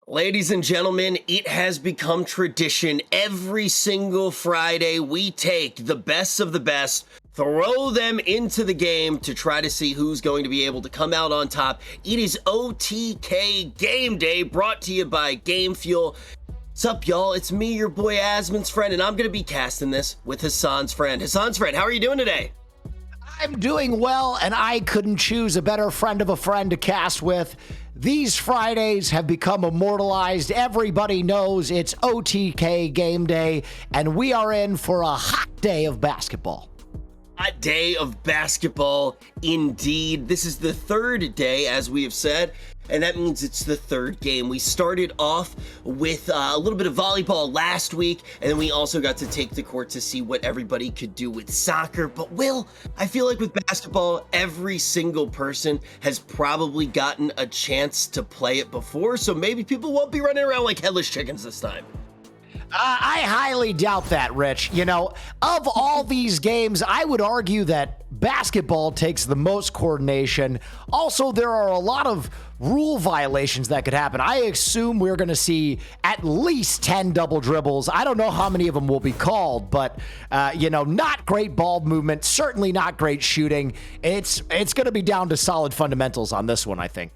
Ladies and gentlemen, it has become tradition. Every single Friday, we take the best of the best, throw them into the game to try to see who's going to be able to come out on top. It is OTK Game Day, brought to you by Gamefuel. What's up, y'all? It's me, your boy Asmon's friend, and I'm going to be casting this with Hassan's friend. Hassan's friend, how are you doing today? I'm doing well, and I couldn't choose a better friend of a friend to cast with. These Fridays have become immortalized. Everybody knows it's OTK Game Day, and we are in for a hot day of basketball. A day of basketball, indeed. This is the third day, as we have said, and that means it's the third game. We started off with a little bit of volleyball last week, and then we also got to take the court to see what everybody could do with soccer. But Will, I feel like with basketball, every single person has probably gotten a chance to play it before, so maybe people won't be running around like headless chickens this time. I highly doubt that, Rich. You know, of all these games, I would argue that basketball takes the most coordination. Also, there are a lot of rule violations that could happen. I assume we're going to see at least 10 double dribbles. I don't know how many of them will be called, but, not great ball movement, certainly not great shooting. It's going to be down to solid fundamentals on this one, I think.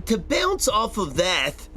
To bounce off of that,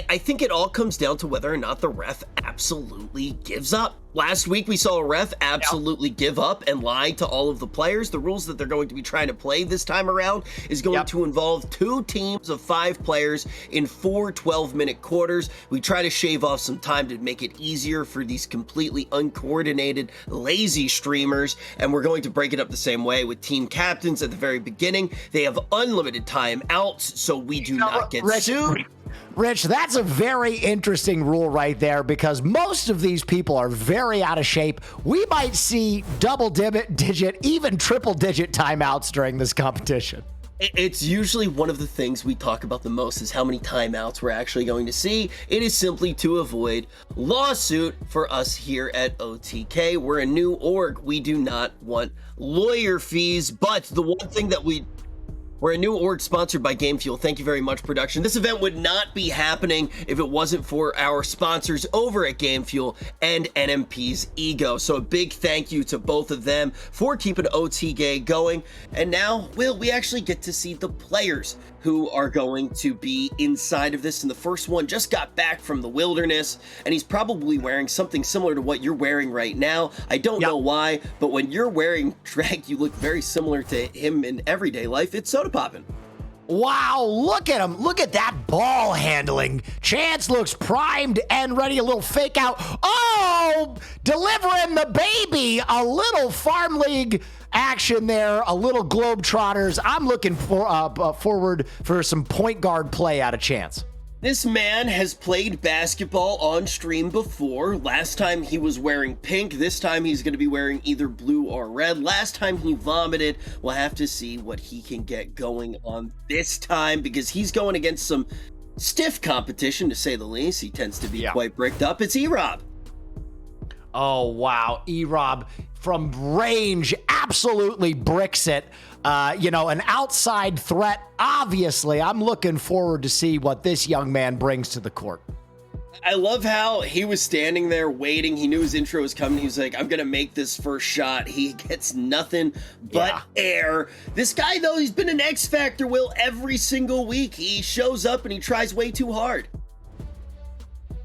I think it all comes down to whether or not the ref absolutely gives up. Last week, we saw a ref absolutely give up and lie to all of the players. The rules that they're going to be trying to play this time around is going to involve 2 teams of 5 players in 4 12-minute quarters. We try to shave off some time to make it easier for these completely uncoordinated, lazy streamers, and we're going to break it up the same way with team captains at the very beginning. They have unlimited timeouts, so we do not get sued. Rich, that's a very interesting rule right there because most of these people are very out of shape. We might see double-digit, even triple-digit timeouts during this competition. It's usually one of the things we talk about the most is how many timeouts we're actually going to see. It is simply to avoid lawsuit for us here at OTK. We're a new org. We do not want lawyer fees, but the one thing that we're a new org sponsored by Gamefuel. Thank you very much, production. This event would not be happening if it wasn't for our sponsors over at Gamefuel and NMP's Ego. So a big thank you to both of them for keeping OTK going. And now, Will, we actually get to see the players who are going to be inside of this. And the first one just got back from the wilderness, and he's probably wearing something similar to what you're wearing right now. I don't know why, but when you're wearing drag, you look very similar to him in everyday life. It's soda popping. Wow, look at him. Look at that ball handling. Chance looks primed and ready. A little fake out. Oh, delivering the baby. A little farm league action there. A little Globetrotters. I'm looking forward for some point guard play out of Chance. This man has played basketball on stream before. Last time he was wearing pink. This time he's going to be wearing either blue or red. Last time he vomited. We'll have to see what he can get going on this time because he's going against some stiff competition, to say the least. He tends to be quite bricked up. It's E-Rob. Oh, wow. E-Rob from range absolutely bricks it. An outside threat. Obviously, I'm looking forward to see what this young man brings to the court. I love how he was standing there waiting. He knew his intro was coming. He was like, I'm going to make this first shot. He gets nothing but air. This guy, though, he's been an X Factor, Will, every single week. He shows up and he tries way too hard.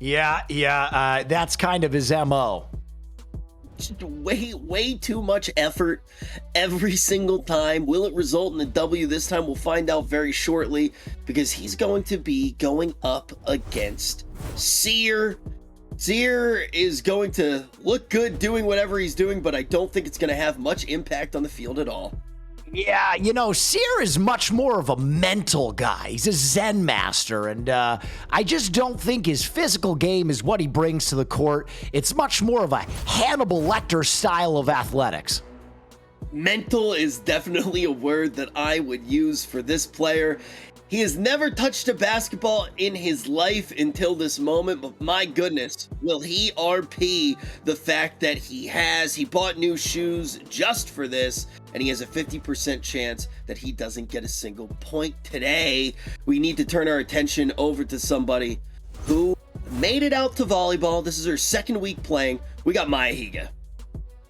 That's kind of his MO. Just way too much effort every single time. Will it result in a W this time? We'll find out very shortly because he's going to be going up against Seer. Seer is going to look good doing whatever he's doing, but I don't think it's going to have much impact on the field at all. Yeah, Seer is much more of a mental guy. He's a Zen master, and I just don't think his physical game is what he brings to the court. It's much more of a Hannibal Lecter style of athletics. Mental is definitely a word that I would use for this player. He has never touched a basketball in his life until this moment, but my goodness, will he RP the fact that he has. He bought new shoes just for this, and he has a 50% chance that he doesn't get a single point today. We need to turn our attention over to somebody who made it out to volleyball. This is her second week playing. We got Maya Higa.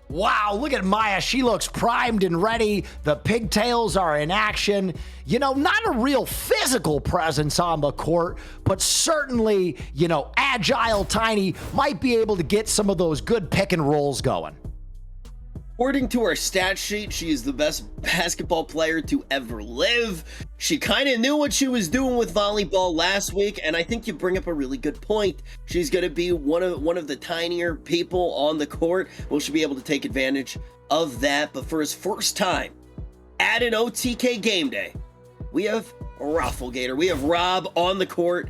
Wow, look at Maya. She looks primed and ready. The pigtails are in action. You know, not a real physical presence on the court, but certainly, you know, agile, tiny, might be able to get some of those good pick and rolls going. According to our stat sheet, she is the best basketball player to ever live. She kind of knew what she was doing with volleyball last week, and I think you bring up a really good point. She's going to be one of the tinier people on the court. Will she be able to take advantage of that? But for his first time at an OTK game day, we have Rafflegator. We have Rob on the court.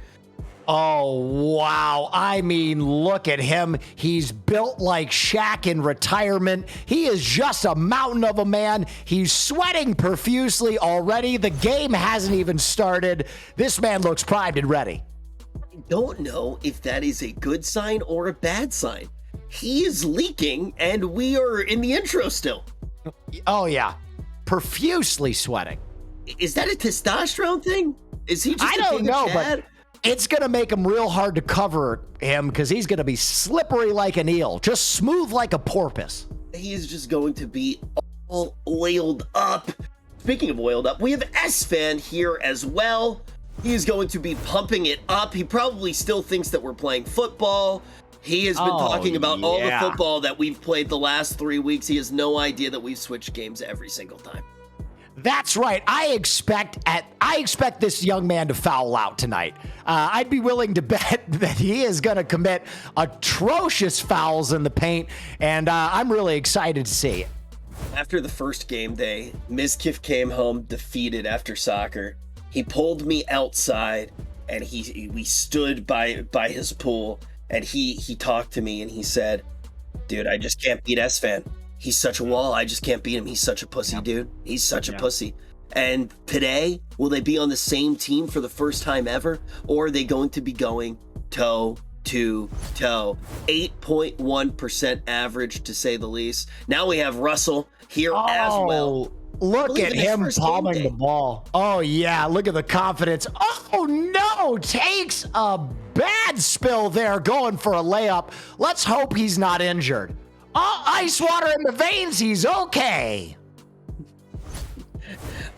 Oh, wow. I mean, look at him. He's built like Shaq in retirement. He is just a mountain of a man. He's sweating profusely already. The game hasn't even started. This man looks primed and ready. I don't know if that is a good sign or a bad sign. He is leaking, and we are in the intro still. Oh, yeah. Profusely sweating. Is that a testosterone thing? Is he just I don't know, Chad? but it's going to make him real hard to cover him because he's going to be slippery like an eel, just smooth like a porpoise. He is just going to be all oiled up. Speaking of oiled up, we have S-Fan here as well. He is going to be pumping it up. He probably still thinks that we're playing football. He has been talking about all the football that we've played the last 3 weeks. He has no idea that we've switched games every single time. That's right. I expect this young man to foul out tonight. I'd be willing to bet that he is going to commit atrocious fouls in the paint, and I'm really excited to see it. After the first game day, Mizkif came home defeated after soccer. He pulled me outside, and we stood by his pool, and he talked to me, and he said, "Dude, I just can't beat S-Fan. He's such a wall. I just can't beat him. He's such a pussy, dude. He's such a pussy." And today, will they be on the same team for the first time ever? Or are they going to be going toe to toe? 8.1% average, to say the least. Now we have Russell here as well. Look at him palming the ball. Oh, yeah. Look at the confidence. Oh, no. Takes a bad spill there going for a layup. Let's hope he's not injured. Oh, ice water in the veins. He's okay.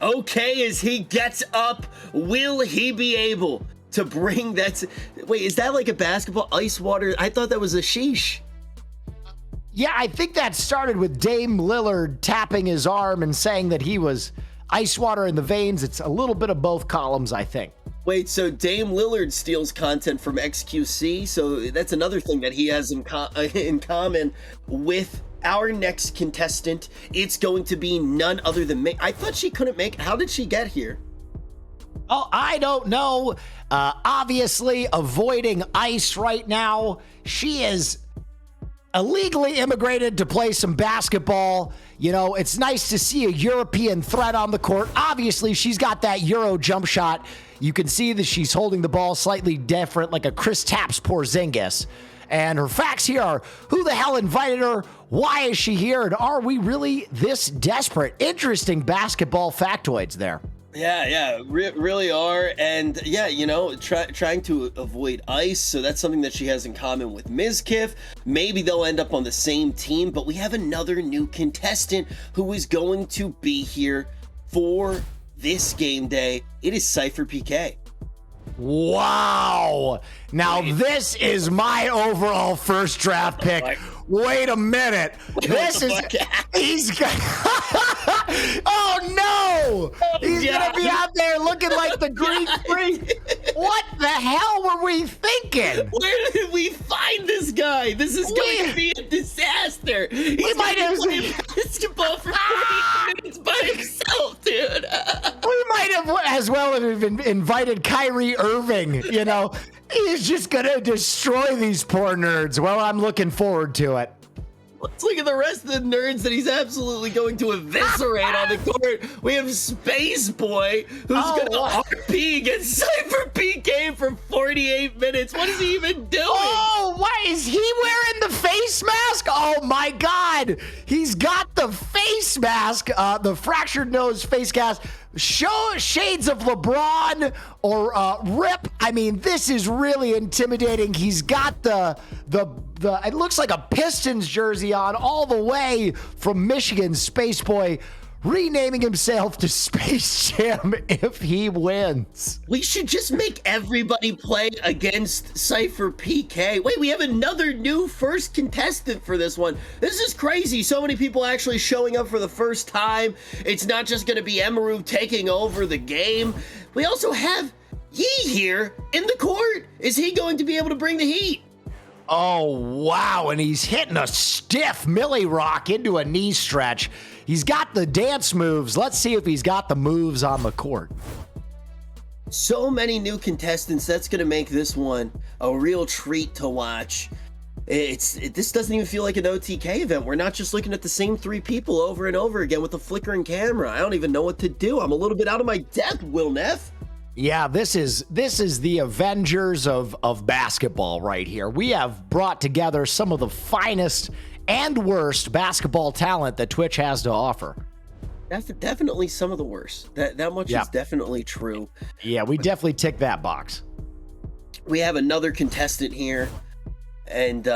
Okay, as he gets up, will he be able to bring that? Wait, is that like a basketball? Ice water? I thought that was a sheesh. Yeah, I think that started with Dame Lillard tapping his arm and saying that he was ice water in the veins. It's a little bit of both columns, I think. Wait, so Dame Lillard steals content from XQC, so that's another thing that he has in common with our next contestant. It's going to be none other than me. I thought she couldn't make. How did she get here? Oh, I don't know. Obviously, avoiding ice right now. She is illegally immigrated to play some basketball. You know, it's nice to see a European threat on the court. Obviously, she's got that Euro jump shot. You can see that she's holding the ball slightly different, like a Kristaps Porzingis. And her facts here are, who the hell invited her? Why is she here? And are we really this desperate? Interesting basketball factoids there. Yeah, really are. And yeah, you know, trying to avoid ice. So that's something that she has in common with Mizkif. Maybe they'll end up on the same team, but we have another new contestant who is going to be here for this game day. It is Cypher PK. Wow. Now this is my overall first draft pick. Wait a minute. This is he's oh no! He's gonna be out there looking like the Greek freak. What the hell were we thinking? Where did we find this guy? This is going to be a disaster. We might have basketball for 40 minutes by himself, dude. We might have as well have invited Kyrie Irving. You know, he's just gonna destroy these poor nerds. Well, I'm looking forward to it. Let's look at the rest of the nerds that he's absolutely going to eviscerate on the court. We have Space Boy, who's going to RP against Cypher PK for 48 minutes. What is he even doing? Oh, what is he wearing the face mask? Oh my God, he's got the face mask, the fractured nose face cast. Show shades of LeBron or Rip. I mean, this is really intimidating. He's got the it looks like a Pistons jersey on all the way from Michigan. Space Boy renaming himself to Space Jam if he wins. We should just make everybody play against Cypher PK. Wait, we have another new first contestant for this one. This is crazy. So many people actually showing up for the first time. It's not just going to be Emaru taking over the game. We also have Yee here in the court. Is he going to be able to bring the heat? Oh, wow. And he's hitting a stiff Millie Rock into a knee stretch. He's got the dance moves. Let's see if he's got the moves on the court. So many new contestants. That's going to make this one a real treat to watch. This doesn't even feel like an OTK event. We're not just looking at the same three people over and over again with a flickering camera. I don't even know what to do. I'm a little bit out of my depth, Will Neff. Yeah, this is the Avengers of basketball right here. We have brought together some of the finest and worst basketball talent that Twitch has to offer. Definitely some of the worst. That much is definitely true. Yeah, we definitely tick that box. We have another contestant here, and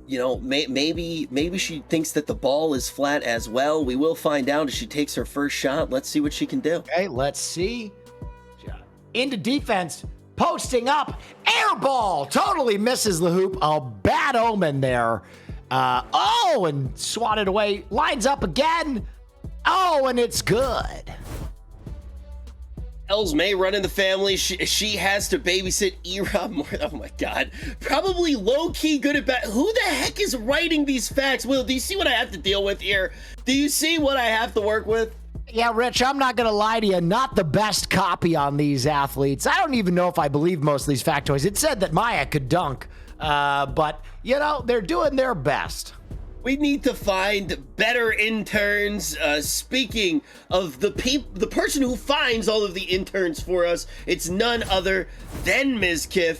you know, maybe she thinks that the ball is flat as well. We will find out as she takes her first shot. Let's see what she can do. Okay, let's see. Into defense, posting up, air ball, totally misses the hoop. A bad omen there. And swatted away, lines up again. Oh, and it's good. Els May running the family. She has to babysit E-Rob more. Oh my God. Probably low-key good at bat. Who the heck is writing these facts? Will, do you see what I have to deal with here? Do you see what I have to work with? Yeah, Rich, I'm not going to lie to you. Not the best copy on these athletes. I don't even know if I believe most of these factoids. It said that Maya could dunk, but, you know, they're doing their best. We need to find better interns. Speaking of the person who finds all of the interns for us, it's none other than Mizkif.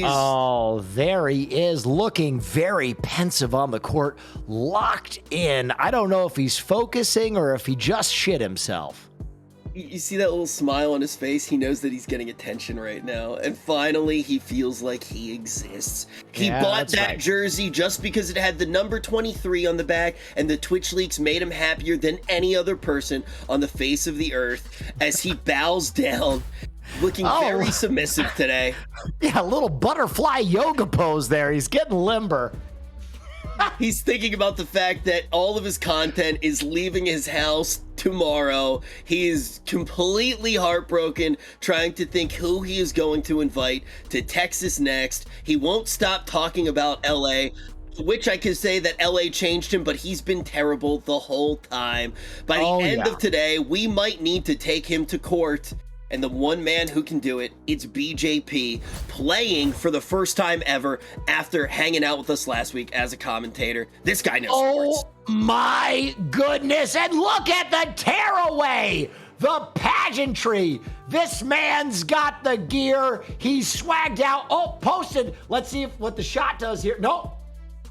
Oh, there he is, looking very pensive on the court, locked in. I don't know if he's focusing or if he just shit himself. You see that little smile on his face? He knows that he's getting attention right now. And finally, he feels like he exists. He bought that jersey just because it had the number 23 on the back, and the Twitch leaks made him happier than any other person on the face of the earth as he bows down. Looking very submissive today. Yeah, a little butterfly yoga pose there. He's getting limber. He's thinking about the fact that all of his content is leaving his house tomorrow. He is completely heartbroken, trying to think who he is going to invite to Texas next. He won't stop talking about LA, which I can say that LA changed him, but he's been terrible the whole time. By the end of today, we might need to take him to court. And the one man who can do it, it's BJP, playing for the first time ever after hanging out with us last week as a commentator. This guy knows sports. Oh my goodness, and look at the tearaway, the pageantry. This man's got the gear. He's swagged out. Oh, posted. Let's see what the shot does here. Nope.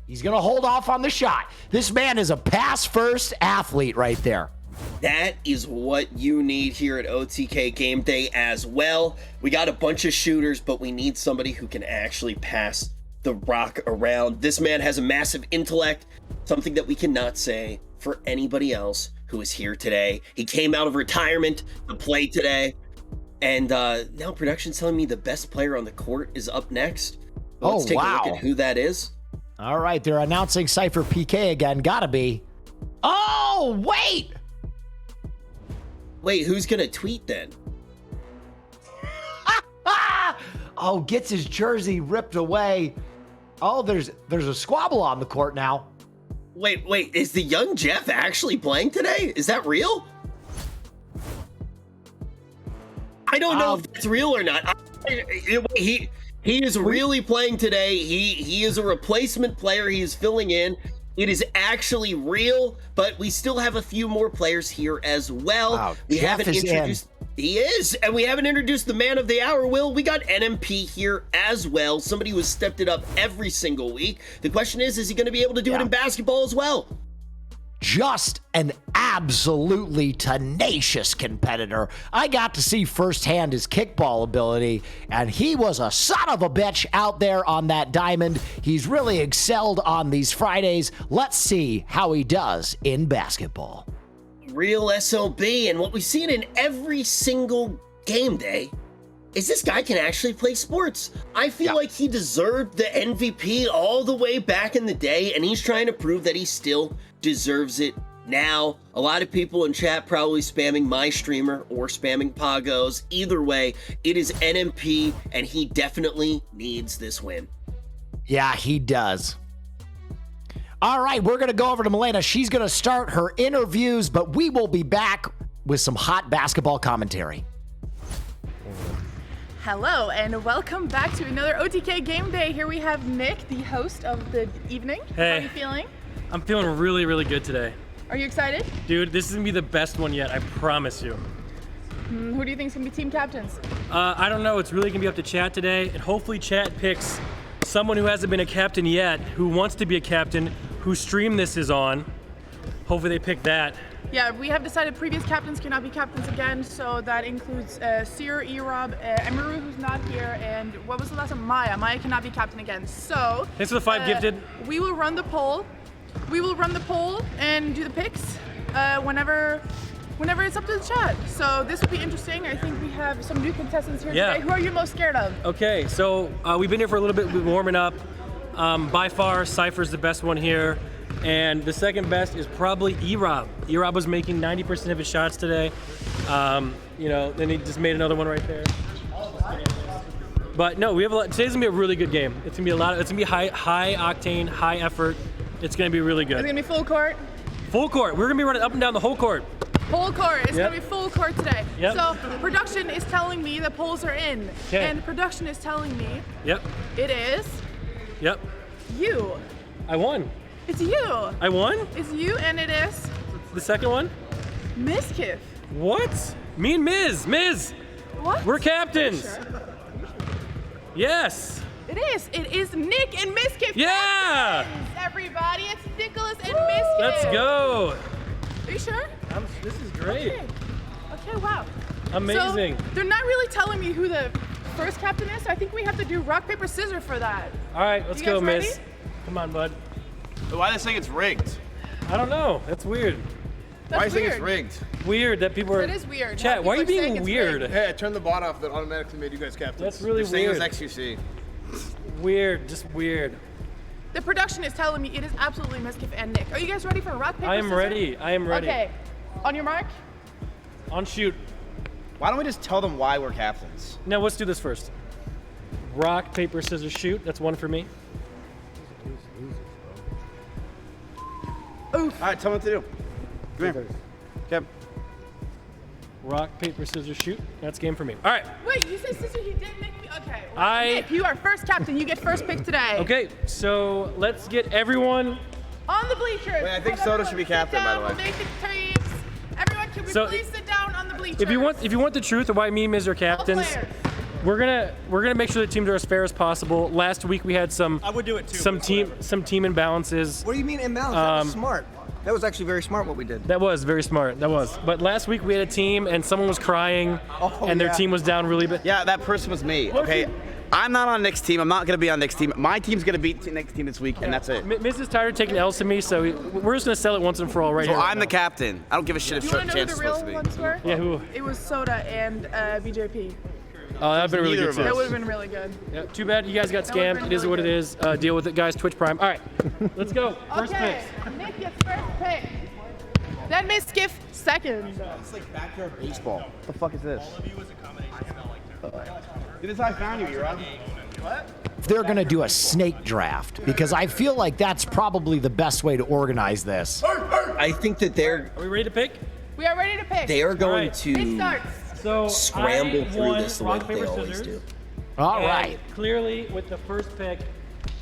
He's going to hold off on the shot. This man is a pass-first athlete right there. That is what you need here at OTK Game Day as well. We got a bunch of shooters, but we need somebody who can actually pass the rock around. This man has a massive intellect, something that we cannot say for anybody else who is here today. He came out of retirement to play today, and now production's telling me the best player on the court is up next. Well, let's take a look at who that is. All right, they're announcing Cypher PK again. Gotta be. Oh, wait! Wait, who's gonna tweet then? Oh, gets his jersey ripped away. Oh, there's a squabble on the court now. Wait, is the young Jeff actually playing today? Is that real? I don't know if that's real or not. He is really playing today. He is a replacement player. He is filling in. It is actually real, but we still have a few more players here as well. Wow, we Jeff haven't is introduced. He is, and we haven't introduced the man of the hour, Will. We got NMP here as well. Somebody who has stepped it up every single week. The question is he going to be able to do it in basketball as well? Just an absolutely tenacious competitor. I got to see firsthand his kickball ability, and he was a son of a bitch out there on that diamond. He's really excelled on these Fridays. Let's see how he does in basketball. Real SOB, and what we've seen in every single game day is this guy can actually play sports. I feel like he deserved the MVP all the way back in the day, and he's trying to prove that he still deserves it now. A lot of people in chat probably spamming my streamer or spamming Pagos. Either way, it is NMP, and he definitely needs this win. Yeah, he does. All right, we're going to go over to Milena. She's going to start her interviews, but we will be back with some hot basketball commentary. Hello and welcome back to another OTK Game Day. Here we have Nick, the host of the evening. Hey. How are you feeling? I'm feeling really, really good today. Are you excited? Dude, this is gonna be the best one yet, I promise you. Who do you think is gonna be team captains? I don't know, it's really gonna be up to chat today, and hopefully chat picks someone who hasn't been a captain yet, who wants to be a captain, whose stream this is on. Hopefully they pick that. Yeah, we have decided previous captains cannot be captains again, so that includes Seer, Erob, Emiru, who's not here, and what was the last one? Maya. Maya cannot be captain again. So Thanks for the 5 gifted. We will run the poll. We will run the poll and do the picks whenever it's up to the chat. So this will be interesting. I think we have some new contestants here today. Who are you most scared of? Okay, so we've been here for a little bit, we've been warming up. By far, Cypher's the best one here. And the second best is probably Erob. Erob was making 90% of his shots today. You know, then he just made another one right there. But no, we have a lot. Today's gonna be a really good game. It's gonna be a lot. It's gonna be high octane, high effort. It's gonna be really good. It's gonna be full court. Full court. We're gonna be running up and down the whole court. Full court. It's gonna be full court today. Yep. So production is telling me the polls are in, and production is telling me it is you. I won. It's you. I won? It's you, and it is The second one? Miskiff. What? Me and Miz. What? We're captains. Sure? Yes. It is. It is Nick and Miskiff. Yeah. Captains, everybody, it's Nicholas and Miskiff. Let's go. Are you sure? This is great. Okay, wow. Amazing. So they're not really telling me who the first captain is, so I think we have to do rock, paper, scissors for that. All right, let's go, ready? Miz. Come on, bud. Why are they saying it's rigged? I don't know. That's weird. Why are you saying it's rigged? Weird that people are. That is weird. Chat, why are you being weird? Hey, I turned the bot off that automatically made you guys captains. That's really They're saying weird. it was XQC. Weird, just weird. The production is telling me it is absolutely Miskiff and Nick. Are you guys ready for rock, paper, I am scissors? ready. I am ready. Okay. On your mark. On shoot. Why don't we just tell them why we're captains? Now let's do this first. Rock, paper, scissors, shoot. That's one for me. Oof. All right, tell them what to do. Come here. Okay. Rock, paper, scissors, shoot. That's game for me. All right. Wait, you said sister, you didn't make me. Okay. Well, Nick, you are first captain. You get first pick today. Okay, so let's get everyone. On the bleachers. Wait, I think Soda should be captain, by the way. We'll make the teams. Everyone, can we please sit down on the bleachers? If you want the truth of why me and Miz are captains, we're gonna make sure the teams are as fair as possible. Last week we had some. I would do it too. Some team imbalances. What do you mean imbalance? That was smart. That was actually very smart what we did. That was very smart. That was. But last week we had a team and someone was crying, and their team was down really bad. Yeah, that person was me. Okay. I'm not on Nick's team. I'm not going to be on Nick's team. My team's going to beat Nick's team this week, and that's it. Miz is tired of taking L's to me, so we're just gonna sell it once and for all right So here. I'm the captain. I don't give a shit if You want to know who Chance the is real supposed to be. ones were? Yeah, who? It was Soda and BJP. Oh, that'd been really Neither good of too. That would have been really good. Yeah, too bad you guys got That would've scammed. been It is really what it is. Deal with it, guys. Twitch Prime. All right, let's go. First Okay, picks. Nick gets first pick. Then Miskiff second. It's like backyard baseball. What the fuck is this? This is how I found you, Erob. What? They're going to do a snake draft because I feel like that's probably the best way to organize this. I think that Are we ready to pick? We are ready to pick. they are going Right. Nick to starts. So scramble I through won this the way rock, that they paper, always scissors. do. All And right. Clearly, with the first pick,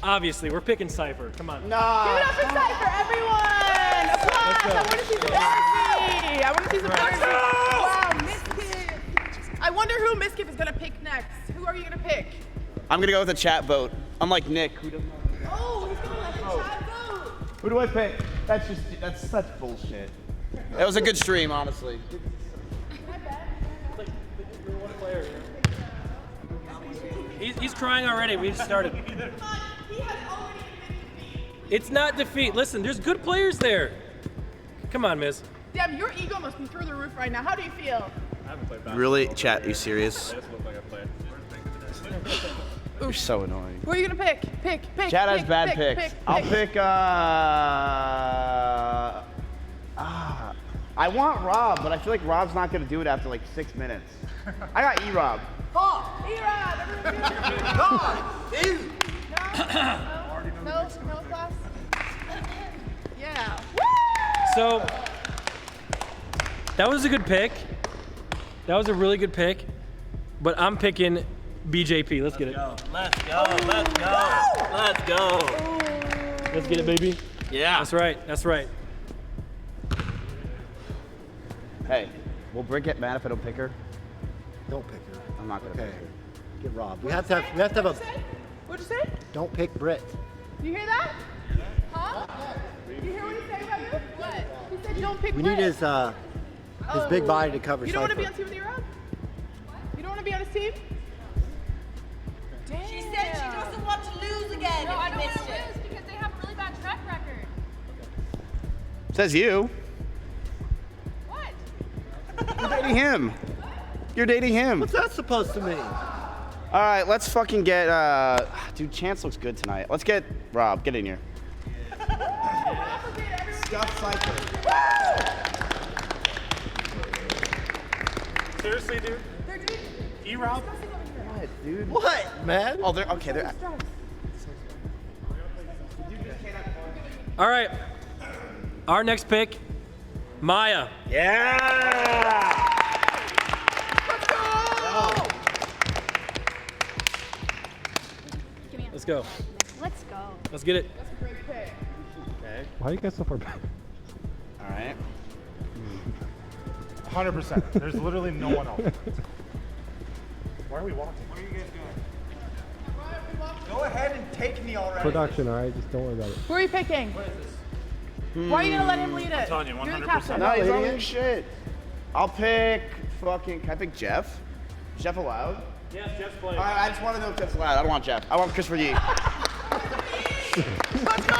obviously, we're picking Cypher. Come on. Give it up for Cypher, everyone! Applause! I want to see some energy! I want to see some energy! Wow, Miskiff! I wonder who Miskiff is going to pick next. Who are you going to pick? I'm gonna go with a chat vote. Unlike Nick, who doesn't. Oh, he's going to let the chat vote! Who do I pick? That's such bullshit. That was a good stream, honestly. Can I bet? He's crying already. We just started. He has already admitted defeat. It's not defeat. Listen, there's good players there. Come on, Miz. Damn, your ego must be through the roof right now. How do you feel? Really, chat? Are you serious? You're so annoying. Who are you gonna pick? Pick. Chat has pick, bad pick, picks. pick, I'll pick. pick. I want Rob, but I feel like Rob's not gonna do it after like 6 minutes. I got E-Rob. Oh, E-Rob! Everyone No, class? Yeah. So, that was a good pick. That was a really good pick. But I'm picking BJP. Let's get it. Let's go. Let's go. Let's get it, baby. Yeah. That's right. That's right. Hey, will Britt get mad if I don't pick her? Don't pick her. I'm not gonna Okay. pick her. Get robbed. We have to have a. What'd you say? Don't pick Brit. You hear that? Huh? You hear what he said about you? What? He said don't pick We need Brett. his big body to cover. You don't want to be Cypher. on team with E-Rob? You don't want to be on his team? Damn. She said she doesn't want to lose again. No, if I you don't want missed to it. lose because they have a really bad track record. Says you. What? You're dating him. You're dating him. What's that supposed to mean? All right, let's fucking get. Dude, Chance looks good tonight. Let's get Rob. Get in here. Stuff Cypher. Seriously, dude? E-Rob? What, dude? What, man? Oh, they're okay. They're. All right. Our next pick, Maya. Yeah. Let's go. Let's go. Let's get it. Why are you guys so far back? All right. 100%. There's literally no one else. Why are we walking? What are you guys doing? Go ahead and take me already. Production, all right? Just don't worry about it. Who are you picking? Why are you going to let him lead it? I'm telling you, You're the 100%. captain. No, he's not doing shit. I'll pick fucking. Can I pick Jeff? Is Jeff allowed? Yes, Jeff's playing. All right, I just want to know if Jeff's allowed. I don't want Jeff. I want Christopher Yee. Let's go!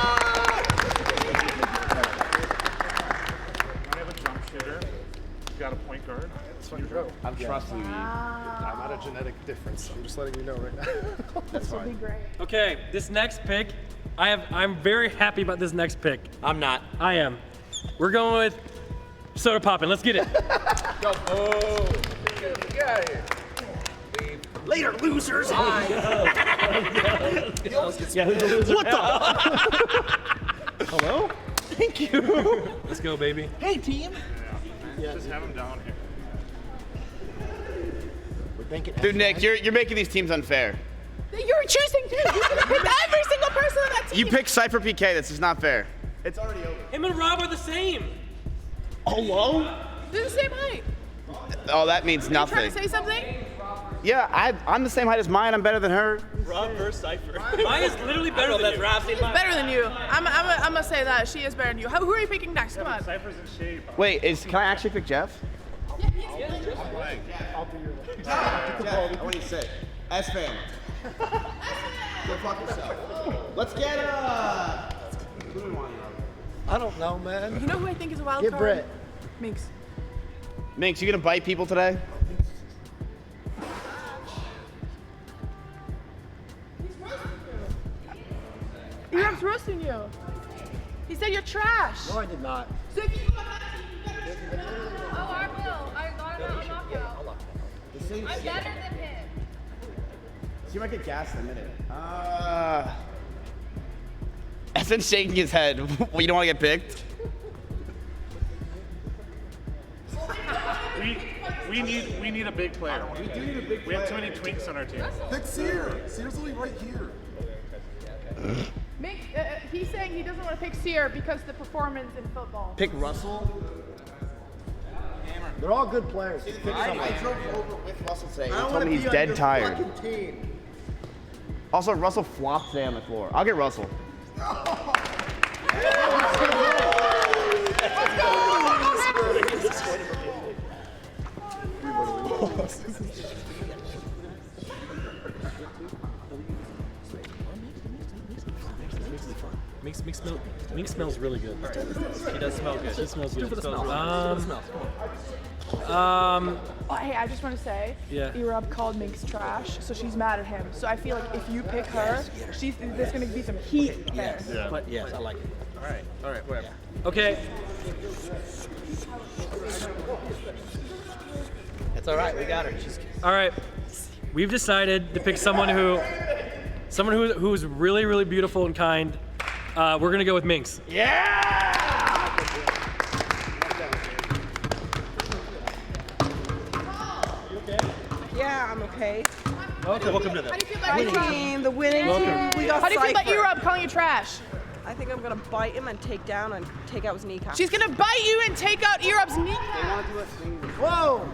I have a jump shooter. You got a point guard. I'm trusting you. I'm not a genetic difference. I'm just letting you know right now. That's fine. Okay, this next pick, I'm very happy about this next pick. I'm not. I am. We're going with Soda Poppin'. Let's get it. Go. Oh. Get out of here. Later, losers. Yeah, who's the loser? What the? Hello? Thank you. Let's go, baby. Hey, team. Just have him down here. Dude, Nick, you're making these teams unfair. You're choosing too. You can pick every single person on that team. You pick Cypher PK. This is not fair. It's already over. Him and Rob are the same. Hello? They're the same height. Oh, that means Are you trying nothing. to say something? Yeah, I'm the same height as mine. I'm better than her. Rob versus Cypher. Mine is literally better than you. She's better than you. I'm gonna say that. She is better than you. Who are you picking next? Come on. Cypher's in shape. Wait, can I actually pick Jeff? Yeah, he's Jeff, what do you say? S-Fam. Go fuck yourself. Let's get who do we want? I don't know, man. You know who I think is a wild Get card? Brit. Minx. Minx, you gonna bite people today? E-Rob's roasting you. He said you're trash. No, I did not. So if you go back, you better. Oh, I will. I got him on knockout. I'm better than him. So you might get gassed in a minute. Evan's shaking his head. Well, you don't want to get picked? We need a big player. We do need a big player. We have too many twinks on our team. Pick Sear. Sear's only right here. He's saying he doesn't want to pick Sear because the performance in football. Pick Russell. They're all good players. I drove over with Russell today. He told me he's dead tired. Also, Russell flopped today on the floor. I'll get Russell. Mink smells really good. He does smell good. He smells good. For the smell. Hey, I just want to say, Yeah. Erub called Minx trash, so she's mad at him. So I feel like if you pick her, there's going to be some heat there. Yeah. But yes, I like it. All right, whatever. Okay. It's all right. We got her. All right. We've decided to pick someone who's really, really beautiful and kind. We're gonna go with Minx. Yeah, I'm okay. Okay, welcome to How do you feel The about Erub? team, the winning team. We got How do you feel about Cypher. Erub calling you trash? I think I'm gonna bite him and take out his kneecap. She's going to bite you and take out Erub's kneecap. Whoa!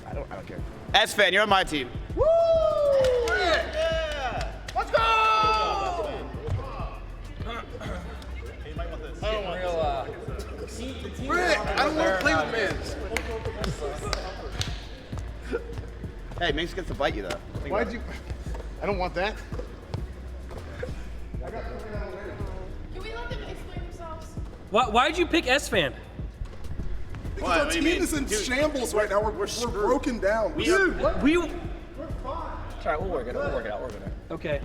I don't care. S-Fan, you're on my team. Woo! Yeah! Let's go! Rick, I don't want to play with fans. Hey, Minx gets to bite you, though. Why'd you? I don't want that. Can we let them explain themselves? Why'd you pick S-Fan? Because our team is in shambles right now. We're broken down. We All right, we'll work it out. Okay.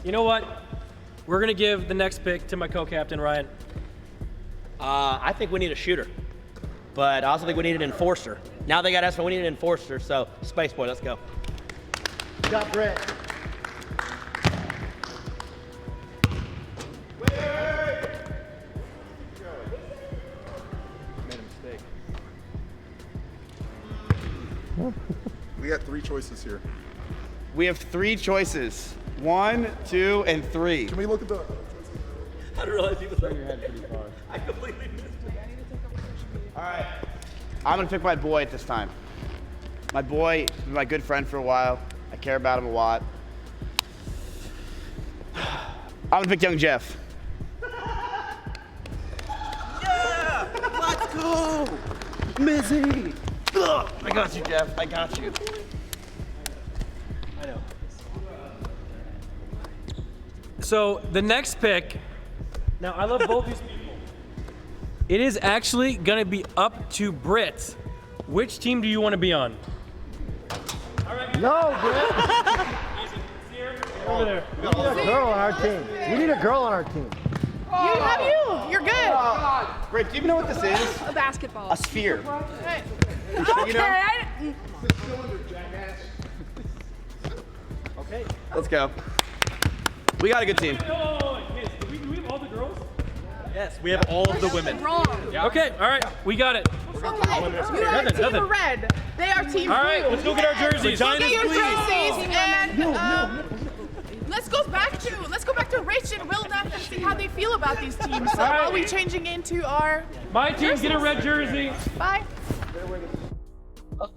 You know what? We're gonna give the next pick to my co-captain Ryan. I think we need a shooter, but I also think we need an enforcer. Now they got us, but we need an enforcer. So Space Boy, let's go. Got Brett. We got 3 choices here. We have 3 choices. 1, 2, and 3. Can we look at the? I didn't realize he was turning your head pretty far. I completely missed it. All right. I'm going to pick my boy at this time. My boy has been my good friend for a while. I care about him a lot. I'm going to pick young Jeff. Yeah! Let's go! Mizzy! Ugh, I got you, Jeff. I got you. I know. So the next pick. Now I love both these people. It is actually gonna be up to Britt. Which team do you want to be on? No, Brett. Over there. We need a girl on our team. We need a girl on our team. You're good. Britt, do you even know what this is? A basketball. A sphere. Hey. You know? Okay. Let's go. We got a good team. Do we have all the girls? Yes, we have all of the women. Okay, all right, we got it. You are team red. They are team blue. All right, let's go get our jerseys. Go get your jerseys and let's go back to Rich and Will Neff and see how they feel about these teams. So right. while we changing into our My team, get a red jersey. bye.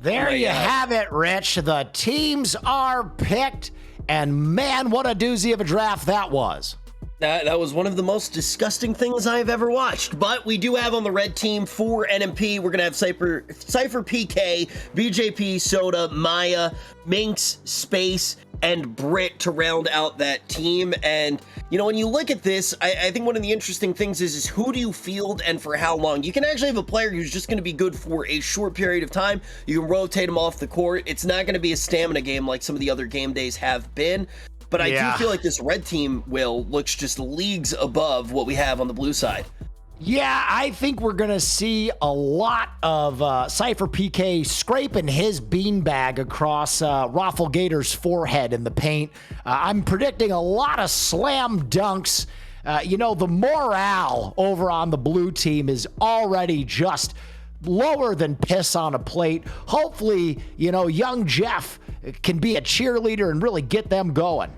There you have it, Rich. The teams are picked, and man, what a doozy of a draft that was. That was one of the most disgusting things I've ever watched. But we do have on the red team for NMP, we're going to have Cypher PK, BJP, Soda, Maya, Minx, Space, and Brit to round out that team. And, you know, when you look at this, I think one of the interesting things is who do you field and for how long? You can actually have a player who's just going to be good for a short period of time. You can rotate him off the court. It's not going to be a stamina game like some of the other game days have been. But I do feel like this red team, Will, looks just leagues above what we have on the blue side. Yeah, I think we're going to see a lot of Cypher PK scraping his beanbag across Raffle Gator's forehead in the paint. I'm predicting a lot of slam dunks. You know, the morale over on the blue team is already just lower than piss on a plate. Hopefully, young Jeff can be a cheerleader and really get them going.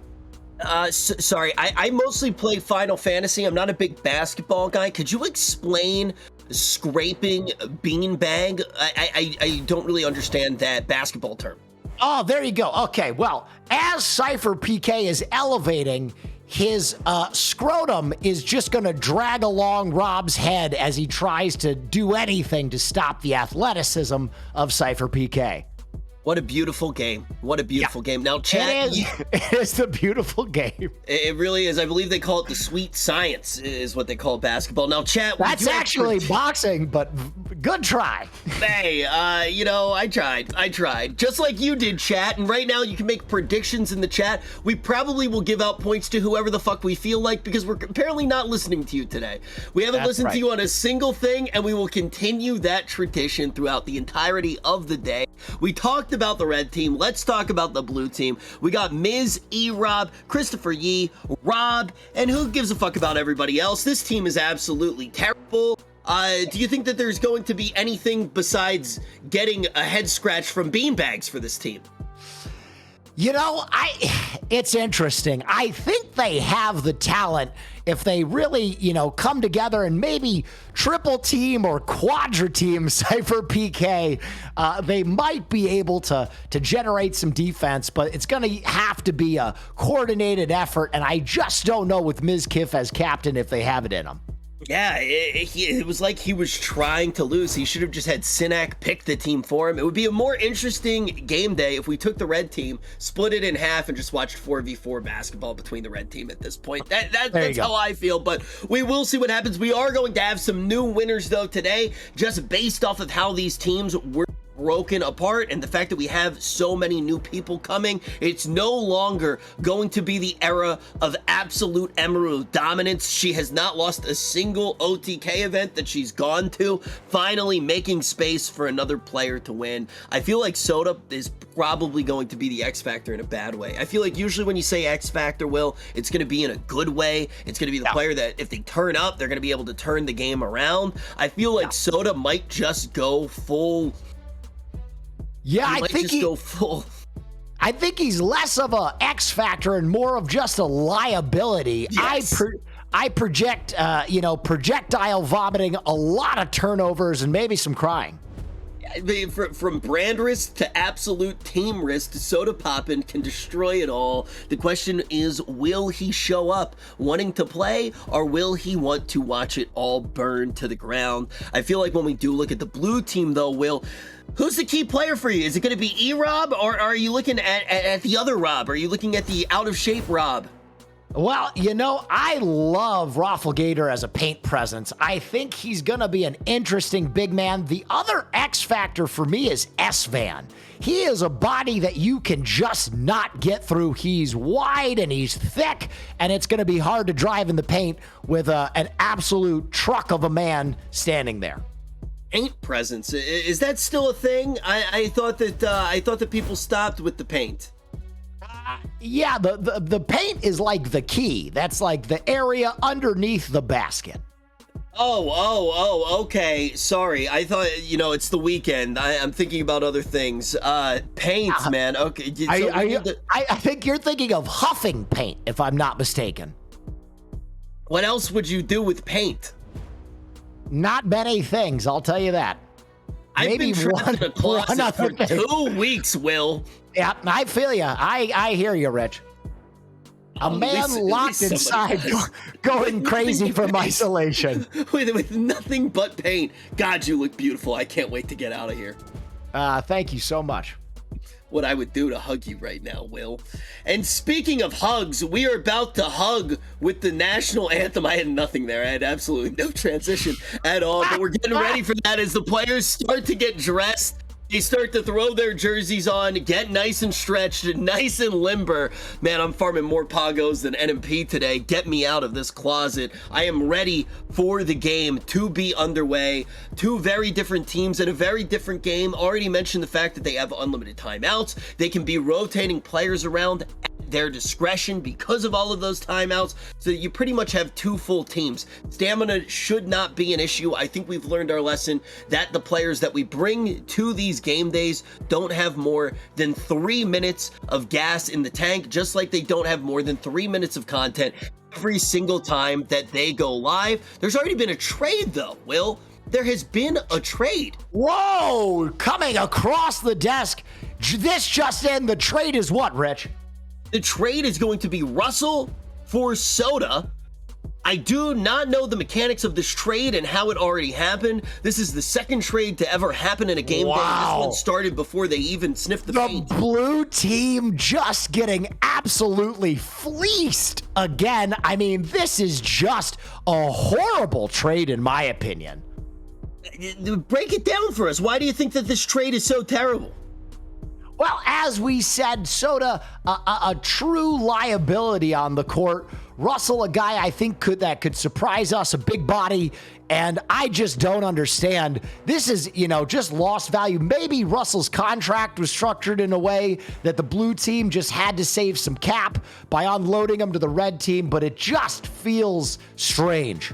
Sorry, I mostly play Final Fantasy. I'm not a big basketball guy. Could you explain scraping beanbag? I don't really understand that basketball term. Oh, there you go. Okay, well, as Cypher PK is elevating, his scrotum is just going to drag along Rob's head as he tries to do anything to stop the athleticism of Cypher PK. What a beautiful game. What a beautiful game. Now, chat. It is a beautiful game. It really is. I believe they call it the sweet science is what they call basketball. Now, chat. That's actually boxing, but good try. Hey, I tried. Just like you did, chat. And right now you can make predictions in the chat. We probably will give out points to whoever the fuck we feel like because we're apparently not listening to you today. We haven't listened to you on a single thing, and we will continue that tradition throughout the entirety of the day. We talked about the red team. Let's talk about the blue team. We got Miz, E-Rob, Christopher Yee, Rob, and who gives a fuck about everybody else? This team is absolutely terrible. Do you think that there's going to be anything besides getting a head scratch from beanbags for this team? It's interesting. I think they have the talent if they really, come together and maybe triple team or quadra team Cypher PK. They might be able to generate some defense, but it's going to have to be a coordinated effort. And I just don't know with Ms. Kiff as captain if they have it in them. Yeah, it was like he was trying to lose. He should have just had Sinak pick the team for him. It would be a more interesting game day if we took the red team, split it in half, and just watched 4v4 basketball between the red team at this point. That's how I feel, but we will see what happens. We are going to have some new winners, though, today, just based off of how these teams were broken apart and the fact that we have so many new people coming. It's no longer going to be the era of absolute Emerald dominance. She has not lost a single OTK event that she's gone to, finally making space for another player to win. I feel like Soda is probably going to be the X Factor in a bad way. I feel like usually when you say X Factor, Will, it's going to be in a good way. It's going to be the player that if they turn up, they're going to be able to turn the game around. I feel like Soda might just go full. Yeah, I think I think he's less of a X factor and more of just a liability. Yes. I project, projectile vomiting, a lot of turnovers, and maybe some crying. From brand risk to absolute team risk, Soda Poppin can destroy it all. The question is, will he show up wanting to play, or will he want to watch it all burn to the ground? I feel like when we do look at the blue team, though, Will, who's the key player for you? Is it going to be E-Rob, or are you looking at the other Rob? Are you looking at the out-of-shape Rob? Well, I love Rafflegator as a paint presence. I think he's going to be an interesting big man. The other X factor for me is S-Van. He is a body that you can just not get through. He's wide and he's thick, and it's going to be hard to drive in the paint with an absolute truck of a man standing there. Paint presence, is that still a thing? I thought that people stopped with the paint. Yeah, the paint is like the key. That's like the area underneath the basket. Oh, okay. Sorry. I thought, it's the weekend. I'm thinking about other things. Paint, man. Okay. I think you're thinking of huffing paint, if I'm not mistaken. What else would you do with paint? Not many things, I'll tell you that. I've been trapped in a closet for 2 weeks, Will. Yeah, I feel you. I hear you, Rich. A man locked inside, going crazy from isolation. With nothing but paint. God, you look beautiful. I can't wait to get out of here. Thank you so much. What I would do to hug you right now, Will. And speaking of hugs, we are about to hug with the national anthem. I had nothing there. I had absolutely no transition at all, but we're getting ready for that as the players start to get dressed. They start to throw their jerseys on, get nice and stretched, nice and limber. Man, I'm farming more Pagos than NMP today. Get me out of this closet. I am ready for the game to be underway. Two very different teams in a very different game. Already mentioned the fact that they have unlimited timeouts. They can be rotating players around at their discretion because of all of those timeouts, so that you pretty much have 2 full teams. Stamina should not be an issue. I think we've learned our lesson that the players that we bring to these game days don't have more than 3 minutes of gas in the tank, just like they don't have more than 3 minutes of content every single time that they go live. There's already been a trade though, Will. There has been a trade. Whoa, coming across the desk. This just in, the trade is what, Rich? The trade is going to be Russell for Soda. I do not know the mechanics of this trade and how it already happened. This is the second trade to ever happen in a game day. This one started before they even sniffed the paint. The blue team just getting absolutely fleeced again. I mean, this is just a horrible trade in my opinion. Break it down for us. Why do you think that this trade is so terrible? Well, as we said, Soda, a true liability on the court. Russell, a guy I think that could surprise us, a big body, and I just don't understand. This is, just lost value. Maybe Russell's contract was structured in a way that the blue team just had to save some cap by unloading him to the red team, but it just feels strange.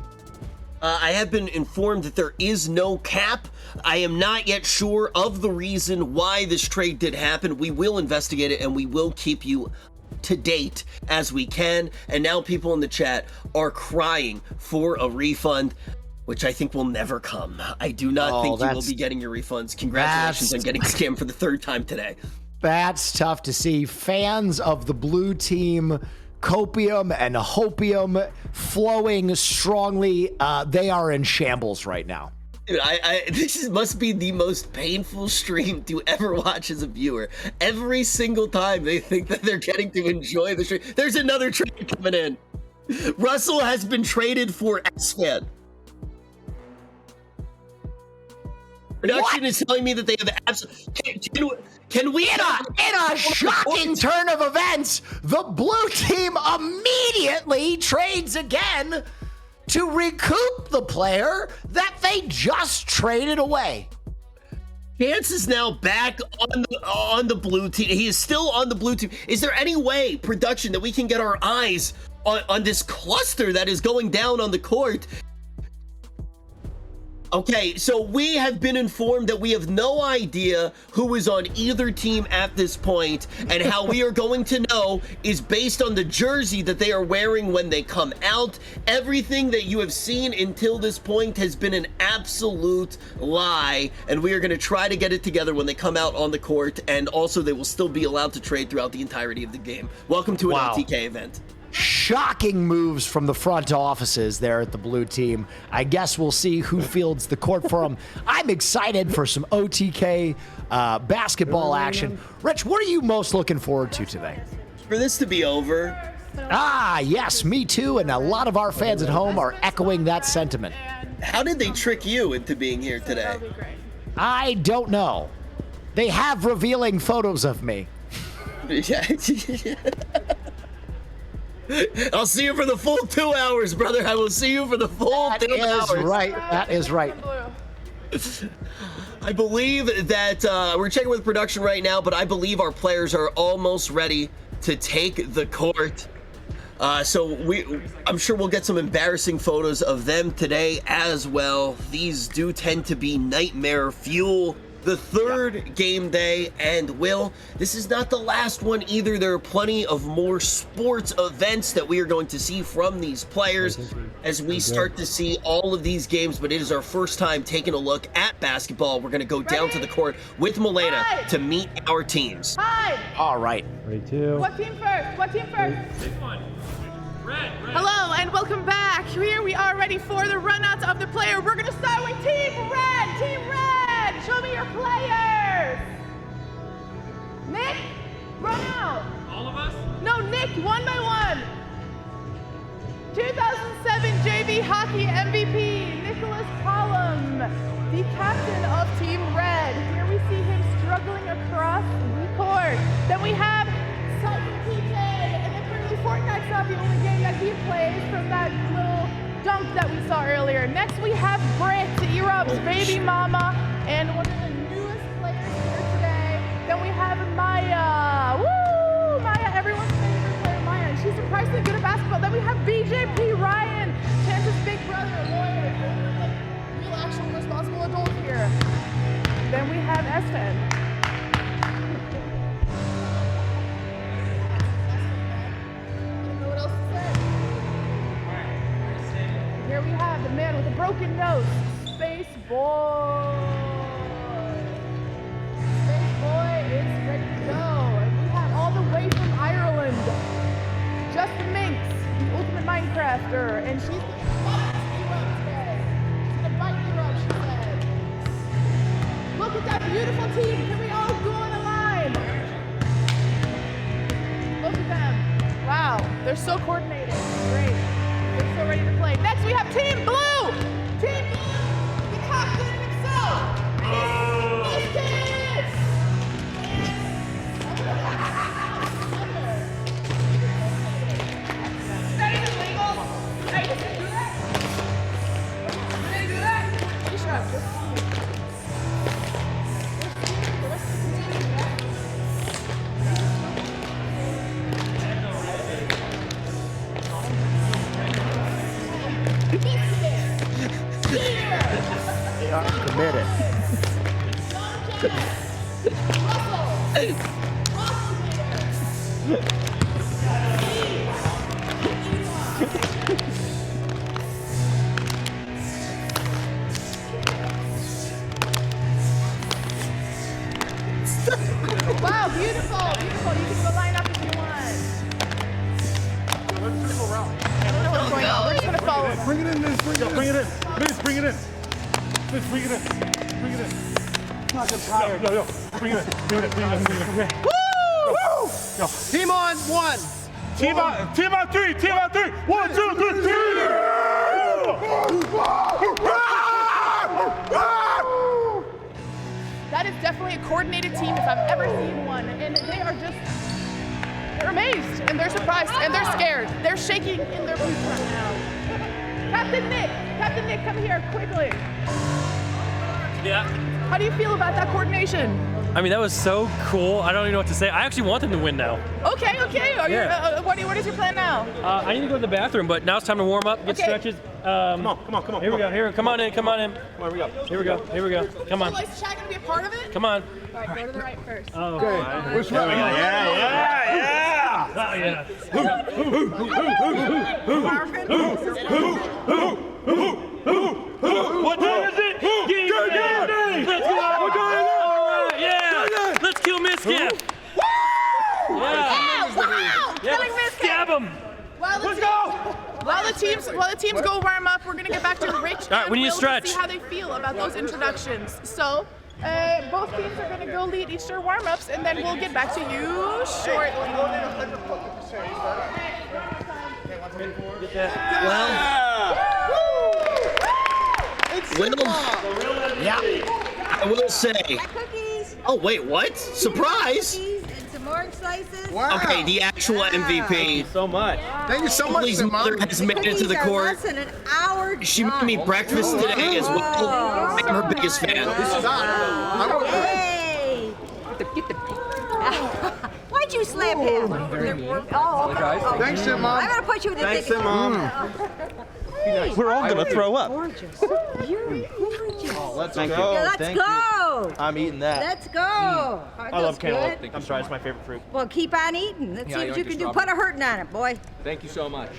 I have been informed that there is no cap. I am not yet sure of the reason why this trade did happen. We will investigate it and we will keep you to date as we can. And now people in the chat are crying for a refund, which I think will never come. I do not think you will be getting your refunds. Congratulations on getting scammed for the 3rd time today. That's tough to see. Fans of the blue team, copium and hopium flowing strongly. They are in shambles right now. Dude, this must be the most painful stream to ever watch as a viewer. Every single time they think that they're getting to enjoy the stream. There's another trade coming in. Russell has been traded for S-Fan. Production is telling me that they have absolutely. Can we? In a shocking turn of events, the blue team immediately trades again to recoup the player that they just traded away. Chance is now back on the blue team. He is still on the blue team. Is there any way, production, that we can get our eyes on this cluster that is going down on the court? Okay, so we have been informed that we have no idea who is on either team at this point, and how we are going to know is based on the jersey that they are wearing when they come out. Everything that you have seen until this point has been an absolute lie, and we are going to try to get it together when they come out on the court, and also they will still be allowed to trade throughout the entirety of the game. Welcome to an OTK event. Shocking moves from the front offices there at the blue team. I guess we'll see who fields the court for them. I'm excited for some OTK basketball action. Rich, what are you most looking forward to today? For this to be over. Yes, me too, and a lot of our fans at home are echoing that sentiment. How did they trick you into being here today? I don't know. They have revealing photos of me. I'll see you for the full 2 hours, brother. I will see you for the full 2 hours. That is right. I believe that we're checking with production right now, but I believe our players are almost ready to take the court. So I'm sure we'll get some embarrassing photos of them today as well. These do tend to be nightmare fuel. The 3rd game day, and Will, this is not the last one either. There are plenty of more sports events that we are going to see from these players as we start to see all of these games, but it is our first time taking a look at basketball. We're going to go down to the court with Milena to meet our teams. Hi! All right. Ready to. What team first? This one. Red. Hello and welcome back. Here we are ready for the runouts of the player. We're going to start with Team Red. Team Red! Show me your players. Nick, run out. All of us? No, Nick, one by one. 2007 JV Hockey MVP, Nicholas Collum, the captain of Team Red. Here we see him struggling across the court. Then we have Sultan PJ, and then currently Fortnite's not the only game that he plays from that little dunk that we saw earlier. Next we have Britt, E-Rob's baby mama, and one of the newest players here today. Then we have Maya. Woo! Maya, everyone's favorite broken nose. Space Boy. Space Boy is ready to go. And we have all the way from Ireland, Just the Minx, the ultimate Minecrafter. And she's going to bite Europe today. She's going to bite Europe, she said. Look at that beautiful team. Can we all go on a line? Look at them. Wow, they're so coordinated. Great. They're so ready to play. Next, we have Team Blue. Team Blue, the captain himself. Miss Kids. That isn't legal. Hey, you didn't do that? You didn't do that? You shut up. They are committed. Wow, beautiful, beautiful. You can go line up if you want. Let's circle around. I don't know what's going on. We're just gonna follow him. Bring it in, Miz. Bring it in. Bring it in. Miz, bring it in. Miz, bring it in. Bring it in. Fucking tired. Yo. Bring it in. Bring it in. Bring it in. Bring it in. Okay. Woo! Yo. Team on 1. Team on 3. Team on 3. 1, 2, 3. That is definitely a coordinated team if I've ever seen one. And they are just, they're amazed and they're surprised and they're scared. They're shaking in their boots right now. Captain Nick, come here quickly. Yeah. How do you feel about that coordination? I mean, that was so cool. I don't even know what to say. I actually want them to win now. Okay. Are you, Yeah. what is your plan now? I need to go to the bathroom, but now it's time to warm up, get Okay. stretches. Come on. Here we go. Come on in. Here we go. Here we go. Come on. So is chat gonna be a part of it? Come on. All right, go to the right first. Oh, Which way? Yeah. oh yeah. What time is it? Gameday! Let's go! All right, yeah! Let's kill Miss Gif! Yeah! Wow! Killing Miss Stab him! While the teams go warm up, we're gonna get back to Rich right, and we need to Will stretch. see how they feel about those introductions. So, both teams are gonna go lead each their warm-ups, and then we'll get back to you shortly. Yeah, I will say. Cookies. Oh wait, what? Surprise! Cookies and some orange slices. Wow. Okay, the actual MVP. So much. Thank you so much, Emily's mother Simon. has made it to the Cookies are court. less than an hour She made me done. breakfast today as well. I'm her biggest fan. Hey! Why'd you slap him? Oh, okay. Thanks, Sim, Mom. I'm gonna put you in the Thanks, thick Sim, Mom. We're all gonna throw up. Gorgeous. You're gorgeous. Let's Thank go. Yeah, let's Thank go. you. I'm eating that. Let's go. I love cantaloupe. I'm sorry, it's my favorite fruit. Well, keep on eating. Let's see what you can do. Put a hurting on it, boy. Thank you so much.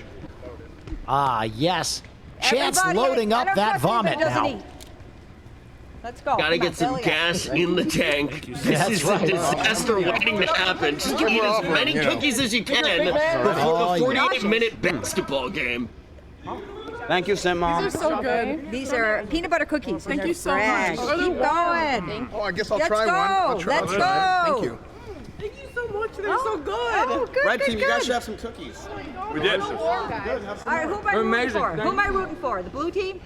Ah, yes. Chat's Everybody, loading I up don't that trust anybody vomit that doesn't now. eat. Let's go. Gotta Come on, get some belly up. gas in the tank. This That's is right. a disaster waiting to happen. Just eat as many cookies as you can before Oh, the 48-minute basketball game. Thank you, Sim, Mom. These are so good. These are peanut butter cookies. Thank They're you so fresh. much. Keep going. Oh, I guess I'll Let's try go. one. I'll try Let's one. go. Thank you. Thank you so much. They're so good. Oh, good, Red good, team, you guys good. should have some cookies. We did. All right, who am I rooting for? Who am I rooting for? The blue team?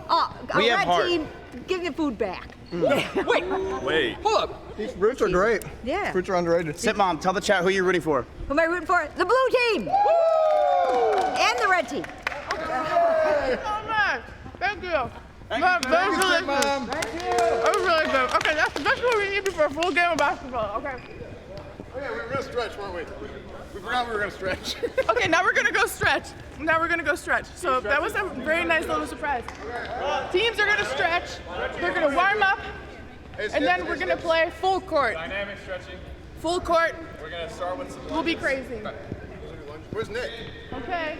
Oh, a We have red heart. team, give your food back. Wait. Hold up. These fruits are great. Yeah. Fruits are underrated. Sim, Mom, tell the chat who you're rooting for. Who am I rooting for? The blue team. And the red team. So much. Thank you. That was really good. That was really good. Okay, that's what we need for a full game of basketball. Okay. Okay, we were gonna stretch, weren't we? We forgot we were gonna stretch. Okay, now we're gonna go stretch. So that was a very nice little surprise. Teams are gonna stretch. They're gonna warm up, and then we're gonna play full court. Dynamic stretching. Full court. We're gonna start with some. We'll be crazy. Where's Nick? Okay.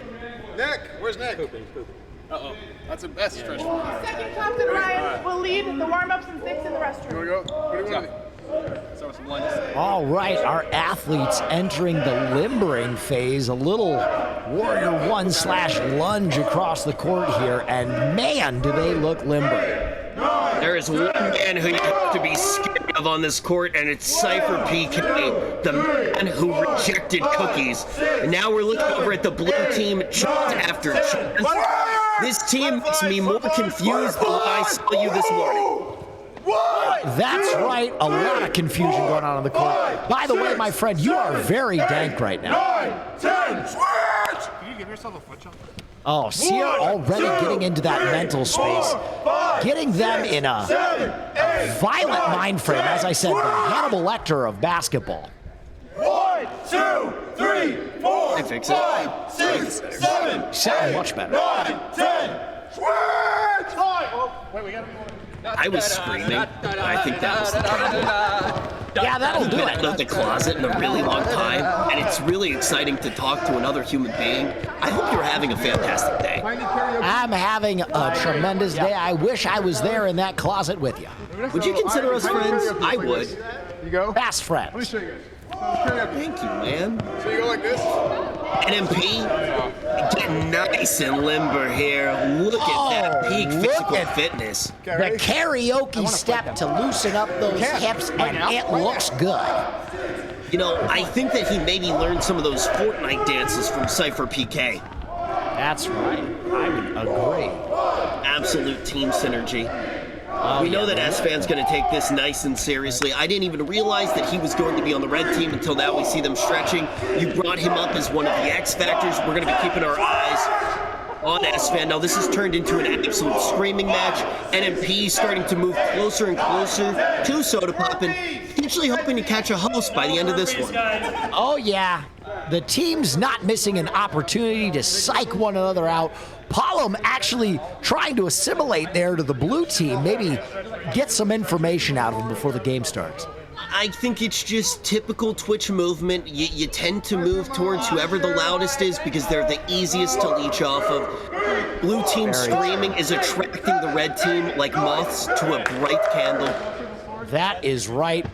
Nick, where's Nick? Uh-oh. That's a stretch. Second captain Ryan will lead the warm-ups and sticks in the restroom. Here we go. What do you want to do? Start with some lunges. All right, our athletes entering the limbering phase. A little Warrior 1/lunge across the court here, and man, do they look limber. There is one man who you have to be scared of on this court, and it's Cypher PK, the man who rejected cookies. And now we're looking over at the blue team, chant after chant. This team makes me more confused than when I saw you this morning. That's right, a lot of confusion going on the court. By the way, my friend, you are very dank right now. 9, 10, switch! Can you give yourself a foot jump? Oh, Sia already getting into that mental space, getting them in a violent mind frame. As I said, the Hannibal Lecter of basketball. 1, 2, 3, 4, I fix it. 5, 6, 7, Sound much better. 9, 10, switch! Oh, wait, we gotta be more. I was screaming. I think that was the problem. Yeah, that'll do Been it. out of the closet in a really long time, and it's really exciting to talk to another human being. I hope you're having a fantastic day. I'm having a tremendous day. I wish I was there in that closet with you. Would you consider us friends? I would. You go. Best Let me friends. show you guys. Karaoke. Thank you, man. So you go like this. NMP, getting nice and limber here. Look at that Oh, peak look physical at fitness. The karaoke step to loosen up those hips, and it looks good. You know, I think that he maybe learned some of those Fortnite dances from Cypher PK. That's right. I would agree. Absolute team synergy. We know that S-Fan's going to take this nice and seriously. I didn't even realize that he was going to be on the red team until now we see them stretching. You brought him up as one of the X factors. We're going to be keeping our eyes on S-Fan. Now this has turned into an absolute screaming match. NMP starting to move closer and closer to Soda Poppin', potentially hoping to catch a host by the end of this one. Oh, yeah. The team's not missing an opportunity to psych one another out. Palom actually trying to assimilate there to the blue team, maybe get some information out of him before the game starts. I think it's just typical Twitch movement. You tend to move towards whoever the loudest is because they're the easiest to leech off of. Blue team screaming is attracting the red team like moths to a bright candle. That is right.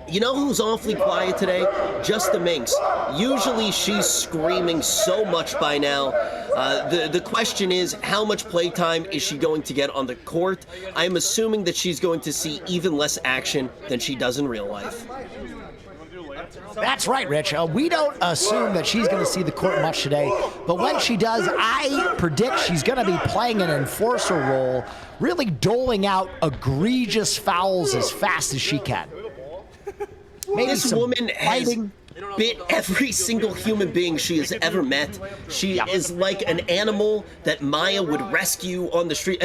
You know who's awfully quiet today? Just the Minx. Usually she's screaming so much by now. The question is, how much playtime is she going to get on the court? I'm assuming that she's going to see even less action than she does in real life. That's right, Rich. We don't assume that she's going to see the court much today, but when she does, I predict she's going to be playing an enforcer role, really doling out egregious fouls as fast as she can. Maybe This woman has bit every single human being she has ever met. She is like an animal that Maya would rescue on the street.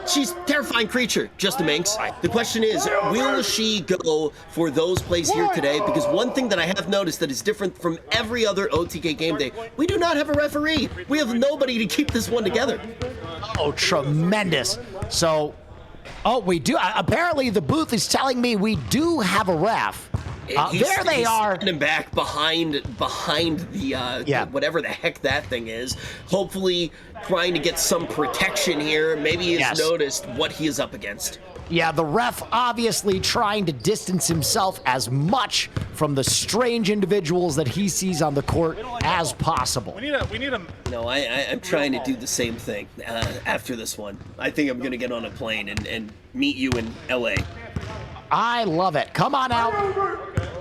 She's a terrifying creature, just a minx. The question is, will she go for those plays here today? Because one thing that I have noticed that is different from every other OTK game day, we do not have a referee. We have nobody to keep this one together. Oh, tremendous. So, we do. Apparently, the booth is telling me we do have a ref. There they are. Standing back behind the whatever the heck that thing is. Hopefully, trying to get some protection here. Maybe he has noticed what he is up against. Yeah, the ref obviously trying to distance himself as much from the strange individuals that he sees on the court as possible. We need a. No, I'm trying to do the same thing after this one. I think I'm going to get on a plane and meet you in LA. I love it. Come on out.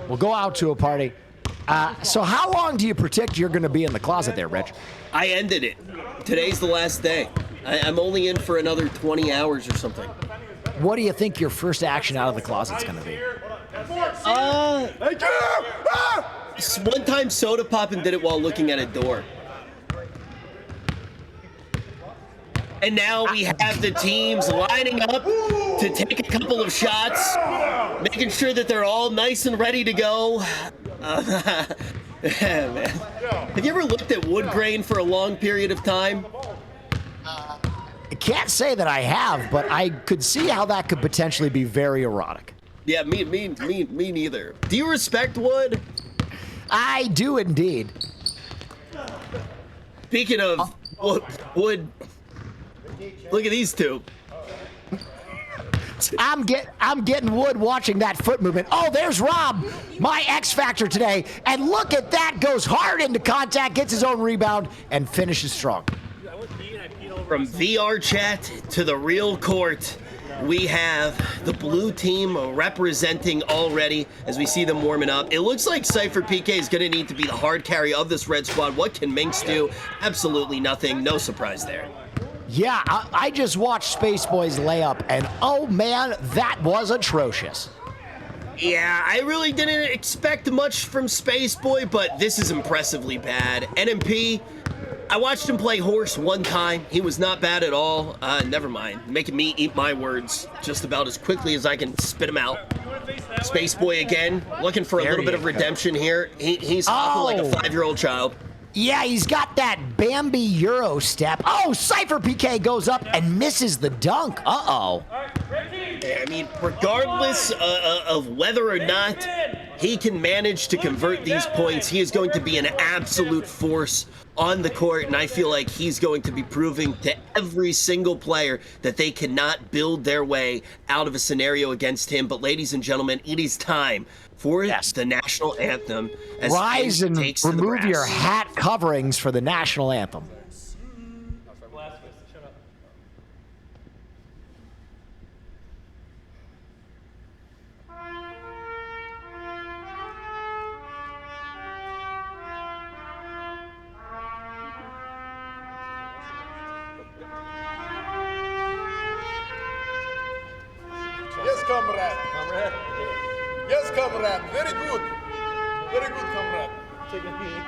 We'll go out to a party. So how long do you predict you're going to be in the closet there, Rich? I ended it. Today's the last day. I'm only in for another 20 hours or something. What do you think your first action out of the closet's going to be? One time Soda Poppin' did it while looking at a door. And now we have the teams lining up to take a couple of shots, making sure that they're all nice and ready to go. Man. Have you ever looked at wood grain for a long period of time? I can't say that I have, but I could see how that could potentially be very erotic. Yeah, me neither. Do you respect wood? I do indeed. Speaking of wood, look at these two. I'm getting wood watching that foot movement. Oh, there's Rob, my X factor today. And look at that, goes hard into contact, gets his own rebound, and finishes strong. From VR chat to the real court, we have the blue team representing already as we see them warming up. It looks like Cypher PK is going to need to be the hard carry of this red squad. What can Minx do? Absolutely nothing. No surprise there. Yeah, I just watched Space Boy's layup, and oh man, that was atrocious. Yeah, I really didn't expect much from Space Boy, but this is impressively bad. NMP, I watched him play horse one time. He was not bad at all. Never mind, making me eat my words just about as quickly as I can spit them out. Space Boy again, looking for a little bit of redemption here. He's hopping like a 5-year-old child. Yeah, he's got that Bambi Euro step. Oh, Cypher PK goes up and misses the dunk. Uh-oh. I mean, regardless of whether or not he can manage to convert these points, he is going to be an absolute force on the court, and I feel like he's going to be proving to every single player that they cannot build their way out of a scenario against him. But ladies and gentlemen, it is time for the national anthem. As rise and remove your hat coverings for the national anthem. Yes, comrade. Comrade. Yes, comrade. Very good. Very good, comrade. Take a knee.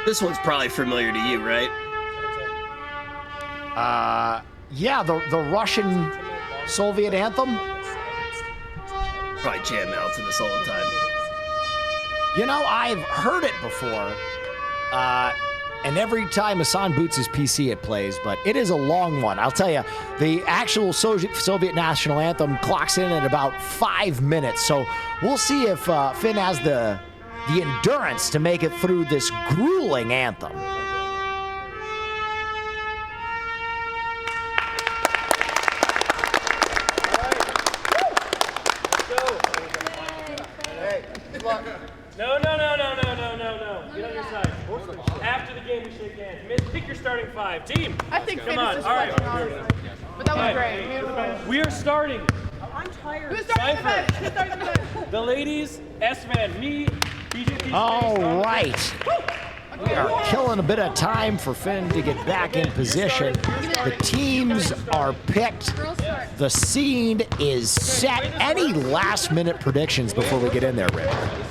This one's probably familiar to you, right? Yeah, the Russian Soviet anthem. Probably jam out to this all the time. You know, I've heard it before, and every time Hassan boots his PC, it plays, but it is a long one. I'll tell you, the actual Soviet national anthem clocks in at about 5 minutes, so we'll see if Finn has the endurance to make it through this grueling anthem. No. Get on your side. After the game, we shake hands. Pick your starting 5. Team. I think come Finn on. is just All right. honestly. But that was great. Beautiful. We are starting. I'm tired. Who's starting the bench? Who's starting the bench? The ladies, S-Man, me, BJP. All right. We are killing a bit of time for Finn to get back in position. The teams are picked. The scene is set. Any last-minute predictions before we get in there, Rick?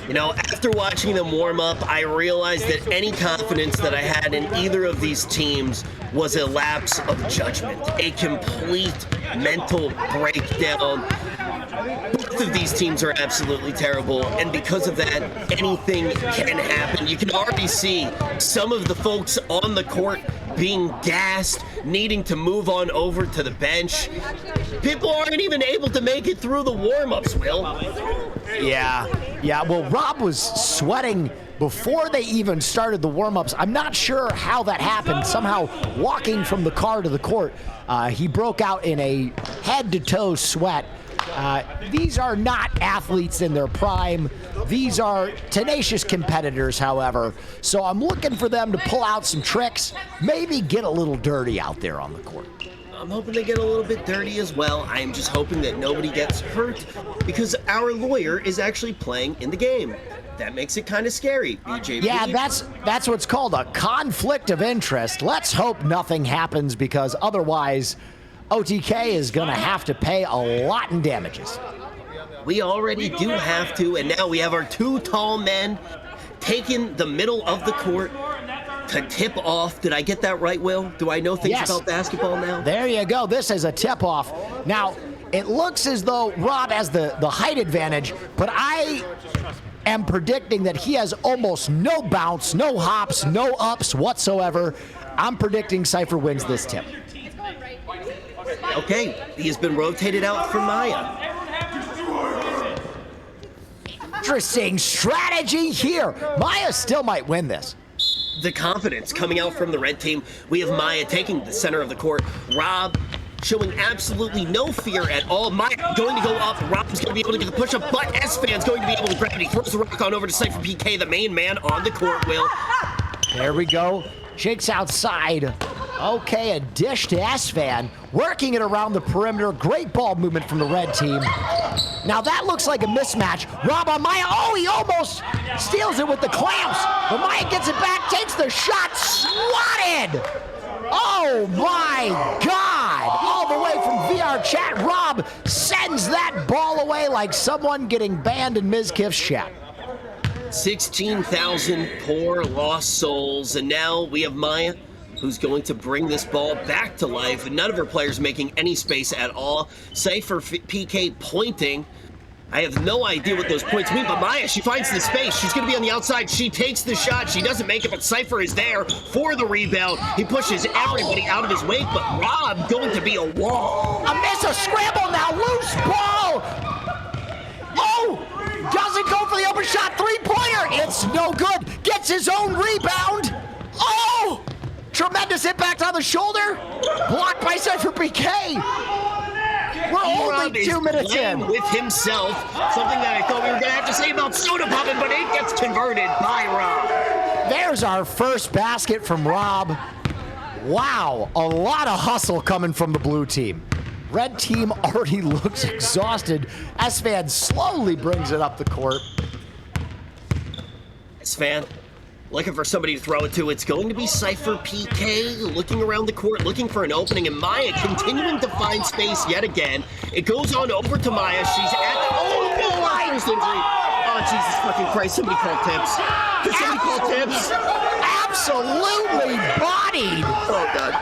You know, after watching them warm up, I realized that any confidence that I had in either of these teams was a lapse of judgment, a complete mental breakdown. Both of these teams are absolutely terrible, and because of that, anything can happen. You can already see some of the folks on the court being gassed, needing to move on over to the bench. People aren't even able to make it through the warm-ups, Will. Yeah. Well, Rob was sweating before they even started the warm-ups. I'm not sure how that happened. Somehow, walking from the car to the court, he broke out in a head-to-toe sweat. These are not athletes in their prime. These are tenacious competitors, however. So I'm looking for them to pull out some tricks, maybe get a little dirty out there on the court. I'm hoping they get a little bit dirty as well. I am just hoping that nobody gets hurt because our lawyer is actually playing in the game. That makes it kind of scary, BJP. Yeah, that's what's called a conflict of interest. Let's hope nothing happens because otherwise OTK is going to have to pay a lot in damages. We already do have to, and now we have our 2 tall men taking the middle of the court to tip off. Did I get that right, Will? Do I know things about basketball now? There you go. This is a tip-off. Now, it looks as though Rob has the height advantage, but I am predicting that he has almost no bounce, no hops, no ups whatsoever. I'm predicting Cypher wins this tip. Okay, he has been rotated out for Maya. Interesting strategy here. Maya still might win this. The confidence coming out from the red team. We have Maya taking the center of the court. Rob showing absolutely no fear at all. Maya going to go up. Rob's going to be able to get the push-up, but S-Fan's going to be able to grab it. He throws the rock on over to Cypher PK, the main man on the court, Will. There we go. Jake's outside. Okay, a dish to S-Fan. Working it around the perimeter. Great ball movement from the red team. Now that looks like a mismatch. Rob on Maya. Oh, he almost steals it with the clamps. But Maya gets it back, takes the shot, swatted. Oh my God. All the way from VR chat, Rob sends that ball away like someone getting banned in Ms. Kiff's chat. 16,000 poor lost souls. And now we have Maya, who's going to bring this ball back to life. And none of her players making any space at all. Cypher PK pointing. I have no idea what those points mean, but Maya, she finds the space. She's going to be on the outside. She takes the shot. She doesn't make it, but Cypher is there for the rebound. He pushes everybody out of his wake, but Rob going to be a wall. A miss, a scramble now, loose ball. Oh, doesn't go for the open shot, three-pointer. It's no good. Gets his own rebound. Oh, tremendous impact on the shoulder. Blocked by Cypher PK. We're only 2 minutes in. With himself, something that I thought we were going to have to say about soda popping, but it gets converted by Rob. There's our first basket from Rob. Wow, a lot of hustle coming from the blue team. Red team already looks exhausted. S-Fan slowly brings it up the court. S-Fan looking for somebody to throw it to. It's going to be Cypher PK looking around the court, looking for an opening, and Maya continuing to find space yet again. It goes on over to Maya. She's at the... Oh, no! First injury. Oh, Jesus fucking Christ. Somebody call tips. Can somebody call tips? Absolutely bodied. Oh, God.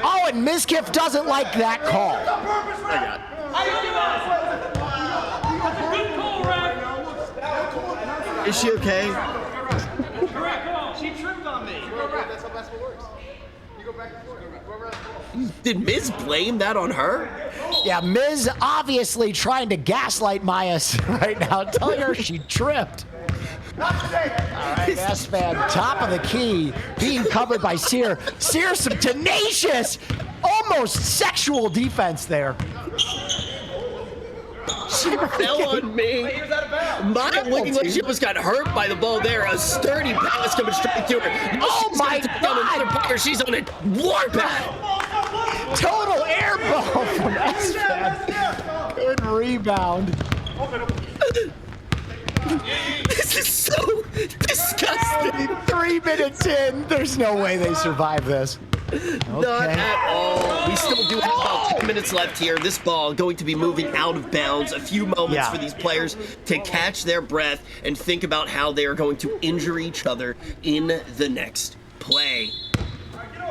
Oh, and Ms. Kiff doesn't like that call. Is she okay? She trimmed on me. That's how basketball works. You go back and forth. Did Miz blame that on her? Yeah, Miz obviously trying to gaslight Maya right now, telling her she tripped. All right, S-Fan, top of the key, being covered by Sear. Sear, some tenacious, almost sexual defense there. She fell on me. Maya looking like she almost got hurt by the ball there. A sturdy pass coming straight to her. Oh my God! She's on a warpath. Total air ball from S-Fan. Good rebound. This is so disgusting. 3 minutes in, there's no way they survive this. Not at all. We still do have about 10 minutes left here. This ball going to be moving out of bounds. A few moments for these players to catch their breath and think about how they are going to injure each other in the next play.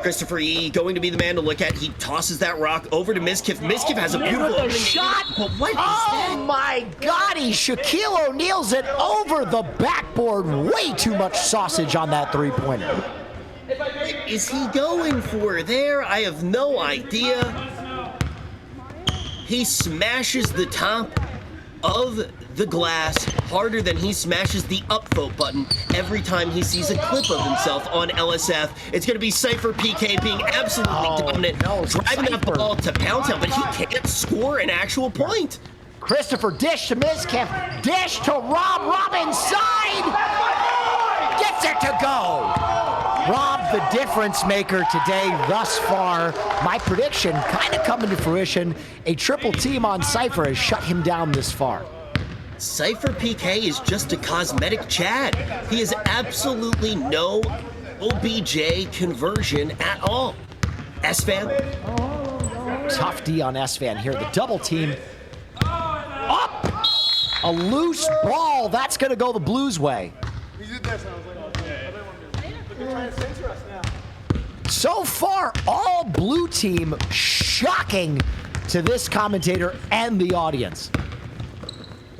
Christopher E. going to be the man to look at. He tosses that rock over to Mizkiff. Mizkiff has a beautiful opening shot. But what is that? My God, he Shaquille O'Neal's it over the backboard. Way too much sausage on that three-pointer. What is he going for there? I have no idea. He smashes the top of the glass harder than he smashes the upvote button every time he sees a clip of himself on LSF. It's going to be Cypher PK being absolutely dominant, driving that ball to pound town, but he can't score an actual point. Christopher dish to Mizkiff, dish to Rob inside, gets it to go. Rob, the difference maker today thus far. My prediction kind of coming to fruition. A triple team on Cypher has shut him down this far. Cypher PK is just a cosmetic Chad. He has absolutely no OBJ conversion at all. S-Fan? Tough D on S-Fan here. The double team. Up! A loose ball. That's going to go the Blues' way. So far, all blue team shocking to this commentator and the audience.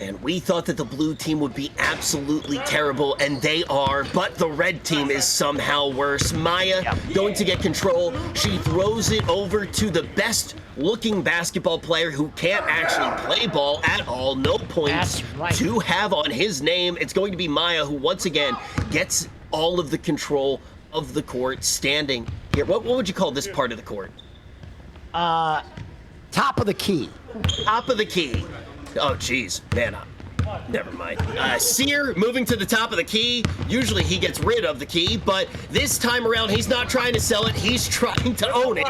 And we thought that the blue team would be absolutely terrible, and they are, but the red team is somehow worse. Maya going to get control. She throws it over to the best looking basketball player who can't actually play ball at all. No points to have on his name. It's going to be Maya, who once again gets all of the control of the court, standing here. What would you call this part of the court? Top of the key. Top of the key. Oh, geez, man, never mind. Sear moving to the top of the key. Usually he gets rid of the key, but this time around, he's not trying to sell it. He's trying to own it.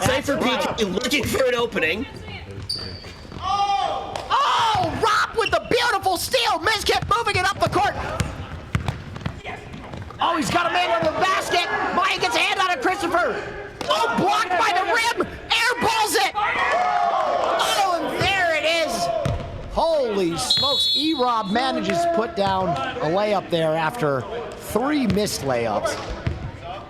Cypher PK looking for an opening. Oh, Rob with the beautiful steal. Miz kept moving it up the court. Oh, he's got a man under the basket. Maya gets a hand on it, Christopher. Oh, blocked by the rim. Airballs it. Oh, and there it is. Holy smokes. E-Rob manages to put down a layup there after 3 missed layups.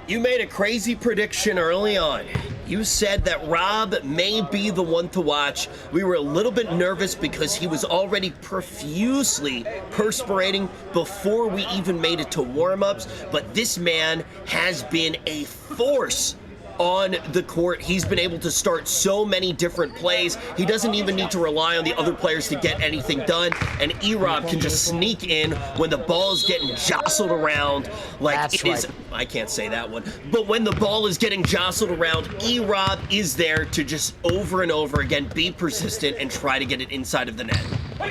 You made a crazy prediction early on. You said that Rob may be the one to watch. We were a little bit nervous because he was already profusely perspirating before we even made it to warm-ups, but this man has been a force on the court. He's been able to start so many different plays. He doesn't even need to rely on the other players to get anything done, and E-Rob can just sneak in when the ball is getting jostled around like That's it is. right. I can't say that one, but when the ball is getting jostled around, E-Rob is there to just over and over again be persistent and try to get it inside of the net.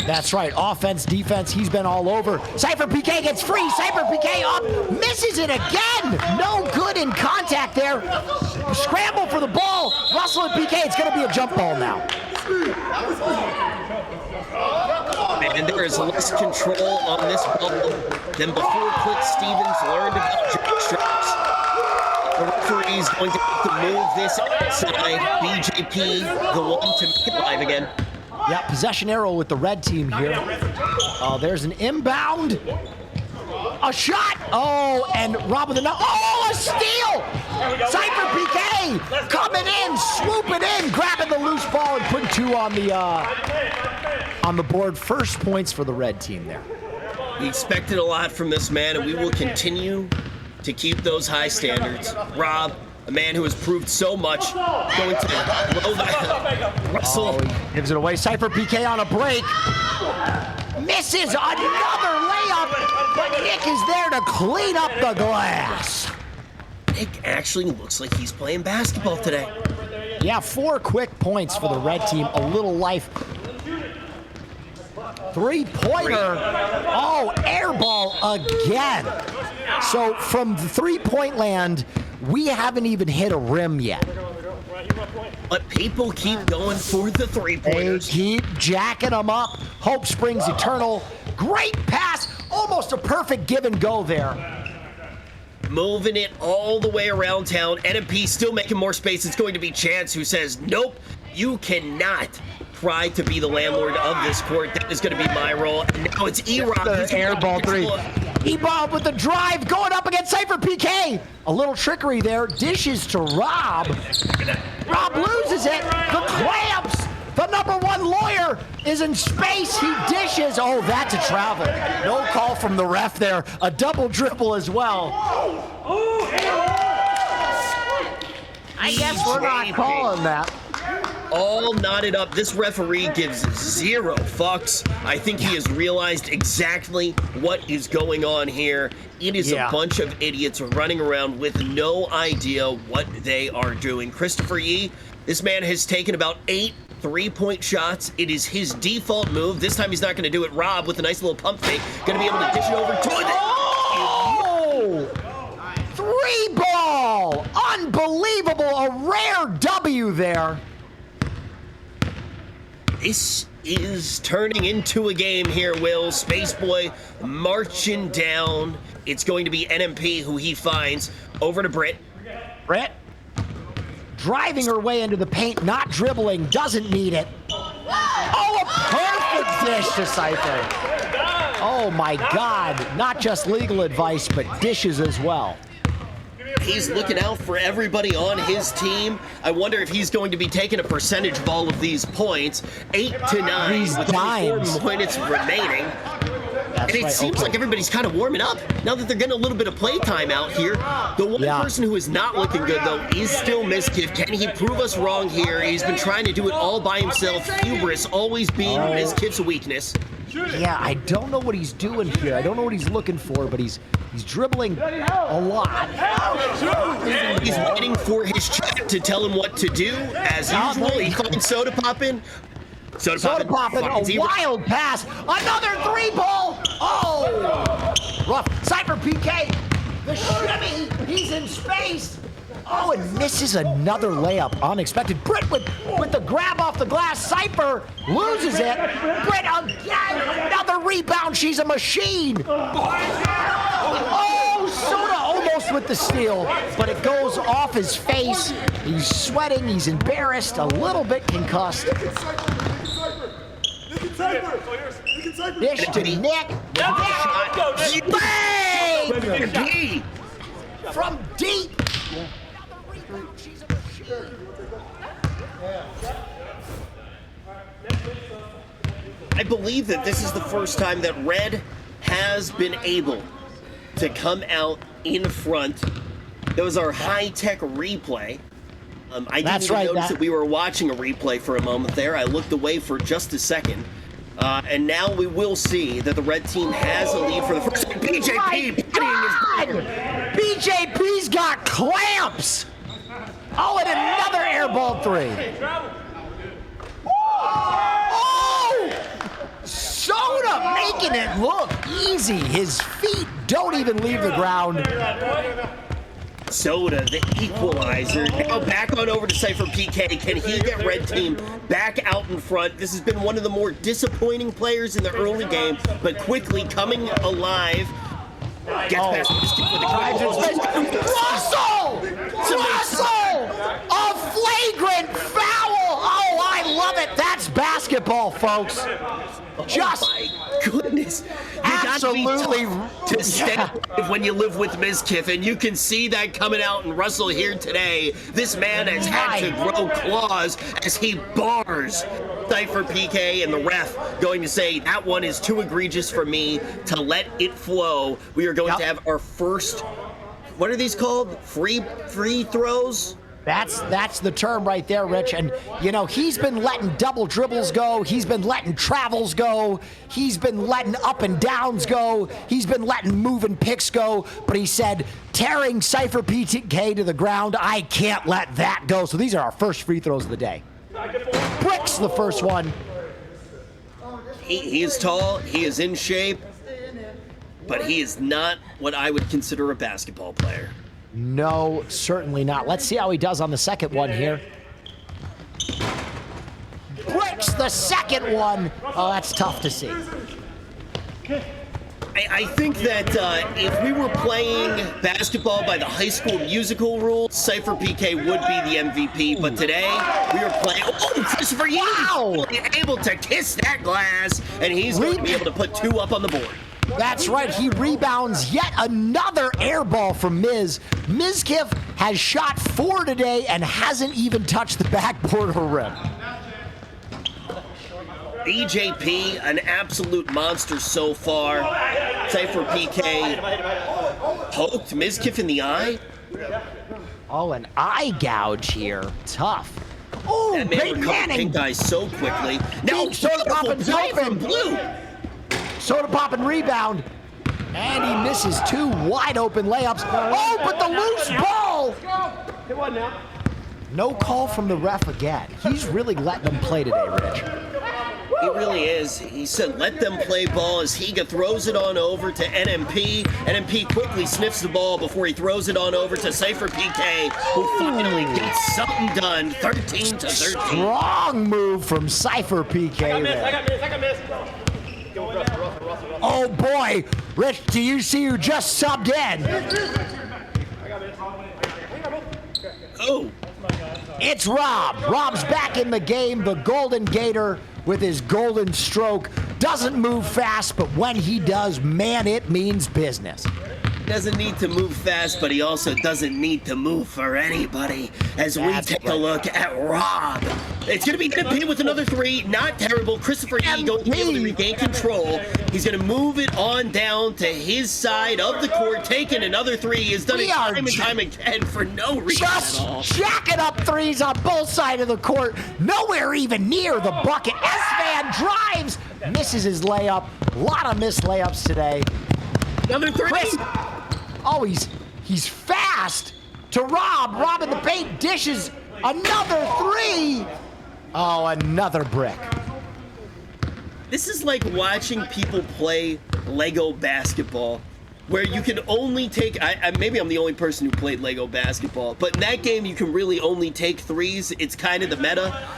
That's right. Offense, defense, he's been all over. Cypher PK gets free. Cypher PK up, misses it again. No good in contact there. Scramble for the ball. Russell and PK, it's going to be a jump ball now. And there is less control on this ball than before Clint Stevens learned about jump straps. The referee is going to have to move this outside. BJP, the one to make it live again. Yeah, possession arrow with the red team here. Oh, there's an inbound. A shot. Oh, and Rob with the no. Oh, a steal. Cypher PK coming in, swooping in, grabbing the loose ball and putting 2 on the board. First points for the red team there. We expected a lot from this man, and we will continue to keep those high standards. Rob, a man who has proved so much, going to blow that. Russell. Oh, he gives it away. Cypher PK on a break. Misses another layup, but Nick is there to clean up the glass. Nick actually looks like he's playing basketball today. Yeah, 4 quick points for the red team. A little life. 3-pointer. Oh, air ball again. So from the 3-point land, we haven't even hit a rim yet. But people keep going for the 3-pointers. They keep jacking them up. Hope springs eternal. Great pass. Almost a perfect give and go there. Moving it all the way around town. NMP still making more space. It's going to be Chance who says, nope, you cannot try to be the landlord of this court. That is going to be my role. And now it's E-Rob. Air ball 3. E-Bob with the drive going up against Cypher PK. A little trickery there. Dishes to Rob. Rob loses it. The clamps. The #1 lawyer is in space. He dishes. Oh, that's a travel. No call from the ref there. A double dribble as well. I guess we're not calling that. All knotted up. This referee gives 0 fucks. I think he has realized exactly what is going on here. It is a bunch of idiots running around with no idea what they are doing. Christopher Yee, this man has taken about 8 3-point shots. It is his default move. This time he's not going to do it. Rob with a nice little pump fake. Going to be able to dish it over to it. Oh! 3-ball! Unbelievable! A rare W there. This is turning into a game here, Will. Spaceboy marching down. It's going to be NMP who he finds. Over to Britt. Britt driving her way into the paint, not dribbling, doesn't need it. Oh, a perfect dish to Cypher. Oh my God, not just legal advice, but dishes as well. He's looking out for everybody on his team. I wonder if he's going to be taking a percentage of all of these points. 8 to 9 He's with dying. 4 minutes remaining. And it seems like everybody's kind of warming up now that they're getting a little bit of play time out here. The one person who is not looking good, though, is still Mizkif. Can he prove us wrong here? He's been trying to do it all by himself. Hubris always being Mizkif's weakness. Yeah, I don't know what he's doing here. I don't know what he's looking for, but he's dribbling a lot. He's waiting for his chat to tell him what to do. As usual, he called soda popping. Soda popping, a wild pass. Another 3-ball. Oh, rough. Cypher PK. The shimmy. He's in space. Oh, and misses another layup. Unexpected. Britt with the grab off the glass. Cypher loses it. Britt again. Another rebound. She's a machine. Oh, Soda almost with the steal, but it goes off his face. He's sweating. He's embarrassed. A little bit concussed. Dish to Nick. Bang! From deep. I believe that this is the first time that Red has been able to come out in front. That was our high-tech replay. I didn't even notice that we were watching a replay for a moment there. I looked away for just a second. And now we will see that the red team has a lead for the first time. BJP! BJP's got clamps! Oh, and another airball 3. Oh! Soda making it look easy. His feet don't even leave the ground. Soda, the equalizer. Now back on over to Cypher PK. Can he get red team back out in front? This has been one of the more disappointing players in the early game, but quickly coming alive. Gets past Russell! Russell! A flagrant foul! Oh, I love it. That's basketball, folks. Just my goodness. Absolutely. To stay alive when you live with Mizkif, and you can see that coming out in Russell here today. This man has had to grow claws as he bars Cypher PK, and the ref going to say that one is too egregious for me to let it flow. We are going to have our first, what are these called? Free throws? That's the term right there, Rich. And, you know, he's been letting double dribbles go. He's been letting travels go. He's been letting up and downs go. He's been letting moving picks go. But he said, tearing Cypher PK to the ground, I can't let that go. So these are our first free throws of the day. Bricks the first one. He is tall. He is in shape. But he is not what I would consider a basketball player. No, certainly not. Let's see how he does on the second one here. Bricks the second one. Oh, that's tough to see. I think that if we were playing basketball by the High School Musical rules, Cypher PK would be the MVP. But today, we are playing... Oh, Christopher Yee! Able to kiss that glass, and he's going to be able to put 2 up on the board. That's right. He rebounds yet another air ball from Miz. Mizkif has shot 4 today and hasn't even touched the backboard or rim. BJP, an absolute monster so far. Cypher PK poked Mizkif in the eye. Oh, an eye gouge here. Tough. Oh, that man recovered pink eye so quickly. Now, Soda Poppin's open. Blue. Soda Poppin rebound. And he misses 2 wide open layups. Oh, but the loose ball. No call from the ref again. He's really letting them play today, Rich. He really is. He said, let them play ball as Higa throws it on over to NMP. NMP quickly sniffs the ball before he throws it on over to Cypher PK, who finally gets something done, 13 to 13. Strong move from Cypher PK there. I got miss. Oh boy, Rich, do you see who just subbed in? Oh. It's Rob. Rob's back in the game, the Golden Gator with his golden stroke. Doesn't move fast, but when he does, man, it means business. doesn't need to move fast, but he also doesn't need to move for anybody. As we take a look at Rob. It's going to be MP with another 3. Not terrible. Christopher E going to be able to regain control. He's going to move it on down to his side of the court, taking another 3. He has done it time and time again for no reason at all. Jacking up threes on both sides of the court. Nowhere even near the bucket. S-Van drives. Misses his layup. A lot of missed layups today. Another 3. Oh, he's fast to Rob. Rob in the paint dishes another 3. Oh, another brick. This is like watching people play Lego basketball, where you can only take, maybe I'm the only person who played Lego basketball, but in that game you can really only take 3s. It's kind of the meta.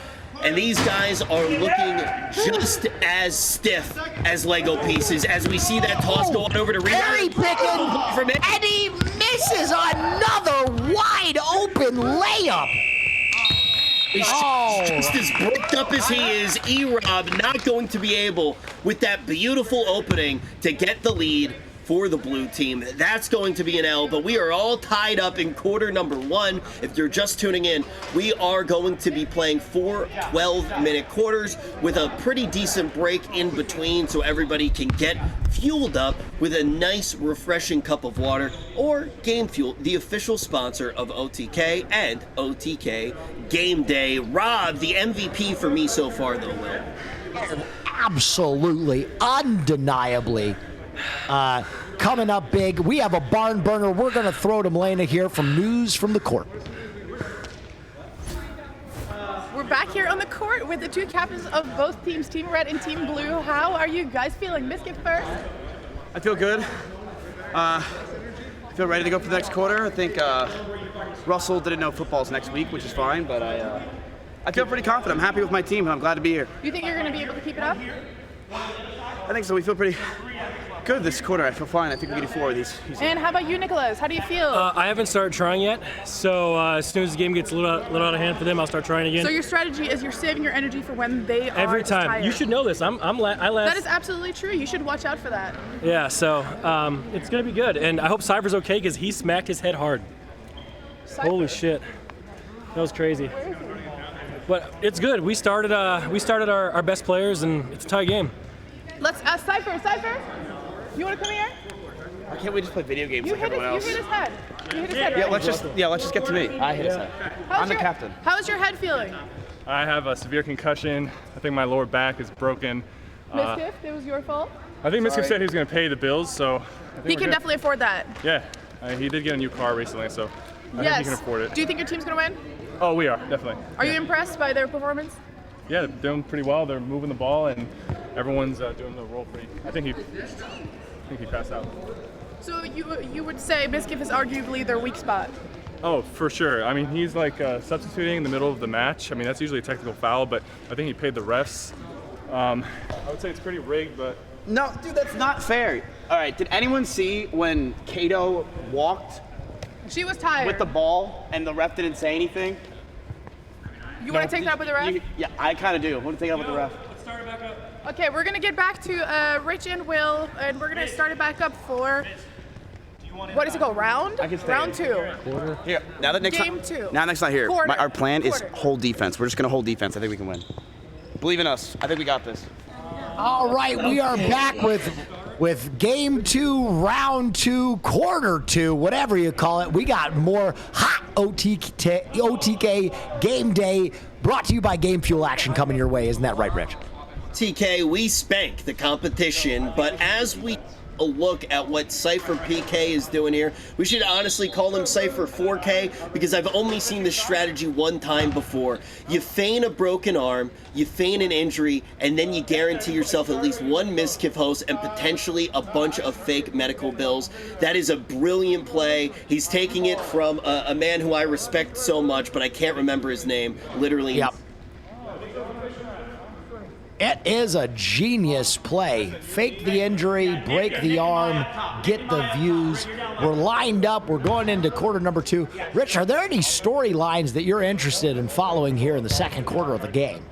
And these guys are looking just as stiff as Lego pieces as we see that toss go on over to Rebound. Harry picking, and he misses another wide open layup. He's just as bricked up as he is. E-Rob not going to be able, with that beautiful opening, to get the lead for the blue team. That's going to be an L, but we are all tied up in quarter number 1. If you're just tuning in, we are going to be playing 4 12-minute quarters with a pretty decent break in between so everybody can get fueled up with a nice, refreshing cup of water, or Gamefuel, the official sponsor of OTK and OTK Gameday. Rob, the MVP for me so far, though, Will. Absolutely, undeniably. Coming up big, we have a barn burner. We're going to throw to Melena here from News from the Court. We're back here on the court with the 2 captains of both teams, Team Red and Team Blue. How are you guys feeling? Miskit first. I feel good. I feel ready to go for the next quarter. I think Russell didn't know football's next week, which is fine, but I feel pretty confident. I'm happy with my team, and I'm glad to be here. Do you think you're going to be able to keep it up? I think so. We feel pretty good this quarter. I feel fine. I think we can do 4 of these. And how about you, Nicholas? How do you feel? I haven't started trying yet, so as soon as the game gets a little out of hand for them, I'll start trying again. So your strategy is you're saving your energy for when they are every time. tired. You should know this. I last. That is absolutely true. You should watch out for that. Yeah, so it's gonna be good, and I hope Cypher's okay because he smacked his head hard. Cypher. Holy shit, that was crazy. But it's good. We started our best players, and it's a tie game. Let's Cypher. You want to come here? Why can't we just play video games like everyone else? You hit his head. You hit his head, right? Let's just get to me. I hit his head. I'm the captain. How's your head feeling? I have a severe concussion. I think my lower back is broken. Miskiff, it was your fault. I think Miskiff said he was going to pay the bills, so I think He can definitely afford that. Yeah, he did get a new car recently, so I think he can afford it. Do you think your team's going to win? Oh, we are, definitely. Are you impressed by their performance? Yeah, they're doing pretty well. They're moving the ball, and everyone's doing the role pretty. I think he passed out. So you would say Miskiff is arguably their weak spot? Oh, for sure. I mean, he's like substituting in the middle of the match. I mean, that's usually a technical foul, but I think he paid the refs. I would say it's pretty rigged, but... No, dude, that's not fair. All right, did anyone see when Kato walked She was tired. with the ball and the ref didn't say anything? You want to take that up with the ref? Yeah, I kind of do. I want to take it up with the ref. Let's start it back up. Okay, we're going to get back to Rich and Will, and we're going to start it back up for, what does it go, round? I can stay. Round 2. Here, now that Nick's Game not, 2. Now Nick's not here. Quarter. Our plan is Quarter. hold defense. We're just going to hold defense. I think we can win. Believe in us. I think we got this. All right, we are back with game 2, round 2, quarter 2, whatever you call it. We got more hot OTK Game Day brought to you by Gamefuel action coming your way. Isn't that right, Rich? TK, we spank the competition, but as we a look at what Cypher PK is doing here, we should honestly call him Cypher 4K because I've only seen this strategy one time before. You feign a broken arm, you feign an injury, and then you guarantee yourself at least one miskiff host and potentially a bunch of fake medical bills. That is a brilliant play. He's taking it from a man who I respect so much, but I can't remember his name. Literally. Yep. It is a genius play. Fake the injury, break the arm, get the views. We're lined up. We're going into quarter number 2. Rich, are there any storylines that you're interested in following here in the second quarter of the game?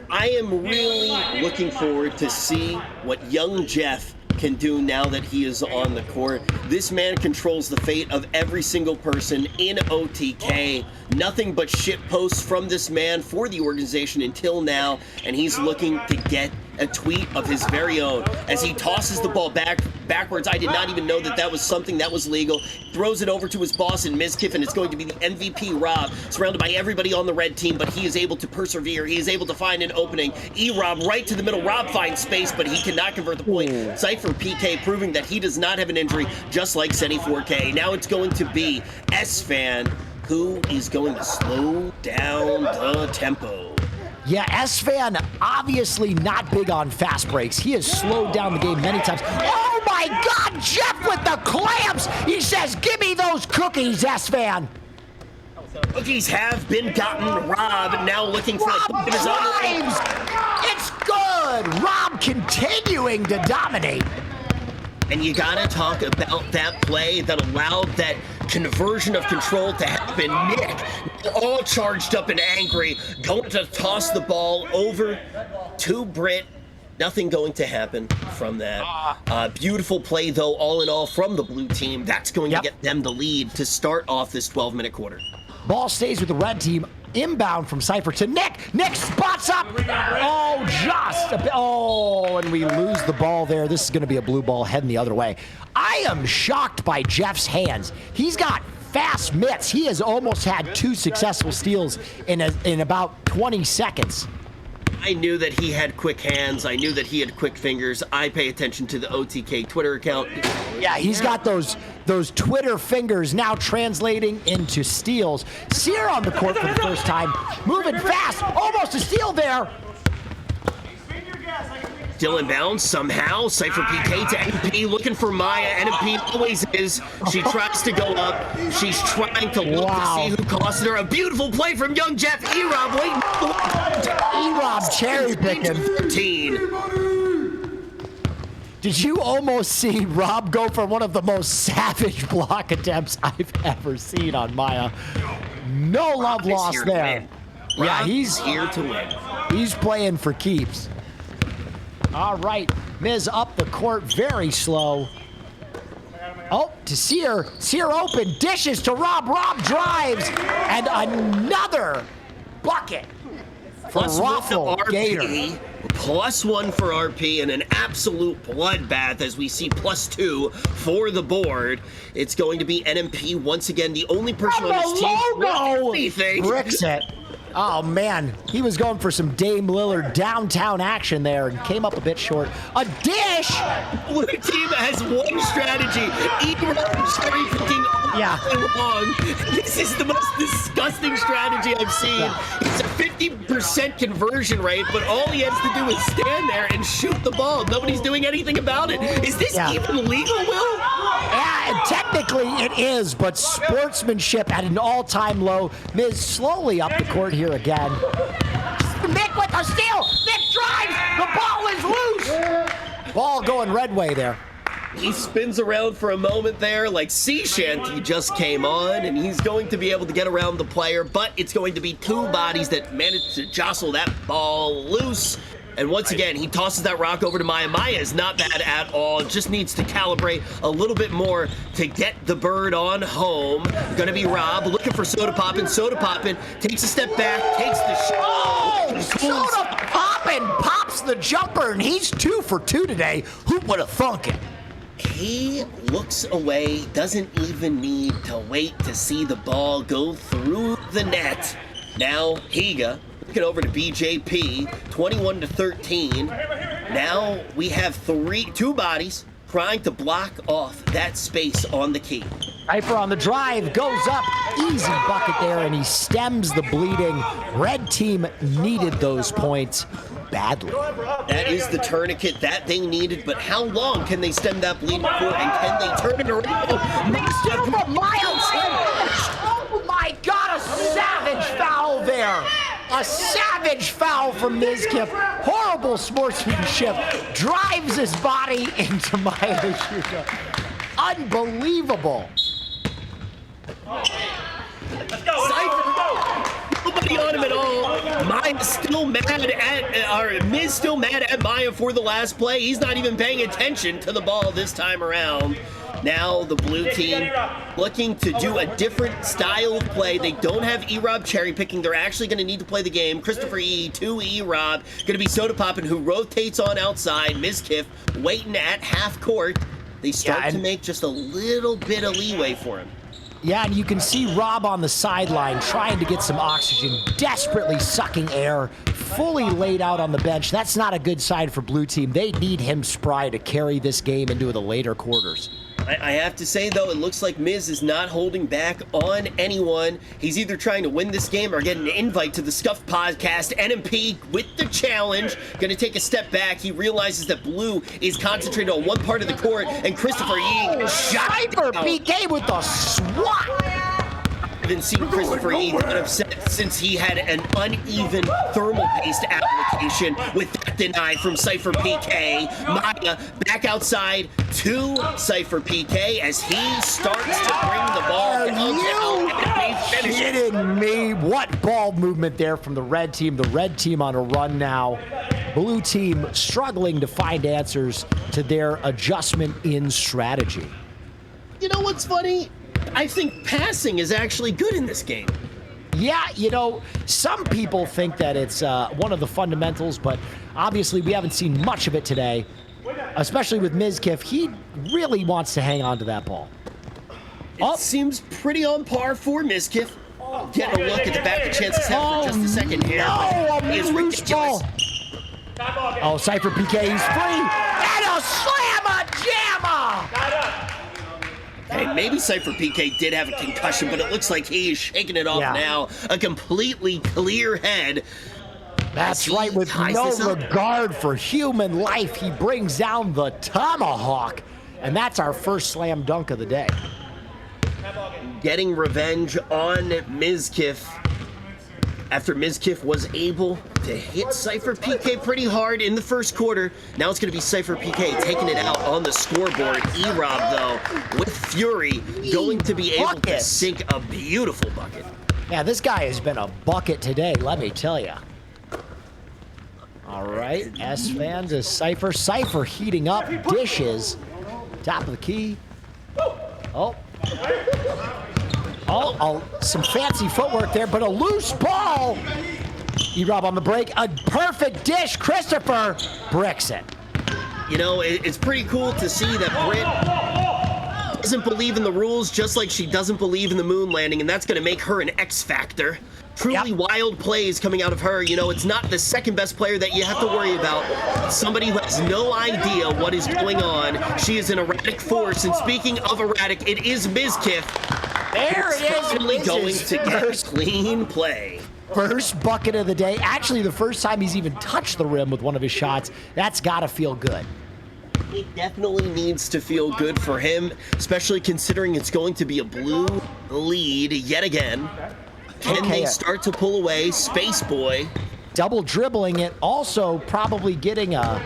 I am really looking forward to see what young Jeff can do now that he is on the court. This man controls the fate of every single person in OTK. Nothing but shit posts from this man for the organization until now, and he's looking to get a tweet of his very own as he tosses the ball backwards. I did not even know that that was something that was legal. Throws it over to his boss in Mizkif, and it's going to be the MVP Rob, surrounded by everybody on the red team, but he is able to persevere. He is able to find an opening. E-Rob right to the middle. Rob finds space, but he cannot convert the point. Cypher PK proving that he does not have an injury, just like Senny 4K. Now it's going to be S-Fan, who is going to slow down the tempo. Yeah, S-Fan obviously not big on fast breaks. He has slowed down the game many times. Oh my God, Jeff with the clamps! He says, give me those cookies, S-Fan. Cookies have been gotten. Rob now looking for Rob his drives! It's good! Rob continuing to dominate. And you gotta talk about that play that allowed that conversion of control to happen. Nick, all charged up and angry, going to toss the ball over to Britt. Nothing going to happen from that. Beautiful play, though, all in all, from the blue team. That's going to get them the lead to start off this 12-minute quarter. Ball stays with the red team. Inbound from Cypher to Nick. Nick spots up. Oh, just a bit. Oh, and we lose the ball there. This is going to be a blue ball heading the other way. I am shocked by Jeff's hands. He's got fast mitts. He has almost had 2 successful steals in about 20 seconds. I knew that he had quick hands. I knew that he had quick fingers. I pay attention to the OTK Twitter account. Yeah, he's got those Twitter fingers now translating into steals. Sear on the court for the first time. Moving fast. Almost a steal there. Dylan bounds somehow. Cypher PK to NP, looking for Maya. NP always is. She tries to go up. She's trying to look to see who costed her. A beautiful play from young Jeff. E-Rob waiting. E-Rob cherry picking. 13. Did you almost see Rob go for one of the most savage block attempts I've ever seen on Maya? No love lost there. Yeah, he's here to win. He's playing for keeps. All right, Miz up the court, very slow. Oh, to Sear. Sear open, dishes to Rob. Rob drives, and another bucket for Raffle Gator. +1 for RP, and an absolute bloodbath as we see +2 for the board. It's going to be NMP once again, the only person on this team anything. Bricks it. Oh, man. He was going for some Dame Lillard downtown action there and came up a bit short. A dish! Blue team has one strategy. Cherry picking all long. This is the most disgusting strategy I've seen. It's a 50% conversion rate, but all he has to do is stand there and shoot the ball. Nobody's doing anything about it. Is this even legal, Will? Yeah, technically it is, but sportsmanship at an all-time low. Miz slowly up the court here again. Nick with a steal. Nick drives. The ball is loose. Ball going red way there. He spins around for a moment there like Sea Shanty just came on, and he's going to be able to get around the player, but it's going to be 2 bodies that manage to jostle that ball loose. And once again, he tosses that rock over to Maya. Maya is not bad at all. Just needs to calibrate a little bit more to get the bird on home. Gonna be Rob looking for Soda Poppin'. Soda Poppin' takes a step back, takes the shot. Oh, Soda Poppin' pops the jumper, and he's 2 for 2 today. Who would have thunk it? He looks away, doesn't even need to wait to see the ball go through the net. Now, Higa looking over to BJP, 21-13. Now we have 2 bodies trying to block off that space on the key. Cypher on the drive, goes up, easy bucket there, and he stems the bleeding. Red team needed those points badly. That is the tourniquet that they needed, but how long can they stem that bleeding for, and can they turn it around? Oh my God, a savage foul there. A savage foul from Mizkif. Horrible sportsmanship. Drives his body into Maya Shuka. Unbelievable. Cypher. Nobody nobody on him at all. Maya's still mad at, or Miz still mad at Maya for the last play. He's not even paying attention to the ball this time around. Now the blue team looking to do a different style of play. They don't have E-Rob cherry picking. They're actually going to need to play the game. Christopher E to E-Rob. Going to be Soda Poppin', who rotates on outside. Mizkif waiting at half court. They start to make just a little bit of leeway for him. Yeah, and you can see Rob on the sideline trying to get some oxygen, desperately sucking air, fully laid out on the bench. That's not a good sign for blue team. They need him spry to carry this game into the later quarters. I have to say, though, it looks like Miz is not holding back on anyone. He's either trying to win this game or get an invite to the Scuff podcast. NMP with the challenge. Going to take a step back. He realizes that blue is concentrated on one part of the court, and Christopher Yee shot Sniper PK with the swat. I haven't seen Christopher E that upset since he had an uneven thermal-based application with that deny from Cypher PK. Maya back outside to Cypher PK as he starts to bring the ball down. Are you kidding me? What ball movement there from the red team. The red team on a run now. Blue team struggling to find answers to their adjustment in strategy. You know what's funny? I think passing is actually good in this game. Yeah, you know, some people think that it's one of the fundamentals, but obviously we haven't seen much of it today, especially with Mizkif. He really wants to hang on to that ball. It seems pretty on par for Mizkif. Getting a look at the back of chances for just a second here. No, a loose ball. Oh, Cypher PK, he's free. And a slamma-jamma! Hey, maybe Cypher PK did have a concussion, but it looks like he is shaking it off now. A completely clear head. That's right, with no regard for human life, he brings down the tomahawk. And that's our first slam dunk of the day. Getting revenge on Mizkif after Mizkif was able to hit Cypher PK pretty hard in the first quarter. Now it's going to be Cypher PK taking it out on the scoreboard. E-Rob, though, with fury, going to be able to sink a beautiful bucket. Yeah, this guy has been a bucket today, let me tell you. All right, S-Fan to Cypher. Cypher heating up, dishes. Top of the key. Oh, some fancy footwork there, but a loose ball. E-Rob on the break, a perfect dish. Christopher bricks it. You know, it's pretty cool to see that Britt doesn't believe in the rules, just like she doesn't believe in the moon landing, and that's going to make her an X factor. Truly wild plays coming out of her. You know, it's not the second best player that you have to worry about. It's somebody who has no idea what is going on. She is an erratic force, and speaking of erratic, it is Mizkif. There it is. Finally going to get a clean play. First bucket of the day. Actually, the first time he's even touched the rim with one of his shots. That's got to feel good. It definitely needs to feel good for him, especially considering it's going to be a blue lead yet again. Can they start to pull away? Space Boy. Double dribbling it. Also probably getting a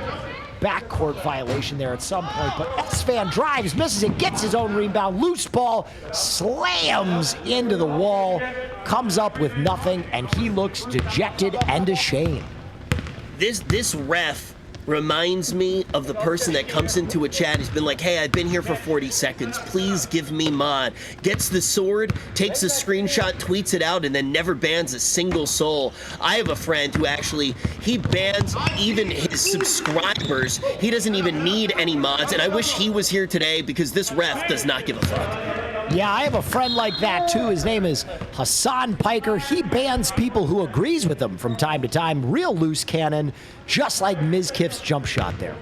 backcourt violation there at some point. But S-Fan drives, misses it, gets his own rebound. Loose ball, slams into the wall, comes up with nothing, and he looks dejected and ashamed. This ref reminds me of the person that comes into a chat who's been like, hey, I've been here for 40 seconds. Please give me mod. Gets the sword, takes a screenshot, tweets it out, and then never bans a single soul. I have a friend who actually, he bans even his subscribers. He doesn't even need any mods, and I wish he was here today because this ref does not give a fuck. Yeah, I have a friend like that too. His name is Hassan Piker. He bans people who agrees with him from time to time. Real loose cannon, just like Mizkif's jump shot there.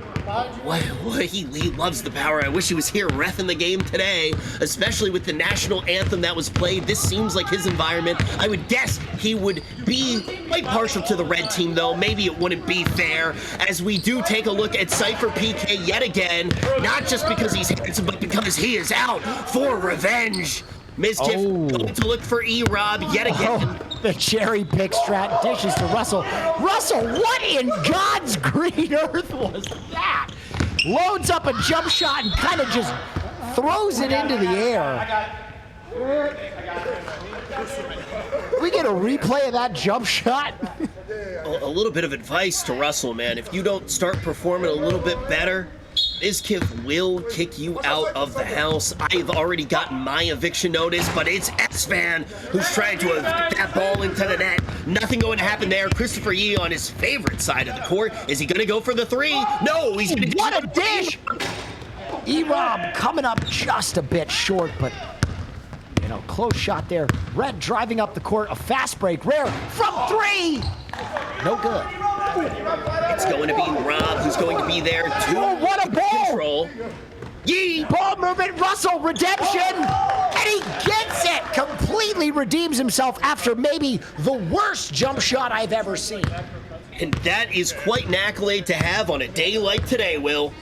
He loves the power. I wish he was here reffing the game today, especially with the national anthem that was played. This seems like his environment. I would guess he would be quite partial to the red team, though. Maybe it wouldn't be fair, as we do take a look at Cypher PK yet again, not just because he's handsome, but because he is out for revenge. Mizkif going to look for E-Rob yet again. The cherry pick strat dishes to Russell. Russell, what in God's green earth was that? Loads up a jump shot and kind of just throws it into the air. We get a replay of that jump shot? A little bit of advice to Russell, man. If you don't start performing a little bit better, Bizkiff will kick you out of the house. I've already gotten my eviction notice, but it's S-Fan who's trying to evict that ball into the net. Nothing going to happen there. Christopher Yee on his favorite side of the court. Is he going to go for the three? No, he's going to... What a dish! E-Rob coming up just a bit short, but, you know, close shot there. Red driving up the court, a fast break. Rare from three! No good. It's going to be Rob who's going to be there to what a ball! Control. Yee! Ball movement, Russell, redemption! And he gets it! Completely redeems himself after maybe the worst jump shot I've ever seen. And that is quite an accolade to have on a day like today, Will.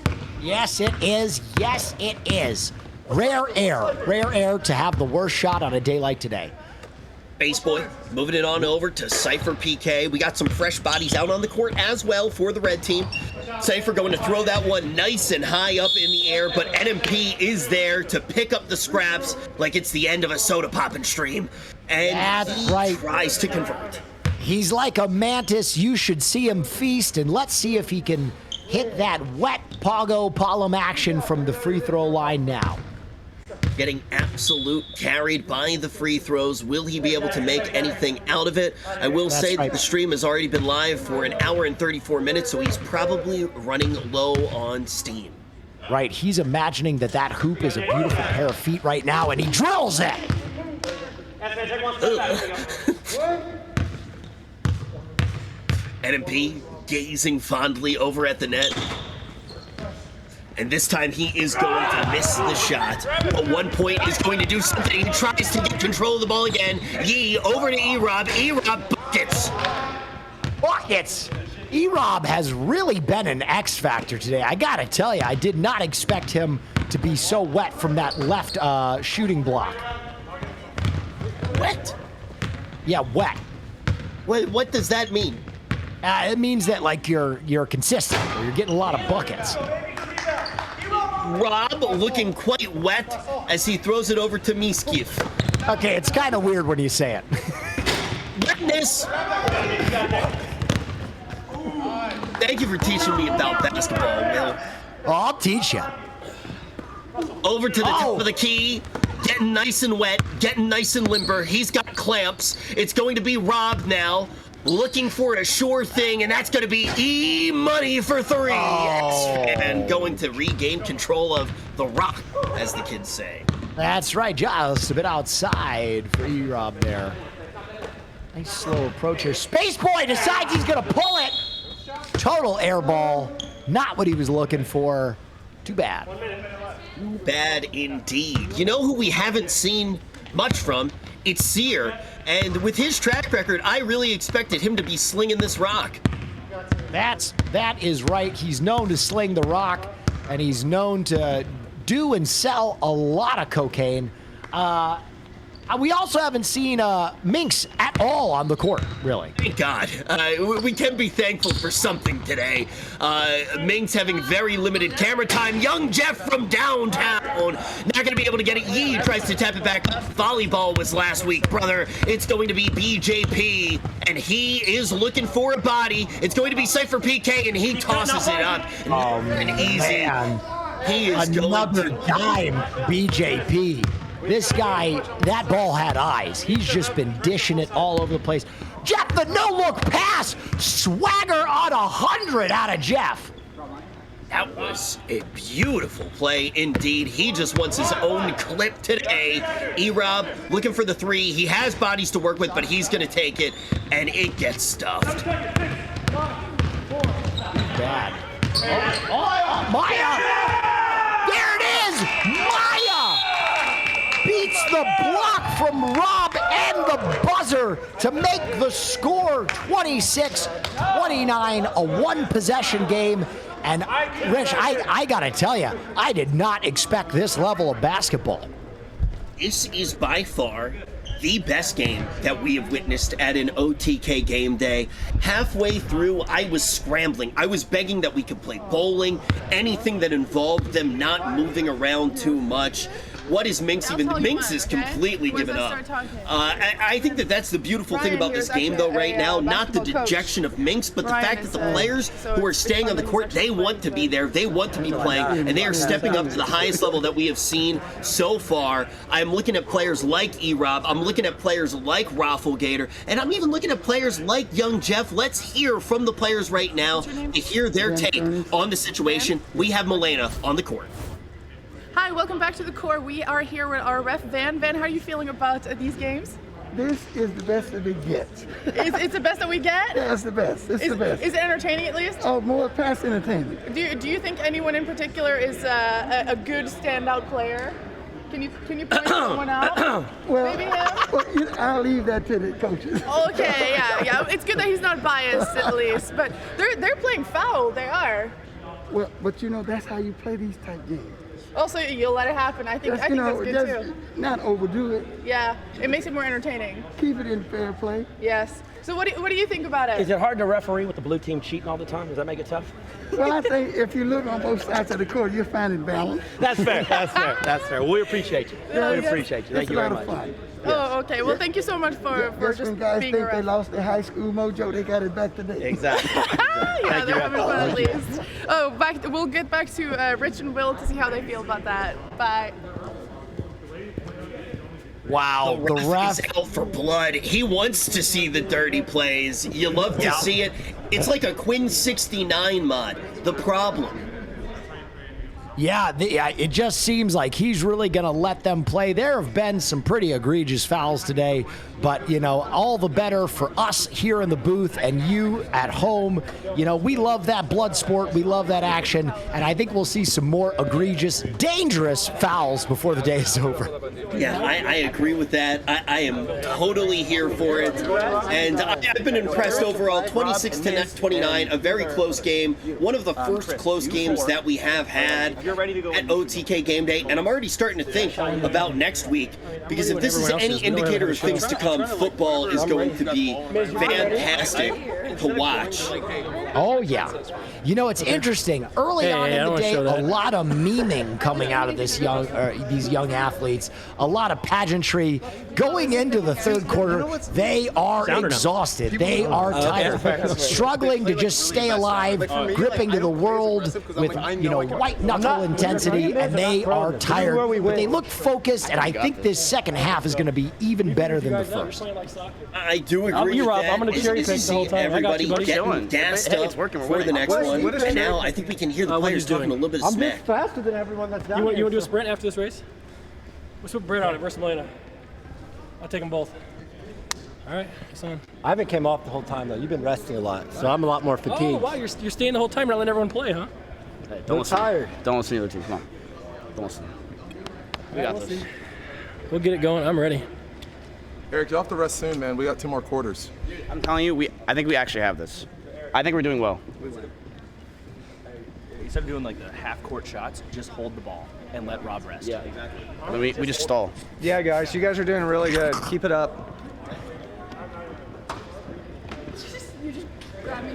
Yes, it is. Yes, it is. Rare air to have the worst shot on a day like today. Base boy, moving it on over to Cypher PK. We got some fresh bodies out on the court as well for the red team. Cypher going to throw that one nice and high up in the air, but NMP is there to pick up the scraps like it's the end of a soda popping stream. And that's right. Tries to convert. He's like a mantis. You should see him feast, and let's see if he can hit that wet Pogo Palom action from the free throw line now. Getting absolute carried by the free throws. Will he be able to make anything out of it? I will say that the stream has already been live for an hour and 34 minutes, so he's probably running low on steam. Right, he's imagining that that hoop is a beautiful pair of feet right now, and he drills it! NMP gazing fondly over at the net. And this time he is going to miss the shot. But 1 point is going to do something. He tries to get control of the ball again. Yee over to E-Rob. E-Rob buckets. Buckets! E-Rob has really been an X factor today. I gotta tell you, I did not expect him to be so wet from that left shooting block. Wet? Yeah, wet. What does that mean? It means that like you're consistent, or you're getting a lot of buckets. Rob looking quite wet as he throws it over to Miskif. Okay, it's kind of weird when you say it. Wetness! Thank you for teaching me about basketball, Will. Oh, I'll teach you. Over to the top of the key, getting nice and wet, getting nice and limber. He's got clamps. It's going to be Rob now. Looking for a sure thing, and that's going to be E-money for three. And going to regain control of the rock, as the kids say. That's right, just a bit outside for E-Rob there. Nice slow approach here. Space Boy decides he's going to pull it. Total air ball. Not what he was looking for. Too bad. Bad indeed. You know who we haven't seen much from? It's Sear. And with his track record, I really expected him to be slinging this rock. That is right. He's known to sling the rock, and he's known to do and sell a lot of cocaine. We also haven't seen Minx at all on the court, really. Thank God. We can be thankful for something today. Minx having very limited camera time. Young Jeff from downtown. Not going to be able to get it. Yee tries to tap it back up. Volleyball was last week, brother. It's going to be BJP, and he is looking for a body. It's going to be Cypher PK, and he tosses it up. And easy. Man. He is another dime, BJP. This guy, that ball had eyes. He's just been dishing it all over the place. Jeff, the no-look pass. Swagger on 100 out of Jeff. That was a beautiful play indeed. He just wants his own clip today. E-Rob looking for the three. He has bodies to work with, but he's going to take it, and it gets stuffed. Bad. Oh, Maya. There it is. Maya beats the block from Rob and the buzzer to make the score 26-29, a one-possession game. And Rich, I gotta tell you, I did not expect this level of basketball. This is by far the best game that we have witnessed at an OTK game day. Halfway through, I was scrambling. I was begging that we could play bowling, anything that involved them not moving around too much. what is Minx even? Minx is completely given up. I think that's the beautiful thing about this game, though, right now. Not the dejection of Minx, but the fact that the players who are staying on the court, they want to be there, they want to be playing, and they are stepping up to the highest level that we have seen so far. I'm looking at players like E-Rob, I'm looking at players like Rafflegator, and I'm even looking at players like Young Jeff. Let's hear from the players right now to hear their take on the situation. We have Milena on the court. Hi, welcome back to the core. We are here with our ref, Van. Van, how are you feeling about these games? This is the best that we get. It's the best that we get? Yeah, it's the best. It's the best. Is it entertaining at least? Oh, more past entertaining. Do you think anyone in particular is a good standout player? Can you point someone out? Well, maybe him? Well, I'll leave that to the coaches. Okay, yeah. It's good that he's not biased at least, but they're playing foul. They are. Well, but you know that's how you play these type games. Also, you'll let it happen. I think that's good too. Not overdo it. Yeah, it makes it more entertaining. Keep it in fair play. Yes. So what do you think about it? Is it hard to referee with the blue team cheating all the time? Does that make it tough? Well, I think if you look on both sides of the court, you'll find it balanced. That's fair. That's fair. That's fair. We appreciate you. We appreciate you. Thank you very much. It's a lot of fun. Oh, okay. Well, thank you so much for just when guys being think around. they lost their high school mojo, they got it back today. Exactly. Yeah, they're having fun at least. Oh, we'll get back to Rich and Will to see how they feel about that. Bye. Wow, the ref is out for blood. He wants to see the dirty plays. You love to see it. It's like a Quinn 69 mod. The problem. Yeah, it just seems like he's really going to let them play. There have been some pretty egregious fouls today, but, you know, all the better for us here in the booth and you at home. You know, we love that blood sport. We love that action, and I think we'll see some more egregious, dangerous fouls before the day is over. Yeah, I agree with that. I am totally here for it, and I've been impressed overall. 26-29, a very close game. One of the first close games that we have had at OTK Game Day, and I'm already starting to think about next week, because if this is any indicator of things to come, football is going to be fantastic to watch. Oh, yeah. You know, it's interesting. Early on in the day, a lot of meaning coming out of these young athletes, a lot of pageantry. Going into the third quarter, they are exhausted. They are tired, struggling to just stay alive, gripping to the world with, you know, white knuckle intensity, and they are tired. But they look focused, and I think this second half is going to to be even better than the first. I do agree with Rob, that. I'm going to cherry pick the whole time. Everybody getting gassed up for the next one. And now I think we can hear the players talking a little bit of smack. I'm faster than everyone that's down You want to do a sprint after this race? Let's put Brent on it versus Milena. I'll take them both. All right, son. I haven't came off the whole time, though. You've been resting a lot, so I'm a lot more fatigued. Oh, wow, you're staying the whole time. You're not letting everyone play, huh? Hey, I'm tired. Don't listen to the other team. Come on. Don't listen. We got this. We'll get it going. I'm ready. Eric, you'll have to rest soon, man. We got 2 more quarters. I'm telling you, I think we actually have this. I think we're doing well. Instead of doing like the half-court shots, just hold the ball and let Rob rest. Yeah, exactly. We just stall. Yeah, guys, you guys are doing really good. Keep it up.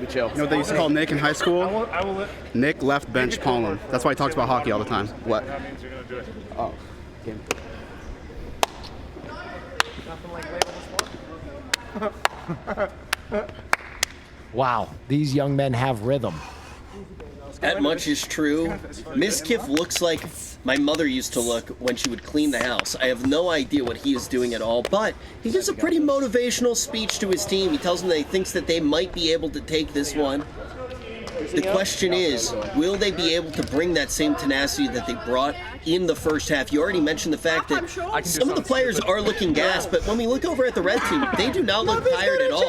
We chill. You know what they used to call Nick in high school? Nick left bench Pollen. That's why he talks about hockey all the time. What? That means you're going to do it. Oh, game. Wow, these young men have rhythm. That much is true. Ms. Kiff looks like my mother used to look when she would clean the house. I have no idea what he is doing at all, but he gives a pretty motivational speech to his team. He tells them that he thinks that they might be able to take this one. The question is, will they be able to bring that same tenacity that they brought in the first half? You already mentioned the fact that some of the players are looking gassed, but when we look over at the red team, they do not look tired at all.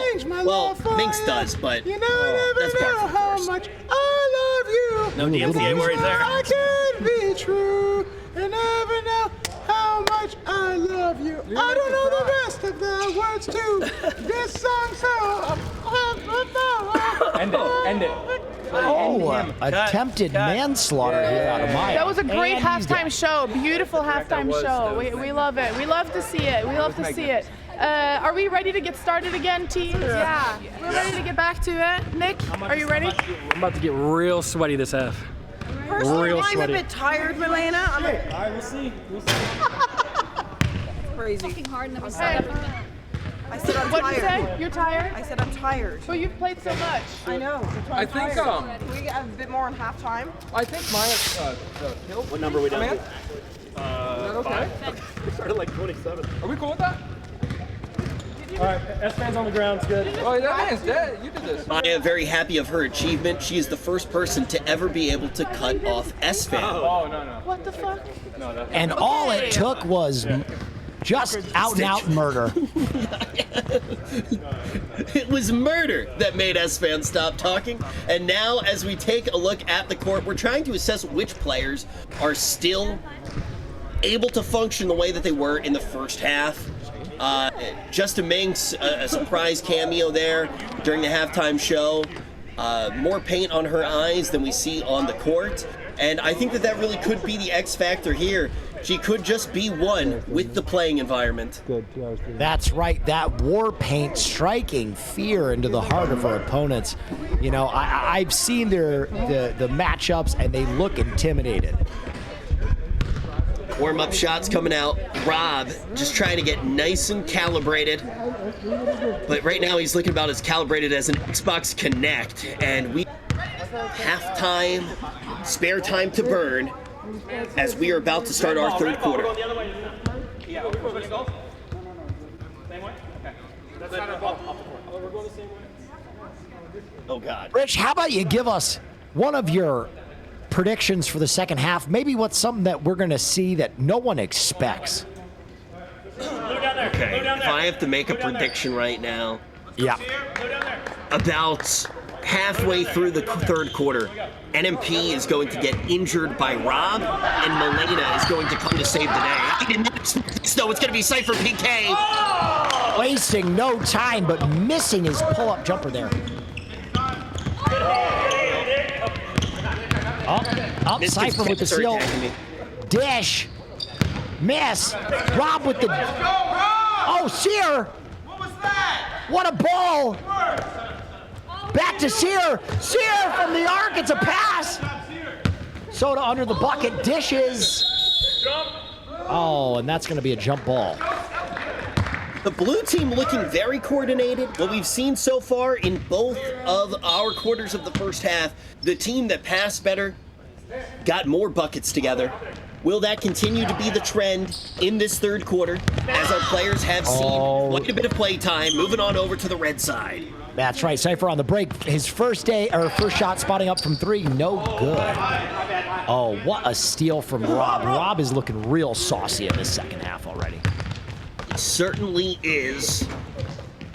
Well, Minx does, but you know, that's part of how much I love you. No DMCA worries there. I can be true and never know how much I love you. I don't know the rest of the words to this song, so End it. Oh, attempted manslaughter here out of Maya. That was a great halftime show. Beautiful halftime show. We love it. We love to see it. We love to see it. Are we ready to get started again, teams? Yeah. We're ready to get back to it. Nick, are you ready? I'm about to get real sweaty this half. Personally, real mine's sweaty. a bit tired, Milena. All right, we'll see. We'll see. Crazy. Working hard and then we Hey. set up. I said I'm What'd you tired. say? You're tired? I said I'm tired. But you've played so much. I know. That's why I I'm think, tired. Can we have a bit more in halftime? I think my kill. What number are we down Man? to? Okay. We started like 27. Are we cool with that? All right, S-Fan's on the ground. It's good. Oh, that man's dead. You did this. I am very happy of her achievement. She is the first person to ever be able to cut off S-Fan. Oh, no. What the fuck? No, that's And all it took was just out and out murder. It was murder that made S-Fan stop talking. And now, as we take a look at the court, we're trying to assess which players are still able to function the way that they were in the first half. Justin Minks, a surprise cameo there during the halftime show. More paint on her eyes than we see on the court. And I think that that really could be the X factor here. She could just be one with the playing environment. That's right. That war paint striking fear into the heart of her opponents. You know, I've seen the matchups and they look intimidated. Warm-up shots coming out. Rob just trying to get nice and calibrated. But right now he's looking about as calibrated as an Xbox Connect. And we halftime, spare time to burn as we are about to start our third quarter. Oh, God. Rich, how about you give us one of your predictions for the second half? Maybe what's something that we're going to see that no one expects. Okay, if I have to make a prediction right now, yeah, about halfway through the third quarter, NMP is going to get injured by Rob, and Milena is going to come to save the day. I didn't expect this, though. It's going to be Cypher PK. Wasting no time, but missing his pull-up jumper there. Up, Cypher with the steal. Dish. Miss. Rob with the... Oh, Sear. What was that? What a ball. Back to Sear. Sear from the arc. It's a pass. Soda under the bucket. Dishes. Oh, and that's going to be a jump ball. The blue team looking very coordinated. What we've seen so far in both of our quarters of the first half, the team that passed better got more buckets together. Will that continue to be the trend in this third quarter as our players have seen quite a bit of play time moving on over to the red side? That's right. Cypher on the break. His first shot spotting up from three. No good. Oh, what a steal from Rob. Rob is looking real saucy in this second half already. Certainly is.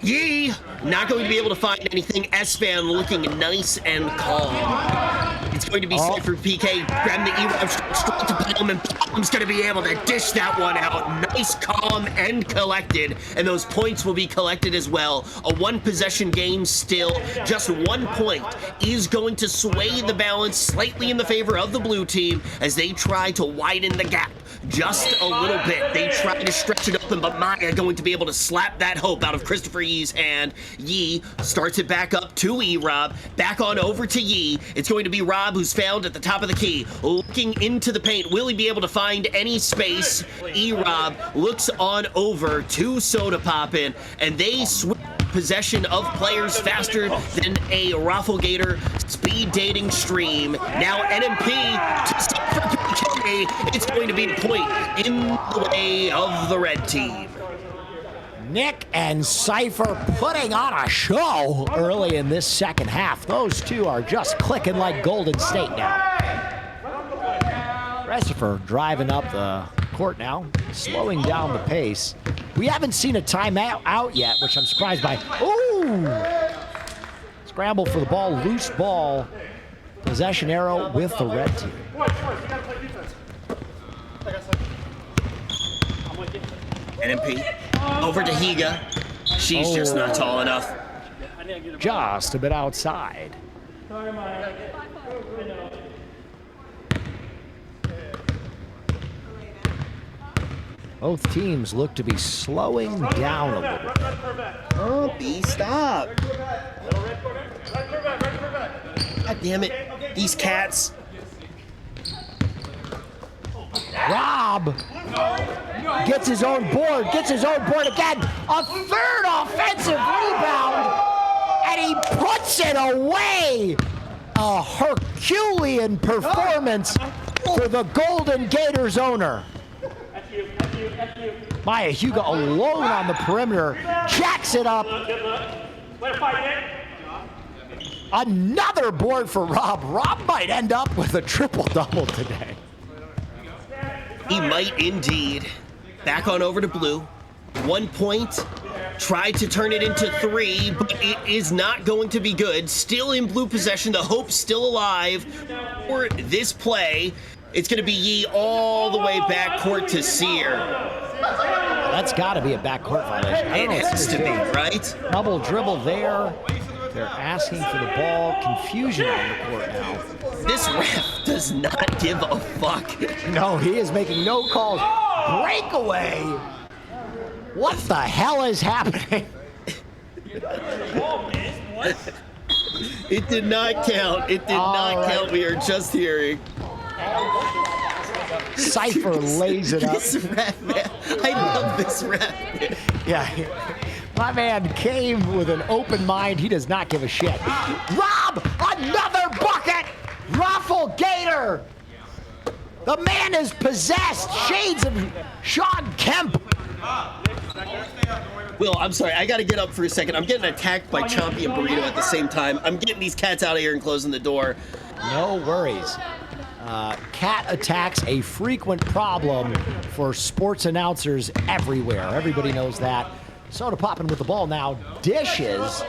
Yee! Not going to be able to find anything. S-Fan looking nice and calm. It's going to be Cypher PK. Grab the E-Rob straight to Palm, and Palm's going to be able to dish that one out. Nice, calm, and collected. And those points will be collected as well. A one-possession game still. Just 1 point is going to sway the balance slightly in the favor of the blue team as they try to widen the gap just a little bit. They try to stretch it open, but Maya going to be able to slap that hope out of Christopher Yee's hand. Yee starts it back up to E-Rob. Back on over to Yee. It's going to be Rob who's found at the top of the key. Looking into the paint. Will he be able to find any space? E-Rob looks on over to Soda Poppin', and they switch possession of players faster than a Rafflegator speed dating stream. Now NMP to Cypher PK. It's going to be a point in the way of the red team. Nick and Cypher putting on a show early in this second half. Those two are just clicking like Golden State now. Christopher driving up the court now, slowing down the pace. We haven't seen a timeout out yet, which I'm surprised by. Ooh! Scramble for the ball, loose ball. Possession arrow with the red team. NMP over to Higa. She's just not tall enough. Just a bit outside. Both teams look to be slowing down a little bit. Oh, B, stop. God damn it. These cats. Rob gets his own board again. A third offensive rebound, and he puts it away. A Herculean performance for the Golden Gators owner. Maya Huga alone on the perimeter, jacks it up. Another board for Rob. Rob might end up with a triple-double today. He might indeed. Back on over to blue. 1 point. Tried to turn it into 3, but it is not going to be good. Still in blue possession. The hope's still alive for this play. It's going to be Yee all the way backcourt to Sear. That's got to be a backcourt violation. It has to be, right? Double dribble there. They're asking for the ball. Confusion on the court now. This ref does not give a fuck. No, he is making no calls. Breakaway. What the hell is happening? It did not count. It did not count. We are just hearing. Cypher lays it up. This ref, man. I love this ref. Yeah. My man came with an open mind. He does not give a shit. Rob, another bucket. Raffle Gator. The man is possessed. Shades of Sean Kemp. Will, I'm sorry. I got to get up for a second. I'm getting attacked by Chompy and Burrito at the same time. I'm getting these cats out of here and closing the door. No worries. Cat attacks, a frequent problem for sports announcers everywhere. Everybody knows that. Soda popping with the ball now. Dishes.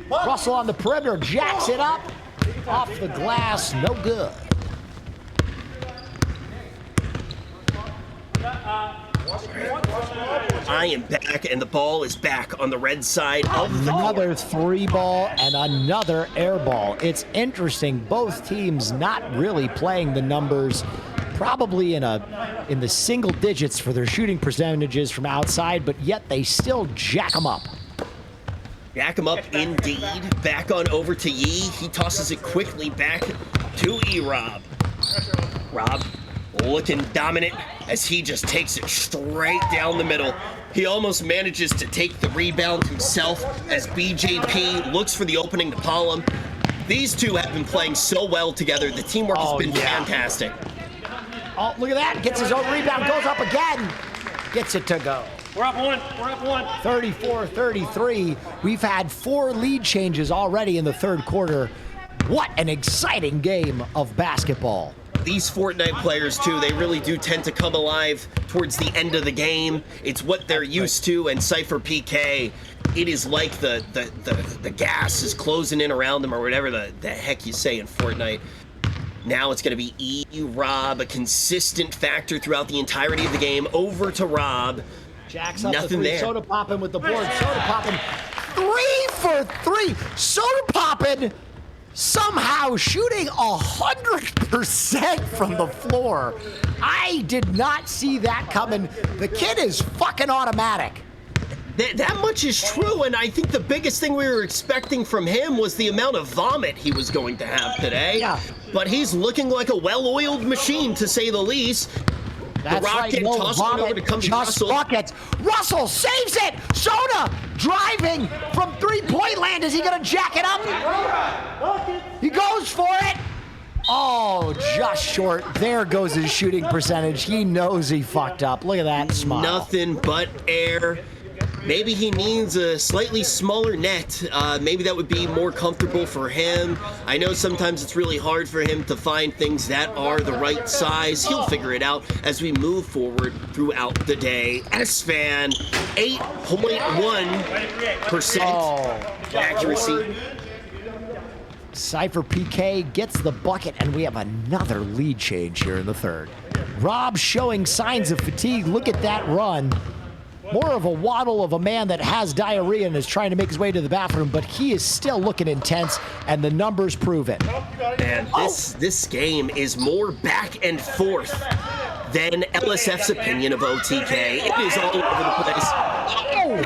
Russell on the perimeter. Jacks it up. Off the glass. No good. I am back, and the ball is back on the red side of the Another 3-ball and another air ball. It's interesting. Both teams not really playing the numbers, probably in the single digits for their shooting percentages from outside, but yet they still jack them up. Jack him up indeed. Back on over to Yee. He tosses it quickly back to E-Rob. Rob looking dominant as he just takes it straight down the middle. He almost manages to take the rebound himself as BJP looks for the opening to Palm. These two have been playing so well together. The teamwork has been fantastic. Oh, look at that. Gets his own rebound, goes up again. Gets it to go. We're up one. 34-33. We've had 4 lead changes already in the third quarter. What an exciting game of basketball. These Fortnite players, too, they really do tend to come alive towards the end of the game. It's what they're used to, and Cypher PK, it is like the gas is closing in around them, or whatever the heck you say in Fortnite. Now it's going to be E-Rob, a consistent factor throughout the entirety of the game. Over to Rob. Jacks up Nothing the 3. there. Soda popping with the board. Soda popping 3 for 3. Soda popping somehow shooting 100% from the floor. I did not see that coming. The kid is fucking automatic. That much is true, and I think the biggest thing we were expecting from him was the amount of vomit he was going to have today. Yeah. But he's looking like a well-oiled machine, to say the least. That's the Rocket right, no tossing it over vomit, to come to just Russell. buckets. Russell saves it. Soda driving from 3-point land. Is he going to jack it up? He goes for it. Oh, just short. There goes his shooting percentage. He knows he fucked up. Look at that smile. Nothing but air. Maybe he needs a slightly smaller net. Maybe that would be more comfortable for him. I know sometimes it's really hard for him to find things that are the right size. He'll figure it out as we move forward throughout the day. S-Fan, 8.1% accuracy. Cypher PK gets the bucket, and we have another lead change here in the third. Rob showing signs of fatigue. Look at that run. More of a waddle of a man that has diarrhea and is trying to make his way to the bathroom, but he is still looking intense, and the numbers prove it. And this game is more back and forth than LSF's opinion of OTK. It is all over the place. Oh, Lord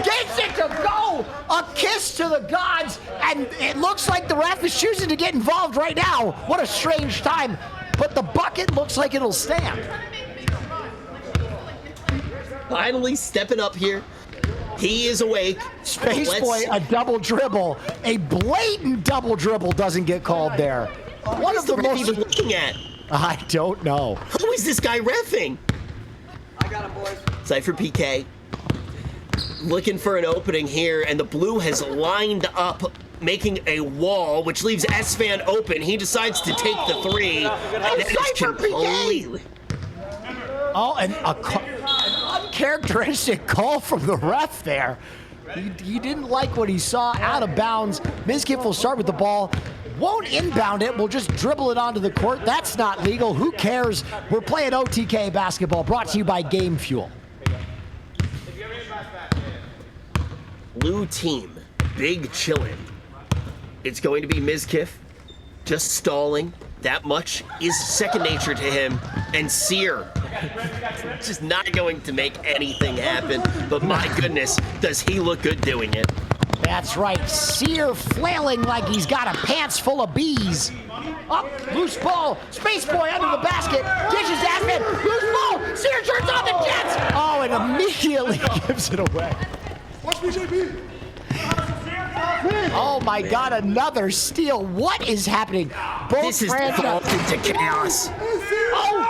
gets it to go. A kiss to the gods, and it looks like the ref is choosing to get involved right now. What a strange time. but the bucket looks like it'll stand. Finally stepping up here. He is awake. Space Boy, a double dribble. A blatant double dribble doesn't get called there. What is the ref even looking at? I don't know. Who is this guy reffing? I got him, boys. Cypher PK looking for an opening here, and the blue has lined up, making a wall, which leaves S-Fan open. He decides to take the three. And that is completely... Oh, and an uncharacteristic call from the ref there. He didn't like what he saw out of bounds. Mizkif will start with the ball. Won't inbound it. We'll just dribble it onto the court. That's not legal. Who cares? We're playing OTK basketball, brought to you by Gamefuel. Blue team, big chillin'. It's going to be Mizkif, just stalling. That much is second nature to him. And Sear, just not going to make anything happen. But my goodness, does he look good doing it. That's right. Sear flailing like he's got a pants full of bees. Up, loose ball. Space Boy under the basket. Dishes Aspen. Loose ball. Sear turns on the Jets. Oh, and immediately gives it away. Watch BJP. Oh my God, another steal. What is happening? Both this is devolved into chaos. Oh!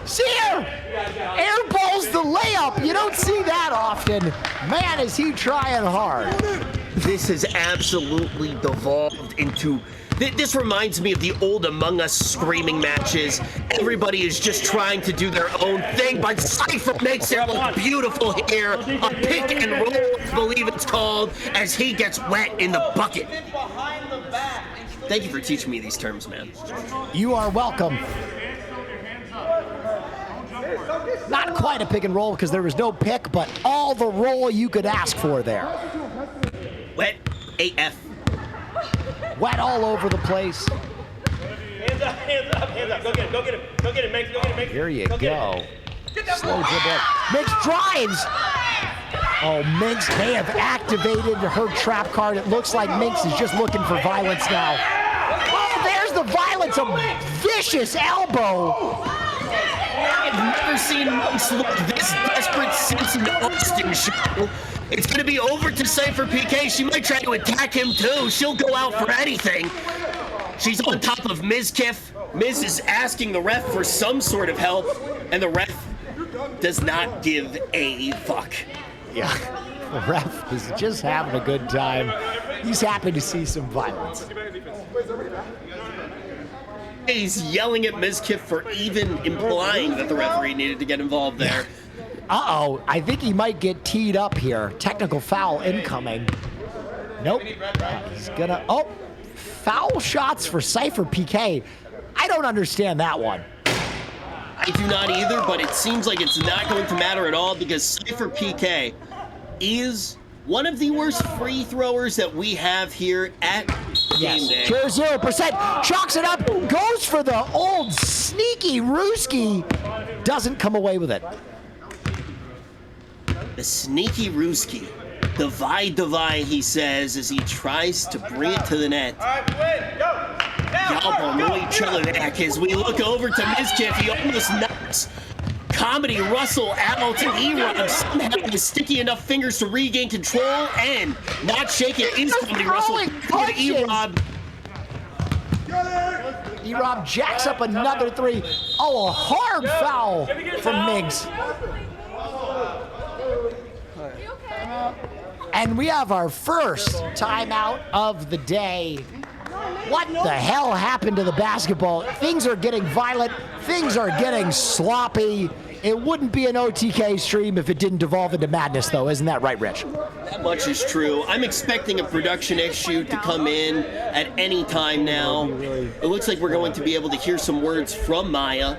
Sear! Airballs the layup. You don't see that often. Man, is he trying hard. This has absolutely devolved into... This reminds me of the old Among Us screaming matches. Everybody is just trying to do their own thing, but Cypher makes it look beautiful here. A pick and roll, I believe it's called, as he gets wet in the bucket. Thank you for teaching me these terms, man. You are welcome. Not quite a pick and roll because there was no pick, but all the roll you could ask for there. Wet AF. Wet all over the place. Hands up, hands up, hands up. Go get him, go get him. Go get him, Minx, go get him, Minx. Here you go. Slow dribble. Minx drives. Oh, Minx may have activated her trap card. It looks like Minx is just looking for violence now. Oh, there's the violence. A vicious elbow. I've never seen Minx look this desperate since an Austin show. It's going to be over to Cypher PK. She might try to attack him too. She'll go out for anything. She's on top of Mizkif. Miz is asking the ref for some sort of help, and the ref does not give a fuck. Yeah, the ref is just having a good time. He's happy to see some violence. He's yelling at Mizkif for even implying that the referee needed to get involved there. Uh-oh, I think he might get teed up here. Technical foul incoming. Nope. He's gonna... Oh, foul shots for Cypher PK. I don't understand that one. I do not either, but it seems like it's not going to matter at all because Cypher PK is one of the worst free throwers that we have here at Gameday. Sure, 0%. Chalks it up, goes for the old sneaky Rooski. Doesn't come away with it. The sneaky Rooski. Divide, he says, as he tries to bring it to the net. All right, win, go. Galbonoy Chelovak, as we look over to Mizkif, he almost knocks Comedy Russell out to E-Rob, somehow with sticky enough fingers to regain control, and not shaking is Comedy Russell. E-Rob. E-Rob jacks up another three. Oh, a hard foul from Miggs. And we have our first timeout of the day. What the hell happened to the basketball? Things are getting violent. Things are getting sloppy. It wouldn't be an OTK stream if it didn't devolve into madness, though. Isn't that right, Rich? That much is true. I'm expecting a production issue to come in at any time now. It looks like we're going to be able to hear some words from Maya.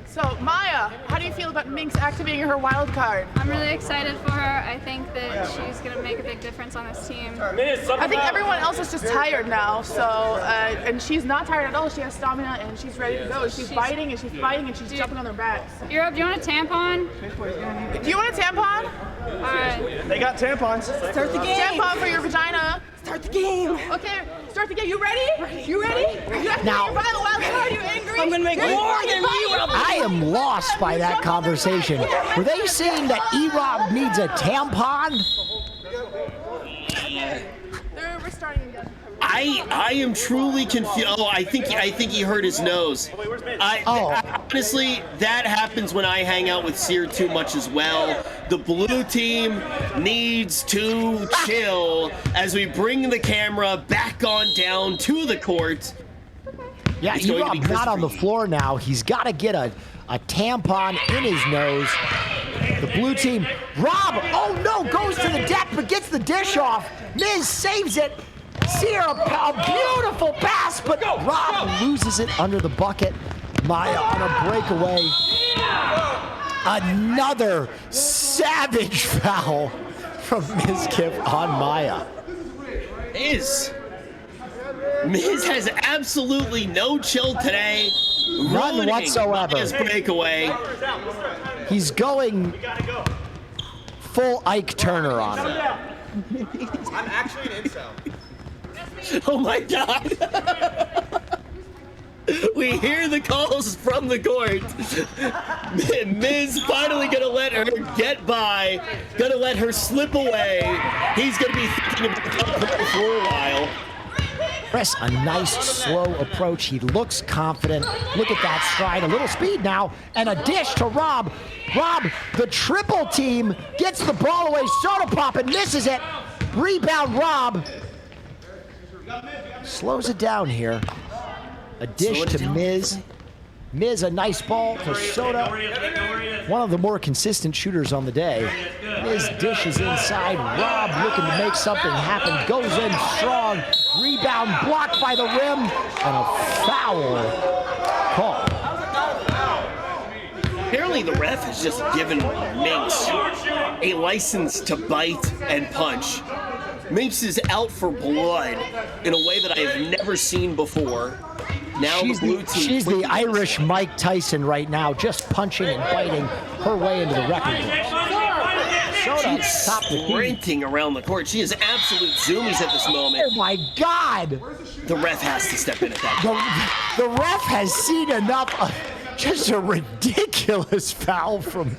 So, Maya, how do you feel about Minx activating her wild card? I'm really excited for her. I think that she's going to make a big difference on this team. I think everyone else is just tired now, so, and she's not tired at all. She has stamina and she's ready to go. She's biting and she's fighting and she's jumping on their backs. Europe, do you want a tampon? Do you want a tampon? All right. They got tampons. Start the game. Tampon for your vagina. Start the game. Okay, start the game. You ready? You ready? You have to Now- make your final wild card. Are you angry? I'm gonna make You're more angry, than buddy. you. I am lost by that conversation. Were they saying that E-Rob needs a tampon? We're starting again. I am truly confused. Oh, I think he hurt his nose. Honestly, that happens when I hang out with Sear too much as well. The blue team needs to chill as we bring the camera back on down to the court. Yeah, It's going to be E-Rob's not on the Christopher. floor now. He's got to get a tampon in his nose. The blue team, Rob, oh no, goes to the deck but gets the dish off. Miz saves it. Sear, a beautiful pass, but Rob loses it under the bucket. Maya on a breakaway. Another savage foul from Mizkif on Maya. Miz has absolutely no chill today. None Ruining whatsoever. Maya's breakaway. He's going full Ike Turner on him. I'm actually an incel. Oh my God. We hear the calls from the court. Miz finally gonna let her get by, gonna let her slip away. He's gonna be thinking about her for a while. Chris, a nice slow approach. He looks confident. Look at that stride, a little speed now, and a dish to Rob. Rob, the triple team, gets the ball away. Soda pop and misses it. Rebound, Rob. Slows it down here. A dish to Miz. Miz, a nice ball to Soda. One of the more consistent shooters on the day. Miz dishes inside. Rob looking to make something happen. Goes in strong. Rebound blocked by the rim. And a foul call. Apparently the ref has just given Minx a license to bite and punch. Minx is out for blood in a way that I have never seen before. Now the blue team. She's the Irish Mike Tyson right now, just punching and biting her way into the record books. Soda She's top the key. sprinting around the court. She is absolute zoomies at this moment. Oh my God! The ref has to step in at that point. The ref has seen enough of just a ridiculous foul from.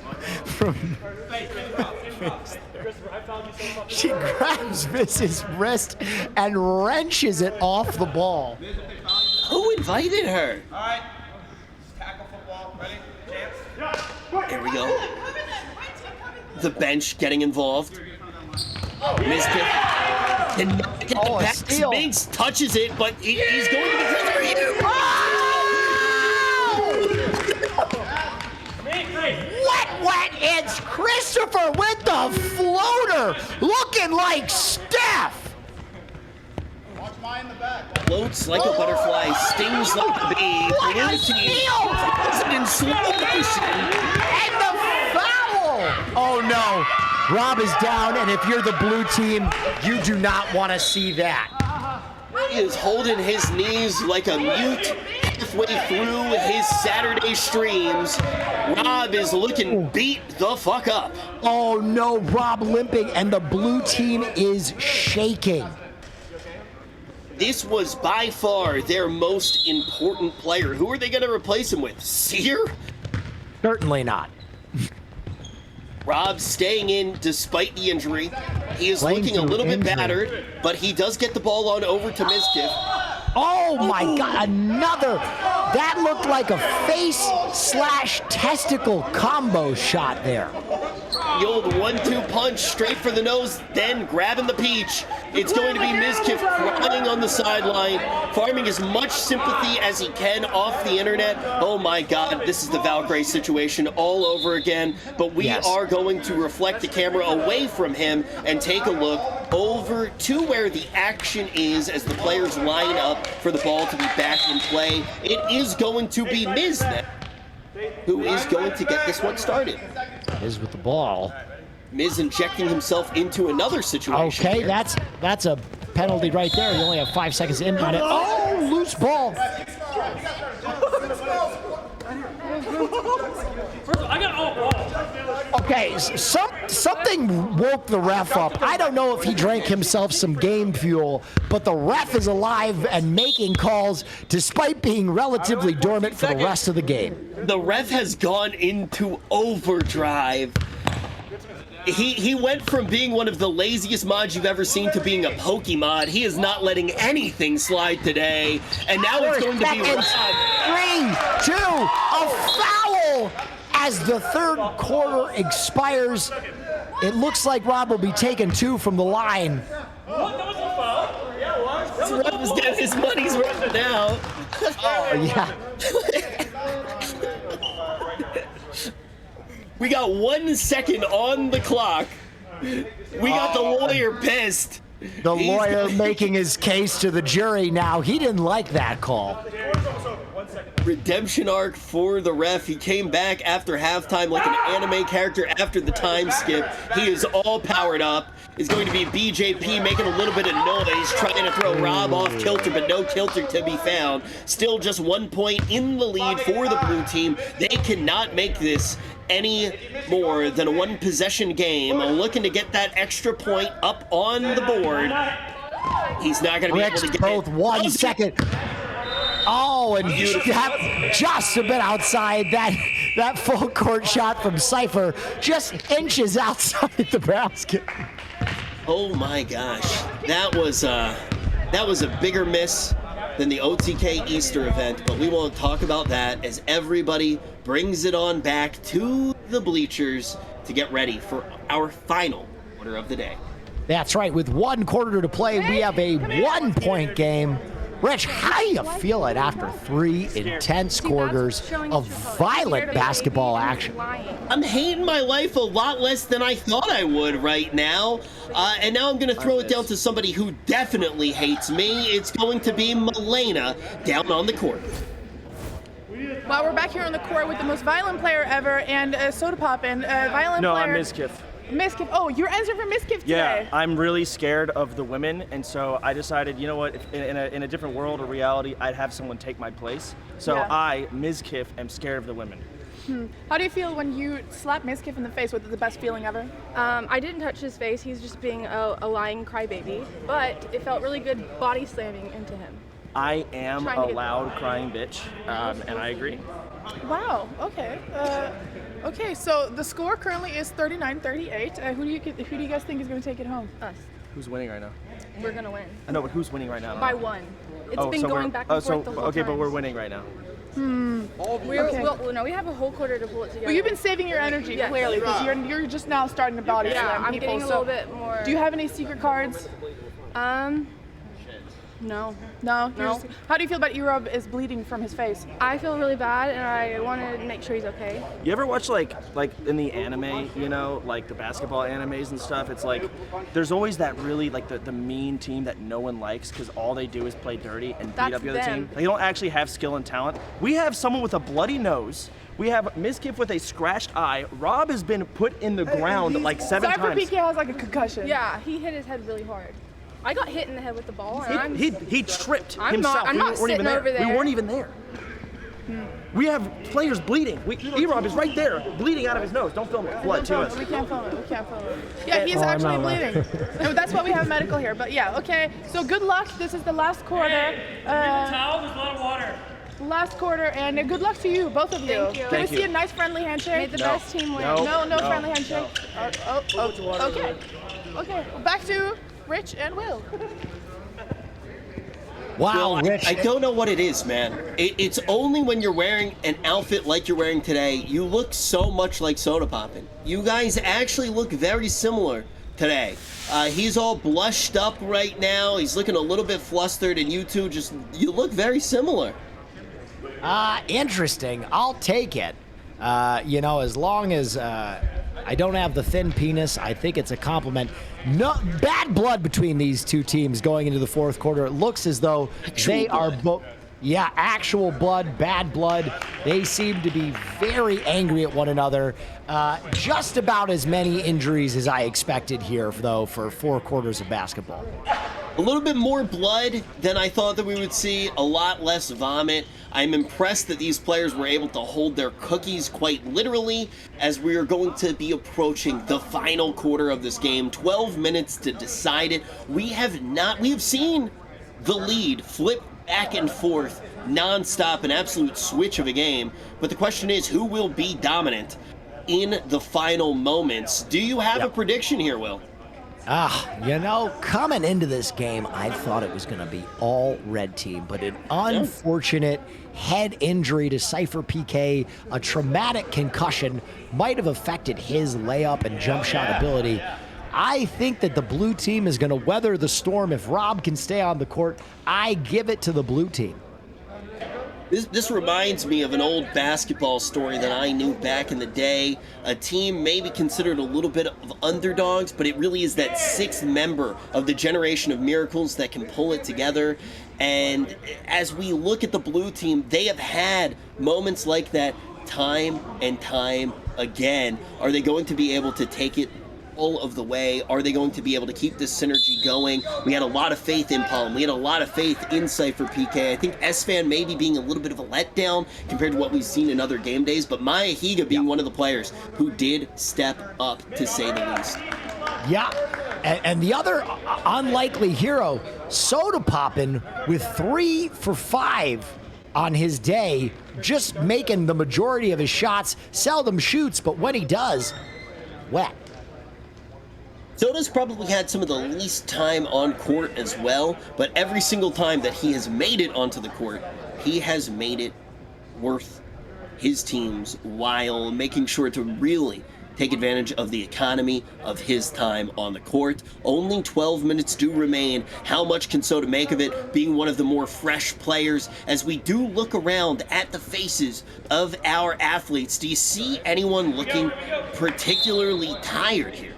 She grabs Miz's wrist and wrenches it off the ball. Who invited her? All right. Tackle football. Ready? Chance. Here we go. The bench getting involved. Mizkif cannot get the pass. steal. Minx touches it, but he's going to the trigger. Wet, it's Christopher with the floater, looking like Steph. Watch mine in the back. Floats like a butterfly, stings like a bee. What a Blue team steal! does it in slow motion. And the foul! Oh no, Rob is down, and if you're the blue team, you do not want to see that. He is holding his knees like a mute halfway through his Saturday streams. Rob is looking beat the fuck up. Oh no, Rob limping, and the blue team is shaking. This was by far their most important player. Who are they going to replace him with? Sear? Certainly not. Rob staying in despite the injury. He is Playing looking a through little bit injury. battered, but he does get the ball on over to Mizkif. Oh my God, another. That looked like a face/testicle combo shot there. The old 1-2 punch straight for the nose, then grabbing the peach. It's going to be Mizkif crying on the sideline, farming as much sympathy as he can off the internet. Oh my God, this is the Val Gray situation all over again. But we are going to reflect the camera away from him and take a look over to where the action is as the players line up for the ball to be back in play. It is going to be Miz then, who is going to get this one started. Miz with the ball. Miz injecting himself into another situation. Okay, here. that's a penalty right there. You only have 5 seconds in on it. Oh, loose ball. I got Okay, some Something woke the ref up. I don't know if he drank himself some Gamefuel, but the ref is alive and making calls despite being relatively dormant for the rest of the game. The ref has gone into overdrive. He went from being one of the laziest mods you've ever seen to being a Pokemon. He is not letting anything slide today. And now it's going to be Rob. 3, 2, a foul as the third quarter expires. It looks like Rob will be taking 2 from the line. What? That was a foul? Yeah, it was. Rob is getting his money's worth now. Oh, yeah. We got 1 second on the clock. We got the lawyer pissed. The lawyer making his case to the jury now. He didn't like that call. Redemption arc for the ref. He came back after halftime like an anime character after the time skip. He is all powered up. It's going to be BJP making a little bit of noise, trying to throw Rob off kilter, but no kilter to be found. Still just 1 point in the lead for the blue team. They cannot make this any more than a 1 possession game. Looking to get that extra point up on the board. He's not going to be able to get both it. 1 second. Oh, and just a bit outside. That full court shot from Cypher, just inches outside the basket. Oh my gosh, that was a bigger miss than the OTK Easter event, but we won't talk about that as everybody brings it on back to the bleachers to get ready for our final quarter of the day. That's right. With 1 quarter to play, we have a 1 point game. Rich, how do you feel it after 3 intense quarters of violent basketball action? I'm hating my life a lot less than I thought I would right now. And now I'm going to throw it down to somebody who definitely hates me. It's going to be Milena down on the court. Well, we're back here on the court with the most violent player ever and Soda Pop and violent player. No, I'm Mizkif. Mizkif. Oh, you're answering for Mizkif today. Yeah, I'm really scared of the women, and so I decided, you know what, if in a different world or reality, I'd have someone take my place. So Yeah. I, Mizkif, am scared of the women. How do you feel when you slap Mizkif in the face? Was it the best feeling ever? I didn't touch his face. He's just being a lying crybaby. But it felt really good body slamming into him. I am Trying to a get- loud crying bitch, and I agree. Wow. Okay. Okay. So the score currently is 39-38. Who do you guys think is going to take it home? Us. Who's winning right now? We're gonna win. I know, but who's winning right now? By 1. It's been so going we're- back and forth the whole okay, time. but we're winning right now. Well, no, we have a whole quarter to pull it together. Well, you've been saving your energy Yes. clearly because you're just now starting to body Yeah, slam I'm people. getting a so little bit more. Do you have any secret cards? No. No. No. How do you feel about Erob is bleeding from his face? I feel really bad, and I want to make sure he's okay. You ever watch like in the anime, you know, like the basketball animes and stuff? It's like there's always that really like the mean team that no one likes because all they do is play dirty and beat That's up the other them. team. They don't actually have skill and talent. We have someone with a bloody nose. We have Mizkif with a scratched eye. Rob has been put in the ground like 7 Cypher times. PK has like a concussion. Yeah, he hit his head really hard. I got hit in the head with the ball, and He tripped I'm himself. I'm We not weren't sitting even there. over there. We weren't even there. We have players bleeding. E-Rob is right there, bleeding out of his nose. Don't film it. Blood to us. We can't film it. We can't film it. Yeah, he's Oh, I'm actually not bleeding. No, that's why we have medical here. But yeah, okay. So good luck. This is the last quarter. Towel, there's a lot of water. Last quarter, and good luck to you, both of you. Thank you. Can Thank we see you. a nice friendly handshake? May the best team win. No friendly handshake. Okay. Okay. Back to Rich and Will. Wow, Well, Rich. I don't know what it is, man. It's only when you're wearing an outfit like you're wearing today, you look so much like Soda Poppin'. You guys actually look very similar today. He's all blushed up right now. He's looking a little bit flustered, and you two you look very similar. Interesting. I'll take it. You know, as long as I don't have the thin penis, I think it's a compliment. No bad blood between these two teams going into the fourth quarter. It looks as though they are both. Yeah, actual blood, bad blood. They seem to be very angry at one another. Just about as many injuries as I expected here, though, for 4 quarters of basketball. A little bit more blood than I thought that we would see, a lot less vomit. I'm impressed that these players were able to hold their cookies quite literally as we are going to be approaching the final quarter of this game. 12 minutes to decide it. We have seen the lead flip back and forth non-stop, an absolute switch of a game. But the question is, who will be dominant in the final moments? Do you have a prediction here, Will? Coming into this game, I thought it was going to be all red team, but an unfortunate head injury to Cypher PK, a traumatic concussion, might have affected his layup and jump shot ability. I think that the blue team is going to weather the storm. If Rob can stay on the court, I give it to the blue team. This reminds me of an old basketball story that I knew back in the day. A team maybe considered a little bit of underdogs, but it really is that sixth member of the generation of miracles that can pull it together. And as we look at the blue team, they have had moments like that time and time again. Are they going to be able to take it all of the way? Are they going to be able to keep this synergy going? We had a lot of faith in Palm. We had a lot of faith in Cypher PK. I think S-Fan maybe being a little bit of a letdown compared to what we've seen in other game days, but Maya Higa being one of the players who did step up, to say the least. Yeah, and the other unlikely hero, Soda Poppin' with 3 for 5 on his day, just making the majority of his shots, seldom shoots, but when he does, wet. Soda's probably had some of the least time on court as well, but every single time that he has made it onto the court, he has made it worth his team's while, making sure to really take advantage of the economy of his time on the court. Only 12 minutes do remain. How much can Soda make of it, being one of the more fresh players? As we do look around at the faces of our athletes, do you see anyone looking particularly tired here?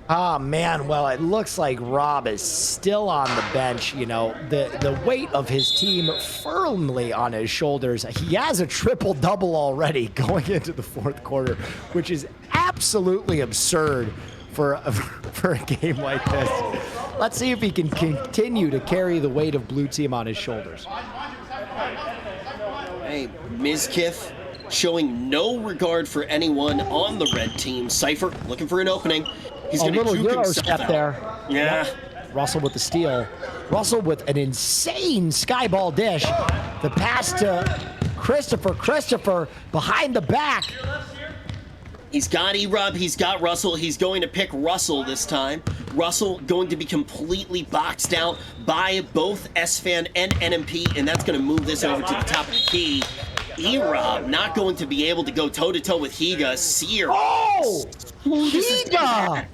Oh, man, well, it looks like Rob is still on the bench. You know, the weight of his team firmly on his shoulders. He has a triple-double already going into the fourth quarter, which is absolutely absurd for a game like this. Let's see if he can continue to carry the weight of blue team on his shoulders. Hey, Mizkif showing no regard for anyone on the red team. Cypher looking for an opening. He's a gonna little juke Euro himself step out. there. Yeah. Yep. Russell with the steal. Russell with an insane skyball dish. The pass to Christopher. Christopher behind the back. He's got E-Rob, he's got Russell. He's going to pick Russell this time. Russell going to be completely boxed out by both S-Fan and NMP, and that's going to move this over to the top of the key. E-Rob not going to be able to go toe-to-toe with Higa. Sear. Oh! Higa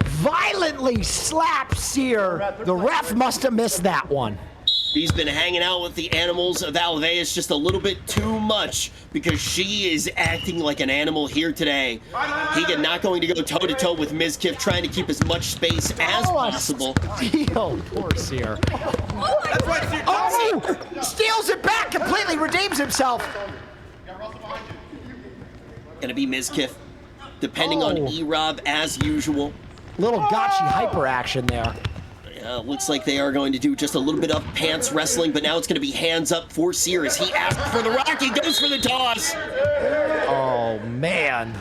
violently slapped Sear. The ref must have missed that one. He's been hanging out with the animals of Alveus just a little bit too much because she is acting like an animal here today. Higa not going to go toe-to-toe with Mizkif, trying to keep as much space as possible. Steal, poor Sear. Oh! Steals it back, completely redeems himself. Gonna be Mizkif, depending on E-Rob as usual. Little gotchi hyper action there. Looks like they are going to do just a little bit of pants wrestling, but now it's going to be hands up for Sear as he asked for the rock. He goes for the toss. Oh, man.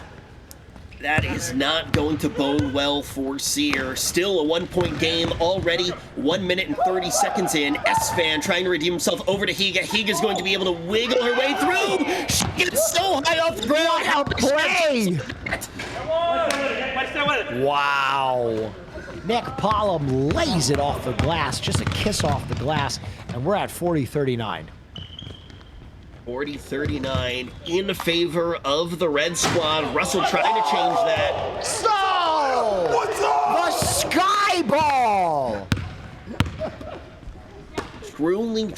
That is not going to bode well for Sear. Still a 1-point game already. 1 minute and 30 seconds in. S-Fan trying to redeem himself over to Higa. Higa's going to be able to wiggle her way through. She gets so high off the ground. What a play! Wow. Nick Pollum lays it off the glass, just a kiss off the glass, and we're at 40-39. 40-39 in favor of the red squad. Russell trying to change that. So, what's up? The sky ball. Truly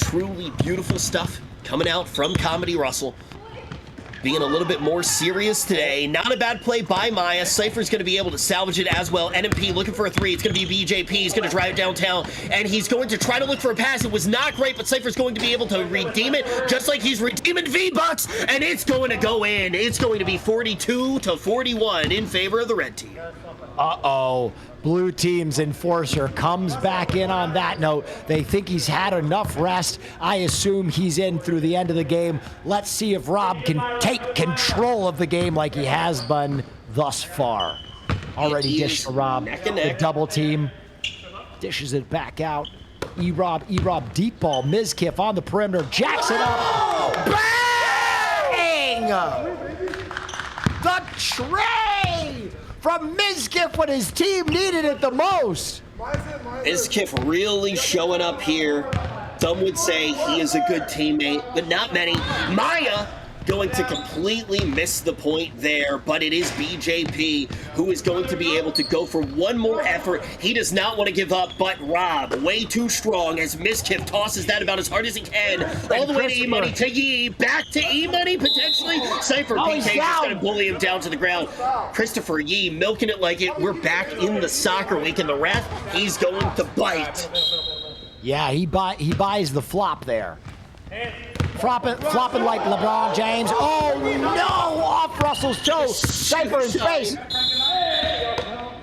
beautiful stuff coming out from Comedy Russell. Being a little bit more serious today. Not a bad play by Maya. Cypher's going to be able to salvage it as well. NMP looking for a three. It's going to be BJP. He's going to drive it downtown, and he's going to try to look for a pass. It was not great, but Cypher's going to be able to redeem it, just like he's redeeming V-Bucks, and it's going to go in. It's going to be 42-41 in favor of the red team. Uh-oh. Blue team's enforcer comes back in on that note. They think he's had enough rest. I assume he's in through the end of the game. Let's see if Rob can take control of the game like he has been thus far. Already dished to Rob. The double team dishes it back out. E-Rob deep ball. Mizkif on the perimeter. Jacks it up. Bang! The tray from Mizkif when his team needed it the most. Mizkif really showing up here. Some would say he is a good teammate, but not many. Maya going to completely miss the point there, but it is BJP who is going to be able to go for one more effort. He does not want to give up, but Rob, way too strong as Mizkif tosses that about as hard as he can. All the way to E-Money, to Yee, back to E-Money potentially. Cypher PK just going to bully him down to the ground. Christopher Yee milking it like it. We're back in the soccer week, and the ref, he's going to bite. Yeah, he buys the flop there. Flopping like LeBron James. Oh no! Off Russell's toe. Cypher in face.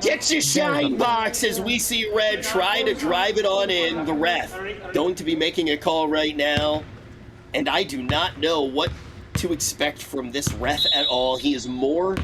Get your shine box as we see Red try to drive it on in. The ref going to be making a call right now. And I do not know what to expect from this ref at all. He is more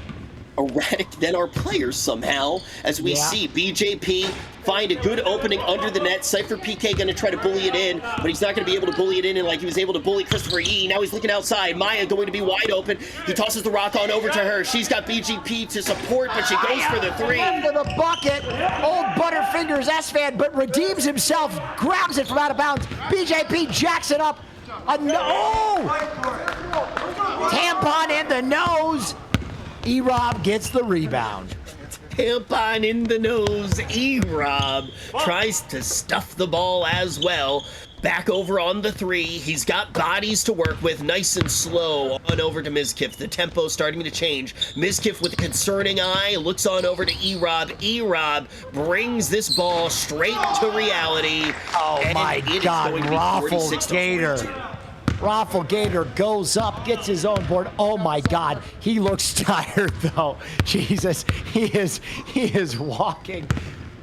erratic than our players somehow, as we see BJP find a good opening under the net. Cypher PK going to try to bully it in, but he's not going to be able to bully it in like he was able to bully Christopher E. Now he's looking outside. Maya going to be wide open. He tosses the rock on over to her. She's got BGP to support, but she goes for the three. Into the bucket. Old Butterfingers S-Fan, but redeems himself, grabs it from out of bounds. BJP jacks it up. Tampon in the nose. E-Rob gets the rebound. Tampon in the nose. E-Rob tries to stuff the ball as well. Back over on the three. He's got bodies to work with. Nice and slow on over to Mizkif. The tempo starting to change. Mizkif with a concerning eye looks on over to E-Rob. E-Rob brings this ball straight to reality. Oh my God, Raffle Gator. Raffle Gator goes up, gets his own board. Oh my God, he looks tired though. Jesus, he is walking.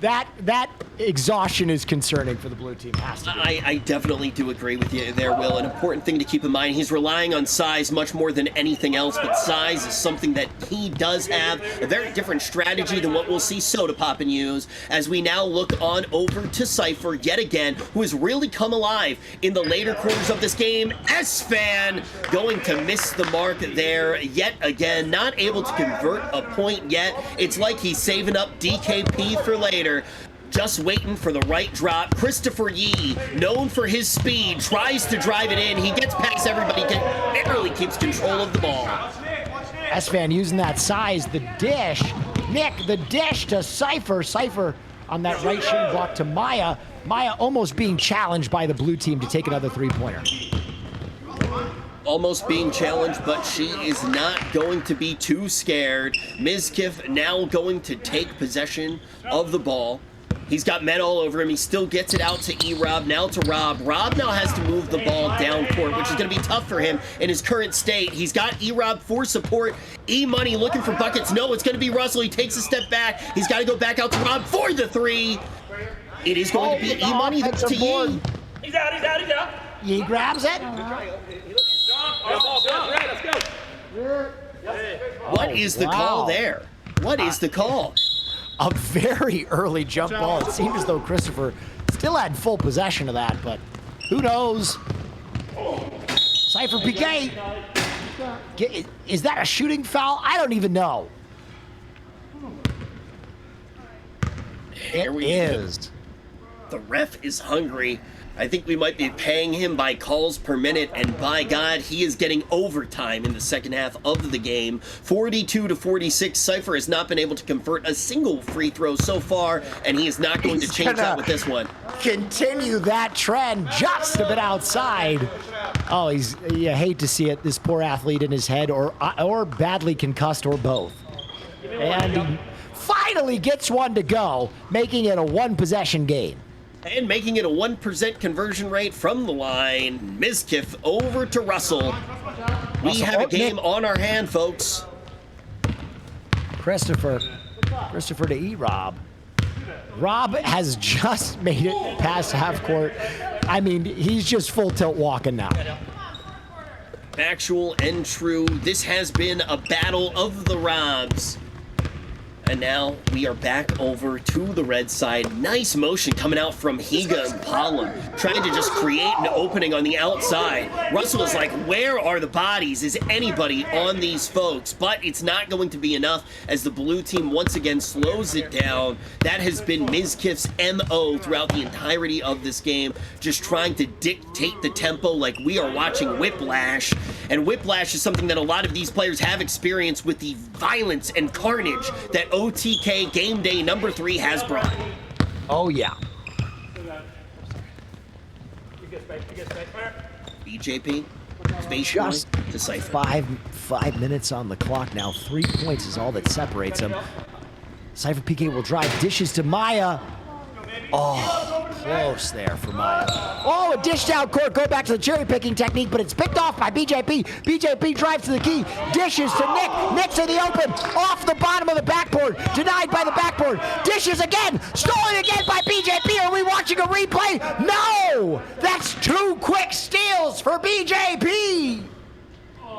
That exhaustion is concerning for the blue team. Has to be. I definitely do agree with you there, Will. An important thing to keep in mind, he's relying on size much more than anything else, but size is something that he does have. A very different strategy than what we'll see Soda Poppin' use, as we now look on over to Cypher yet again, who has really come alive in the later quarters of this game. S-Fan going to miss the mark there yet again, not able to convert a point yet. It's like he's saving up DKP for later. Just waiting for the right drop. Christopher Yee, known for his speed, tries to drive it in. He gets past everybody, barely keeps control of the ball. S-Fan using that size. The dish. Nick, the dish to Cypher. Cypher on that right shin block to Maya. Maya almost being challenged by the blue team to take another three-pointer. Almost being challenged, but she is not going to be too scared. Mizkif now going to take possession of the ball. He's got men all over him. He still gets it out to E-Rob, now to Rob. Rob now has to move the ball down court, which is going to be tough for him in his current state. He's got E-Rob for support. E-Money looking for buckets. No, it's going to be Russell. He takes a step back. He's got to go back out to Rob for the three. It is going to be E-Money to Yee. He's out. Yee grabs it. Let's go. What is the call there? What is the call? A very early jump ball. It seemed as though Christopher still had full possession of that, but who knows? Cypher PK. Is that a shooting foul? I don't even know. It is. The ref is hungry. I think we might be paying him by calls per minute, and by God, he is getting overtime in the second half of the game. 42-46, Cypher has not been able to convert a single free throw so far, and he is not going to change that with this one. Continue that trend just a bit outside. Oh, you hate to see it, this poor athlete in his head, or badly concussed, or both. And he finally gets one to go, making it a one-possession game. And making it a 1% conversion rate from the line. Mizkif over to Russell. We have a game on our hand, folks. Christopher to E-Rob. Rob has just made it past half court. I mean, he's just full tilt walking now. Factual and true, this has been a battle of the Robs. And now we are back over to the red side. Nice motion coming out from Higa and Palom, trying to just create an opening on the outside. Russell is like, where are the bodies? Is anybody on these folks? But it's not going to be enough as the blue team once again slows it down. That has been Mizkif's MO throughout the entirety of this game, just trying to dictate the tempo like we are watching Whiplash. And Whiplash is something that a lot of these players have experienced with the violence and carnage that OTK Game Day number 3 has brought. Oh, yeah. BJP, space Just to Cypher. Five minutes on the clock now. 3 points is all that separates them. Cypher PK will drive, dishes to Maya. Oh, close there for Maya. Oh, a dish down court. Go back to the cherry picking technique, but it's picked off by BJP. BJP drives to the key, dishes to Nick. Nick's in the open, off the bottom of the backboard, denied by the backboard. Dishes again, stolen again by BJP. Are we watching a replay? No! That's 2 quick steals for BJP.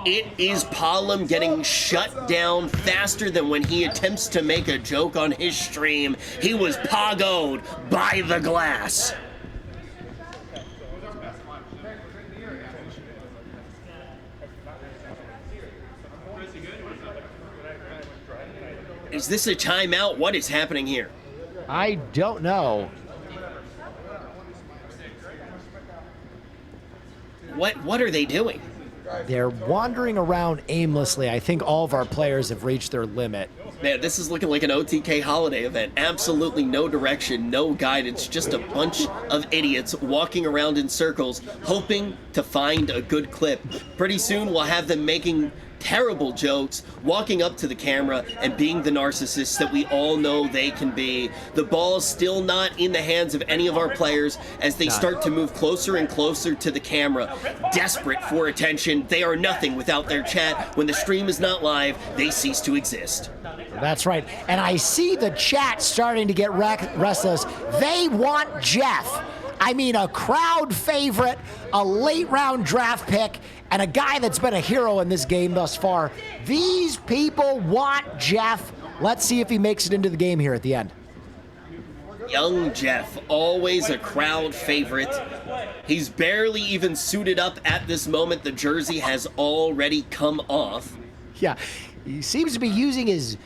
It is Palom getting shut down faster than when he attempts to make a joke on his stream. He was pogoed by the glass. Is this a timeout? What is happening here? I don't know. What are they doing? They're wandering around aimlessly. I think all of our players have reached their limit. Man, this is looking like an OTK holiday event. Absolutely no direction, no guidance, just a bunch of idiots walking around in circles, hoping to find a good clip. Pretty soon we'll have them making terrible jokes, walking up to the camera and being the narcissists that we all know they can be. The ball's still not in the hands of any of our players as they start to move closer and closer to the camera, desperate for attention. They are nothing without their chat. When the stream is not live, they cease to exist. That's right. And I see the chat starting to get restless. They want Jeff. I mean, a crowd favorite, a late round draft pick, and a guy that's been a hero in this game thus far. These people want Jeff. Let's see if he makes it into the game here at the end. Young Jeff, always a crowd favorite. He's barely even suited up at this moment. The jersey has already come off. Yeah, he seems to be using his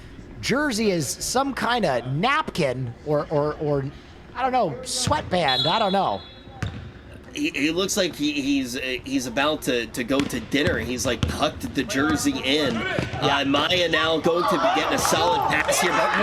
jersey as some kind of napkin or I don't know, sweatband. I don't know. He looks like he's about to go to dinner. He's like tucked the jersey in. Maya now going to be getting a solid pass here, but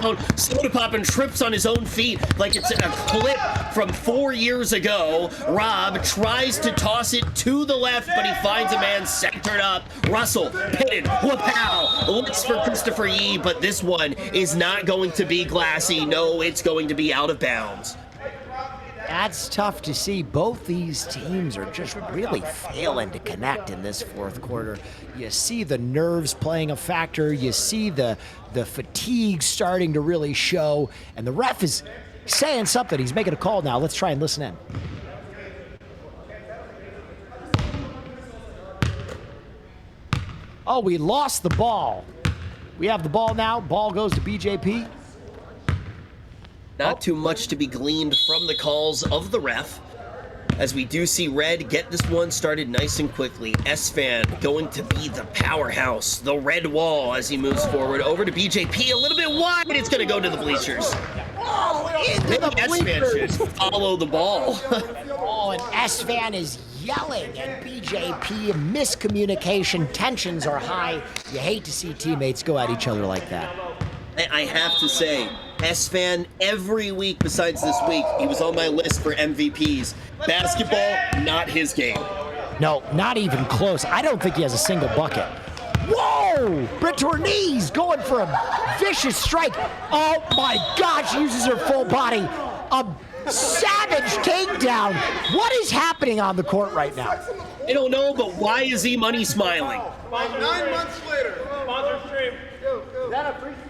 Rob soda pop and trips on his own feet like it's a clip from 4 years ago. Rob tries to toss it to the left, but he finds a man centered up. Russell pitted, whoop-pow, looks for Christopher Yee, but this one is not going to be glassy. No, it's going to be out of bounds. That's tough to see. Both these teams are just really failing to connect in this fourth quarter. You see the nerves playing a factor. You see the fatigue starting to really show. And the ref is saying something. He's making a call now. Let's try and listen in. Oh, we lost the ball. We have the ball now. Ball goes to BJP. Not too much to be gleaned from the calls of the ref, as we do see Red get this one started nice and quickly. S-Fan going to be the powerhouse, the red wall as he moves forward. Over to BJP, a little bit wide, it's going to go to the bleachers. Oh, into the S-Fan should follow the ball. Oh, and S-Fan is yelling at BJP. Miscommunication, tensions are high. You hate to see teammates go at each other like that. I have to say, S-Fan, every week besides this week, he was on my list for MVPs. Basketball, not his game. No, not even close. I don't think he has a single bucket. Whoa! Britornese going for a vicious strike. Oh my gosh, uses her full body. A savage takedown. What is happening on the court right now? I don't know, but why is E-Money smiling? 9 months later. Sponsor stream. Is that a free throw?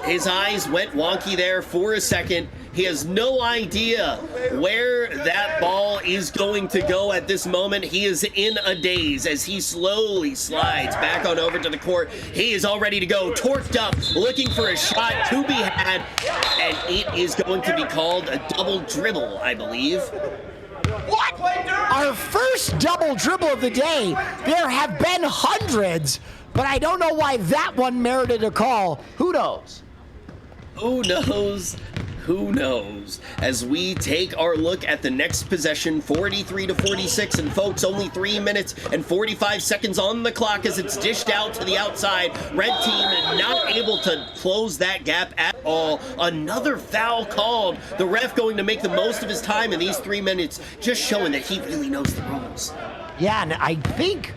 His eyes went wonky there for a second. He has no idea where that ball is going to go at this moment. He is in a daze as he slowly slides back on over to the court. He is all ready to go, torqued up, looking for a shot to be had, and it is going to be called a double dribble, I believe. What? Our first double dribble of the day. There have been hundreds, but I don't know why that one merited a call. Who knows? Who knows? Who knows? As we take our look at the next possession, 43-46, and folks, only 3 minutes and 45 seconds on the clock as it's dished out to the outside. Red team not able to close that gap at all. Another foul called. The ref going to make the most of his time in these 3 minutes, just showing that he really knows the rules. Yeah, and I think,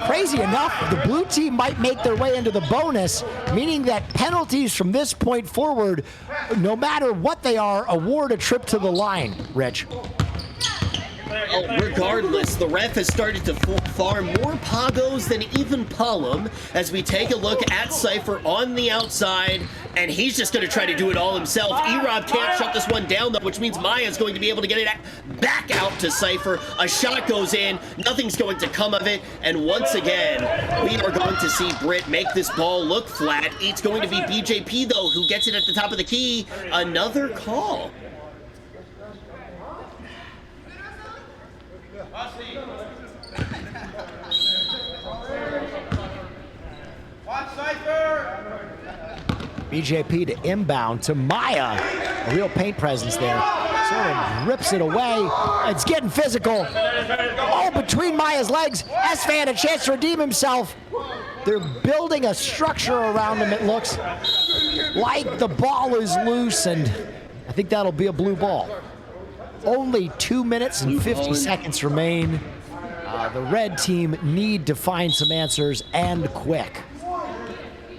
crazy enough, the blue team might make their way into the bonus, meaning that penalties from this point forward, no matter what they are, award a trip to the line, Rich. Regardless, the ref has started to farm more pagos than even Palom as we take a look at Cypher on the outside, and he's just going to try to do it all himself. Erob can't shut this one down, though, which means Maya's going to be able to get it back out to Cypher. A shot goes in, nothing's going to come of it, and once again, we are going to see Britt make this ball look flat. It's going to be BJP, though, who gets it at the top of the key. Another call. BJP to inbound to Maya. A real paint presence there. Sort of rips it away. It's getting physical. Oh, between Maya's legs. S-Fan a chance to redeem himself. They're building a structure around him, it looks like. The ball is loose, and I think that'll be a blue ball. Only 2 minutes and 50 seconds remain. The red team need to find some answers, and quick.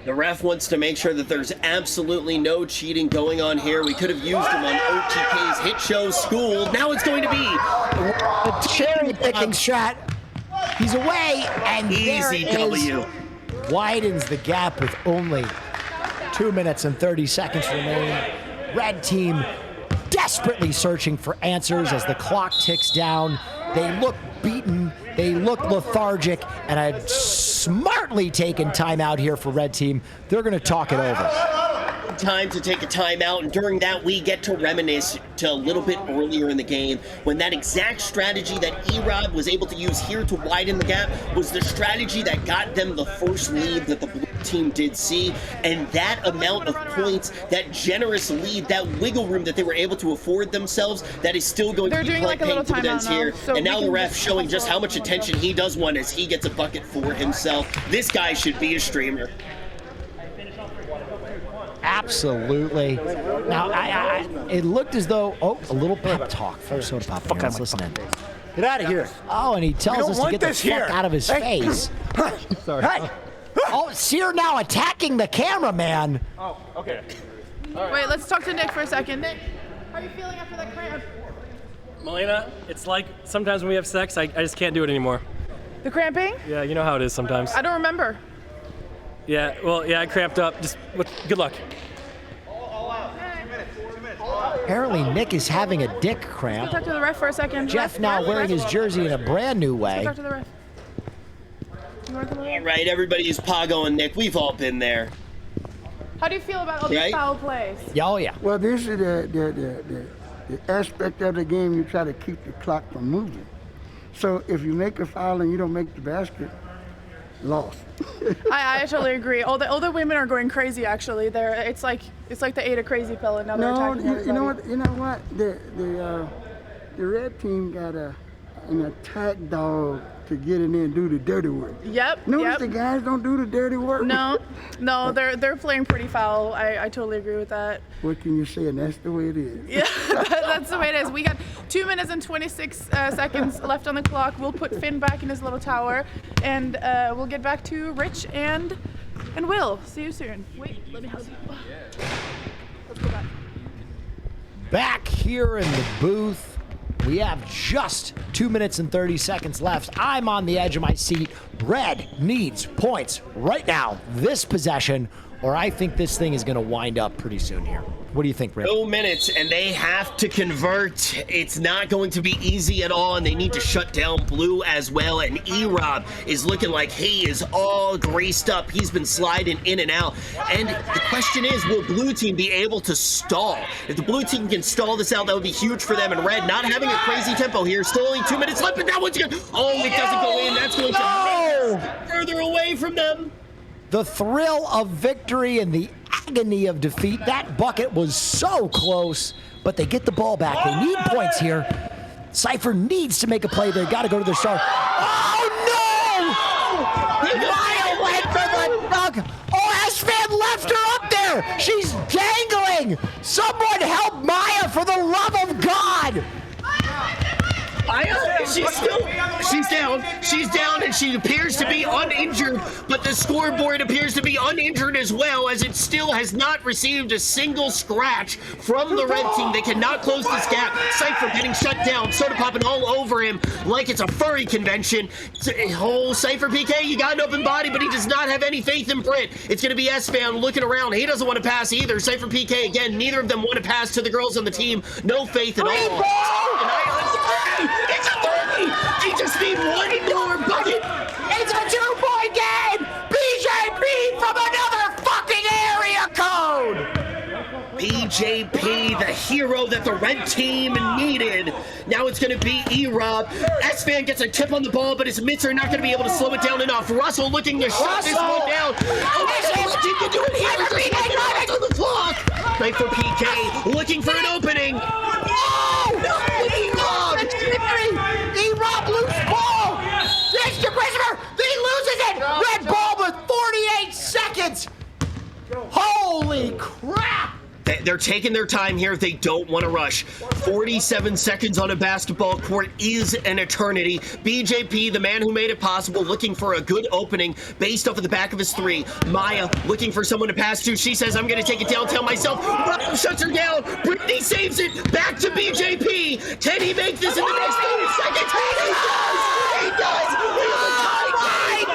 The ref wants to make sure that there's absolutely no cheating going on here. We could have used him on OTK's hit show School. Now it's going to be a cherry-picking shot. He's away, and easy there is, widens the gap with only 2 minutes and 30 seconds remaining. Red team desperately searching for answers as the clock ticks down. They look beaten, they look lethargic, and a smartly taken timeout here for red team. They're going to talk it over. Time to take a timeout, and during that we get to reminisce to a little bit earlier in the game when that exact strategy that Erob was able to use here to widen the gap was the strategy that got them the first lead that the blue team did see, and that amount of points, that generous lead, that wiggle room that they were able to afford themselves, that is still going to be paying dividends here. And now the ref showing just how much attention he does want as he gets a bucket for himself. This guy should be a streamer. Absolutely. Now, it looked as though, a little pep talk from Soda Pop. Let's listen in. Get out of here. Oh, and he tells us to get the fuck out of his face. Sorry. Hey. Oh, Sear now attacking the cameraman. Oh, okay. Wait, let's talk to Nick for a second. Nick, how are you feeling after that cramp? Melina, it's like sometimes when we have sex, I just can't do it anymore. The cramping? Yeah, you know how it is sometimes. I don't remember. Yeah, well, yeah, I cramped up. Good luck. Apparently, Nick is having a dick cramp. Let's talk to the ref for a second. Jeff now wearing his jersey in a brand new way. Let's talk to the ref. All right, everybody is Pago and Nick. We've all been there. How do you feel about all these foul plays? Oh, yeah. Well, this is the aspect of the game you try to keep the clock from moving. So if you make a foul and you don't make the basket, lost. I totally agree. All the women are going crazy. Actually, it's like they ate a crazy pill and now they're attacking everybody. You know what? The red team got an attack dog to get in there and do the dirty work. Yep. Notice the guys don't do the dirty work. No, they're playing pretty foul. I totally agree with that. What can you say? And that's the way it is. Yeah, that's the way it is. We got 2 minutes and 26 seconds left on the clock. We'll put Finn back in his little tower, and we'll get back to Rich and Will. See you soon. Wait, let me help you. Let's go back. Back here in the booth. We have just 2 minutes and 30 seconds left. I'm on the edge of my seat. Red needs points right now. This possession, or I think this thing is going to wind up pretty soon here. What do you think, Rick? 2 minutes, and they have to convert. It's not going to be easy at all, and they need to shut down Blue as well. And E-Rob is looking like he is all greased up. He's been sliding in and out. And the question is, will Blue team be able to stall? If the Blue team can stall this out, that would be huge for them. And Red not having a crazy tempo here. Still only 2 minutes left, but that one's good. Oh, it doesn't go in. That's going to further away from them. The thrill of victory and the agony of defeat. That bucket was so close, but they get the ball back. They need points here. Cypher needs to make a play. They've got to go to the star. Oh, no! Maya went for the dunk. Oh, S-Fan left her up there. She's dangling. Someone help Maya for the love of God. She's down, and she appears to be uninjured, but the scoreboard appears to be uninjured as well, as it still has not received a single scratch from the red team. They cannot close this gap. Cypher getting shut down, soda popping all over him like it's a furry convention. Oh, Cypher PK, you got an open body, but he does not have any faith in Brit. It's going to be S-Fan looking around. He doesn't want to pass either. Cypher PK, again, neither of them want to pass to the girls on the team. No faith at all. It's a 30! They just need one more bucket! It's a 2-point game! BJP from another fucking area code! BJP, the hero that the red team needed. Now it's going to be E-Rob. S-Fan gets a tip on the ball, but his mitts are not going to be able to slow it down enough. Russell looking to shut this one down. Oh, did you do it here? Just on the clock. Right for PK, looking for an opening. E-Rob loose ball! It's to Christopher! He loses it! Red ball with 48 seconds! Holy crap! They're taking their time here. They don't want to rush. 47 seconds on a basketball court is an eternity. BJP, the man who made it possible, looking for a good opening based off of the back of his three. Maya looking for someone to pass to. She says, I'm going to take it downtown myself. Russell shuts her down. Brittany saves it. Back to BJP. Can he make this in the next 30 seconds? He does! We have a tie game!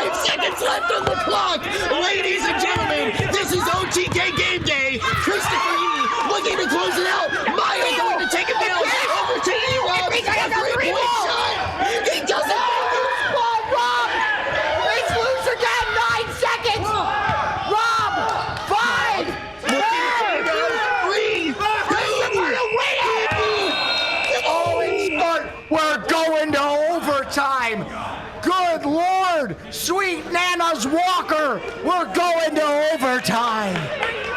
25 seconds left on the clock! Ladies and gentlemen, this is OTK Game Day. Christopher E looking to close it out. Maya going to take it down. Over to E-Rob. A 3-point shot. He doesn't make it. Rob! It's loose again. 9 seconds. Rob! 5. We're going to overtime. Good Lord! Sweet Nana's Walker! We're going to overtime!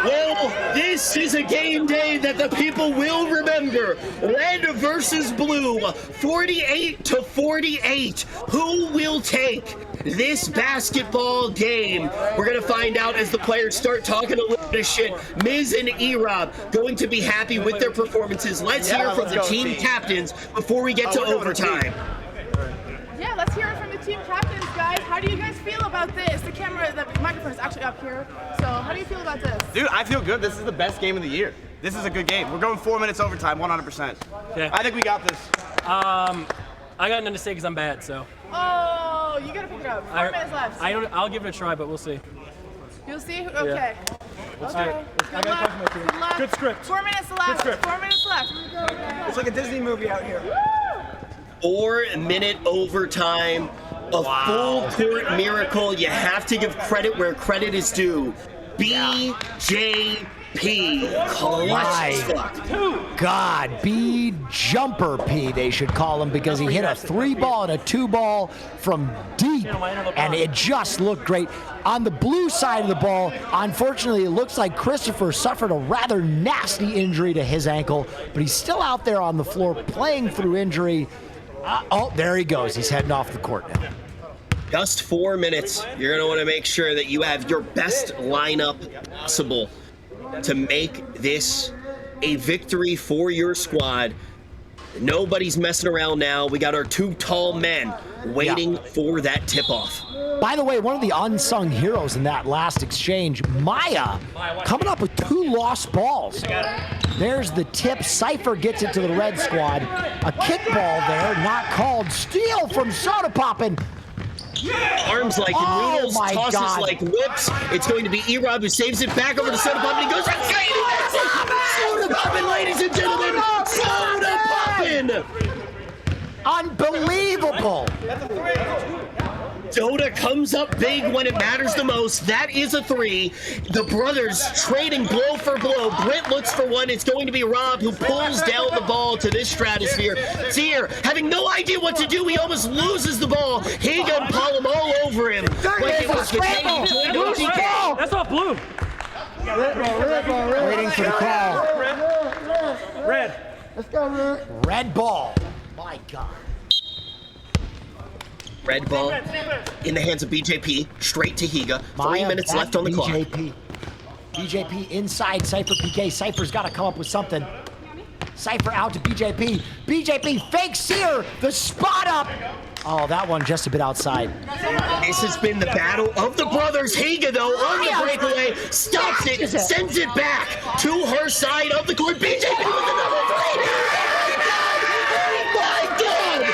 Well, this is a game day that the people will remember. Red versus Blue, 48-48. Who will take this basketball game? We're going to find out as the players start talking a little bit of shit. Miz and E-Rob going to be happy with their performances. Let's hear from the team captains before we get to overtime. Yeah, let's hear it from the team captains, guys. How do you guys feel about this? The microphone is actually up here. So how do you feel about this? Dude, I feel good. This is the best game of the year. This is a good game. We're going 4 minutes overtime, 100%. Yeah. I think we got this. I got nothing to say because I'm bad, so. Oh, you gotta pick it up. 4 minutes left. I'll give it a try, but we'll see. You'll see? Okay. Let's do it. Good luck. Good luck. Good script. 4 minutes left. 4 minutes left. It's like a Disney movie out here. 4-minute overtime, a full court miracle. You have to give credit where credit is due. BJP, clutch as fuck. God, B Jumper P, they should call him, because he hit a 3-ball and a 2-ball from deep, and it just looked great. On the Blue side of the ball, unfortunately, it looks like Christopher suffered a rather nasty injury to his ankle, but he's still out there on the floor playing through injury. Oh, there he goes. He's heading off the court now. Just 4 minutes. You're going to want to make sure that you have your best lineup possible to make this a victory for your squad. Nobody's messing around now. We got our 2 tall men waiting for that tip-off. By the way, one of the unsung heroes in that last exchange, Maya, coming up with 2 lost balls. There's the tip. Cypher gets it to the red squad. A kickball there, not called. Steal from Soda Poppin'. Arms like noodles, tosses like whips. It's going to be E-Rob who saves it back over to Soda Pop, and he goes insane. Soda Poppin', ladies and gentlemen. Soda Poppin'. Unbelievable. Soda comes up big when it matters the most. That is a 3. The brothers trading blow for blow. Brent looks for one. It's going to be Rob who pulls down the ball to this stratosphere. Sear, having no idea what to do, he almost loses the ball. Higa and Palm all over him. Like it was That's not blue. Waiting for the call. Red. Let's go, Red. Red ball. My God. Red ball in the hands of BJP, straight to Higa. 3 minutes left on the clock. BJP inside Cypher PK. Cypher's got to come up with something. Cypher out to BJP. BJP fakes Sear. The spot up. Oh, that one just a bit outside. This has been the battle of the brothers. Higa, though, on the breakaway, stops it, sends it back to her side of the court. BJP with another 3. My God!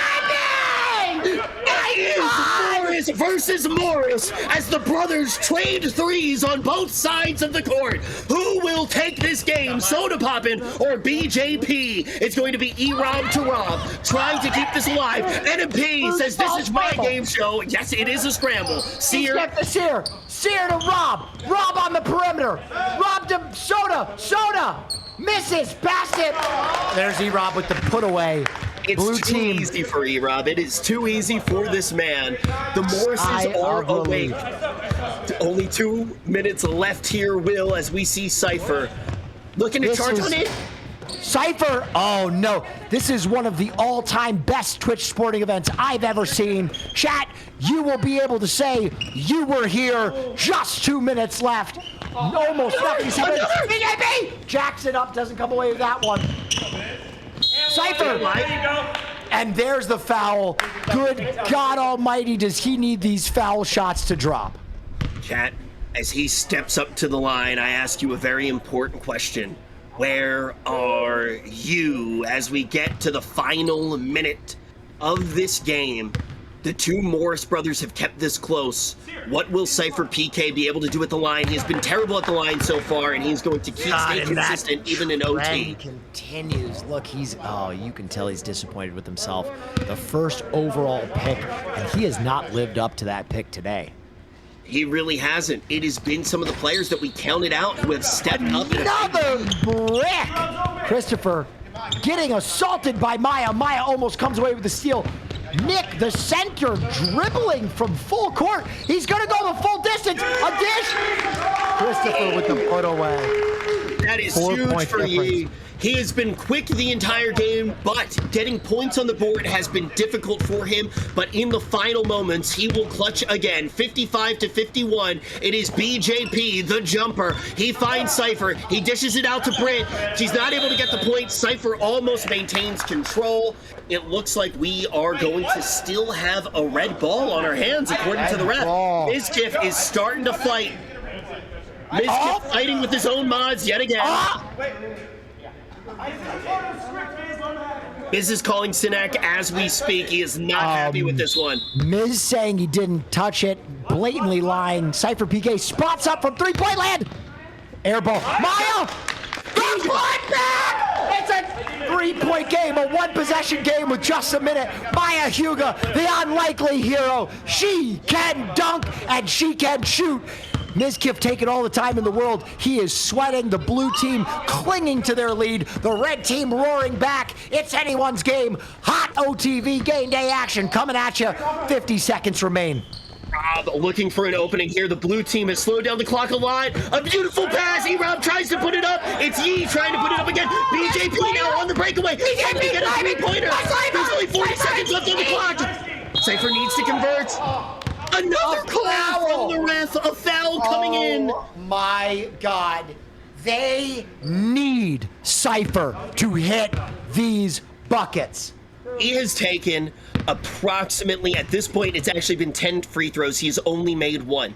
It is Morris versus Morris as the brothers trade threes on both sides of the court. Who will take this game, Soda Poppin' or BJP? It's going to be E-Rob to Rob, trying to keep this alive. NMP says this is my game show. Yes, it is a scramble. Sear. Step to Sear. Sear to Rob. Rob on the perimeter. Rob to Soda. Soda misses. Past it. There's E-Rob with the put away. It's Blue too team. easy for E-Rob. It is too easy for this man. The Morrises are awake. Only 2 minutes left here, Will, as we see Cypher looking to charge on it. Cypher, oh no. This is one of the all-time best Twitch sporting events I've ever seen. Chat, you will be able to say you were here. Just 2 minutes left. Almost nothing. BJP jacks it up, doesn't come away with that one. Cypher, and there's the foul. Good God Almighty, does he need these foul shots to drop? Chat, as he steps up to the line, I ask you a very important question. Where are you as we get to the final minute of this game? The two Morris brothers have kept this close. What will Cypher PK be able to do at the line? He has been terrible at the line so far, and he's going to keep staying consistent even in OT. Continues. Look, you can tell he's disappointed with himself. The first overall pick, and he has not lived up to that pick today. He really hasn't. It has been some of the players that we counted out who have stepped up. Another brick! Christopher getting assaulted by Maya. Maya almost comes away with the steal. Nick, the center, dribbling from full court. He's going to go the full distance. A dish. Christopher with the put away. That is huge for Yi. He has been quick the entire game, but getting points on the board has been difficult for him. But in the final moments, he will clutch again. 55-51. It is BJP, the jumper. He finds Cypher. He dishes it out to Brent. She's not able to get the point. Cypher almost maintains control. It looks like we are going to still have a red ball on our hands, according to the ref. Mizkif is starting to fight. Mizkif fighting with his own mods yet again. Miz is calling Sinek as we speak. He is not happy with this one. Miz saying he didn't touch it, blatantly lying. Cypher PK spots up from three-point land. Air ball. Maya! The blood back! It's a three-point game, a one-possession game with just a minute. Maya Huga, the unlikely hero. She can dunk and she can shoot. Mizkif taking all the time in the world. He is sweating. The blue team clinging to their lead. The red team roaring back. It's anyone's game. Hot OTV game day action coming at you. 50 seconds remain. Rob looking for an opening here. The blue team has slowed down the clock a lot. A beautiful pass. E-Rob tries to put it up. It's Yi trying to put it up again. BJP now on the breakaway. Trying to get a three-pointer. There's only 40 seconds left on the clock. Cypher needs to convert. Another call from the ref. A foul coming in. Oh my God. They need Cypher to hit these buckets. He has taken approximately, at this point, it's actually been 10 free throws. He has only made one.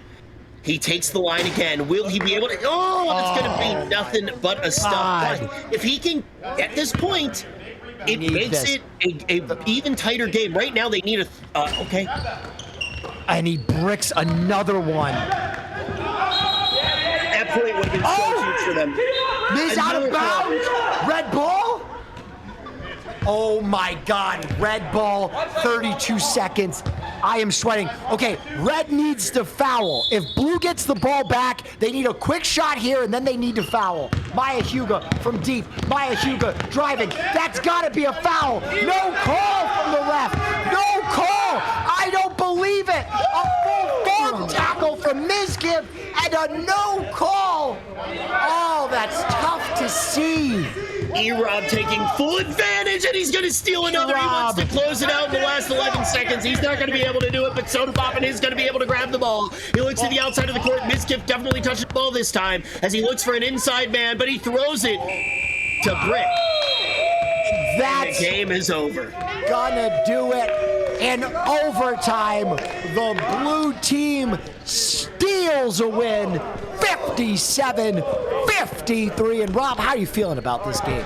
He takes the line again. Will he be able to? Oh, it's going to be nothing but a stop. But if he can, at this point, it makes it a even tighter game. Right now, they need a, okay. and he bricks another one. That point would have been so huge for them. Miz out of bounds. Red ball. Oh my God, red ball, 32 seconds. I am sweating. Okay, red needs to foul. If blue gets the ball back, they need a quick shot here, and then they need to foul. Maya Huga from deep. Maya Huga driving. That's got to be a foul. No call from the ref. No call. I don't believe it. A full farm tackle from Mizkiff and a no call. Oh, that's tough to see. E-Rob taking full advantage, and he's going to steal another. He wants to close it out in the last 11 seconds. He's not going to be able to do it, but Soda Poppin is going to be able to grab the ball. He looks to the outside of the court. Mizkiff definitely touches the ball this time as he looks for an inside man, but he throws it to Brick. That's the game is over. Gonna do it in overtime. The blue team steals a win, 57-53. And Rob, how are you feeling about this game?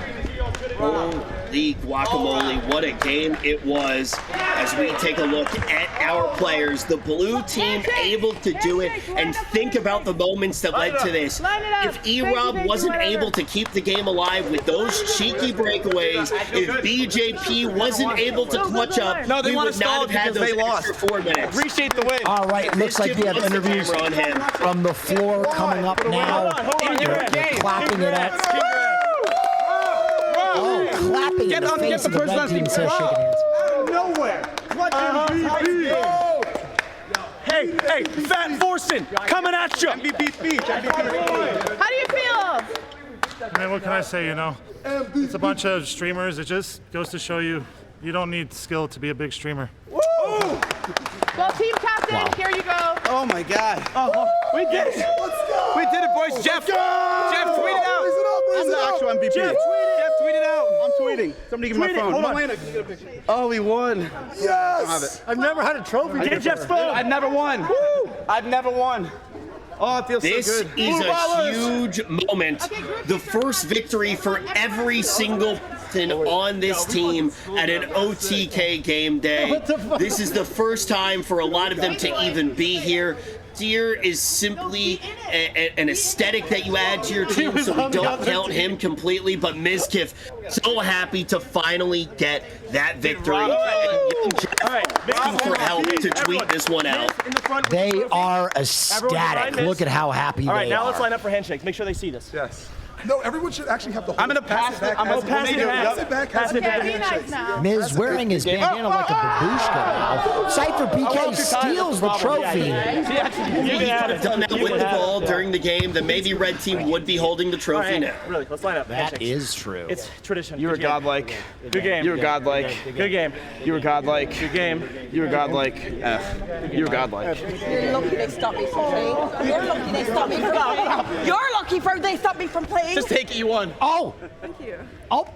Holy guacamole, what a game it was. As we take a look at our players, the blue team able to do it, and think about the moments that led to this. If E-Rob wasn't able to keep the game alive with those cheeky breakaways, if BJP wasn't able to clutch up, we would not have had those extra 4 minutes. Appreciate the win. All right, looks like we have interviews from the floor coming up now. They're clapping it at. Oh, clapping in the face of the red team says shaking hands. Nowhere. What MVP? Hey, Fat Forsen, coming at you. MVP speech. How do you feel? Man, what can I say, you know? It's a bunch of streamers. It just goes to show you, you don't need skill to be a big streamer. Woo! Well, team captain, here you go. Oh my God. Oh, we did it. Let's go. We did it, boys. Jeff, tweet it out. I'm the actual MVP. Jeff, tweet it out. I'm tweeting. Somebody give me my phone. Hold on. Oh, we won. Yes. I've never had a trophy. Get Jeff's phone. I've never won. I've never won. Oh, it feels so good. This is a huge moment. The first victory for every single person on this team at an OTK game day. This is the first time for a lot of them to even be here. Deer is simply an aesthetic that you add to your team, so we don't count him completely, but Mizkiff so happy to finally get that victory. Thank you for help to tweet this one out. They are ecstatic. Look at how happy they are. All right, now let's line up for handshakes. Make sure they see this. Yes. No, everyone should actually have the whole. I'm gonna pass it. I'm gonna pass it back. Pass it back. Miz wearing his bandana like a babushka now. Cypher PK steals the trophy. If you could have done that with the ball during the game, then maybe red team would be holding the trophy now. Really, let's line up. That is true. It's tradition. You were godlike. Good game. You were godlike. Good game. You were godlike. Good game. You were godlike. You were godlike. You're lucky they stopped me from playing. You're lucky they stopped me from playing. You're lucky they stopped me from playing. Just take E1. Oh. Thank you. Oh.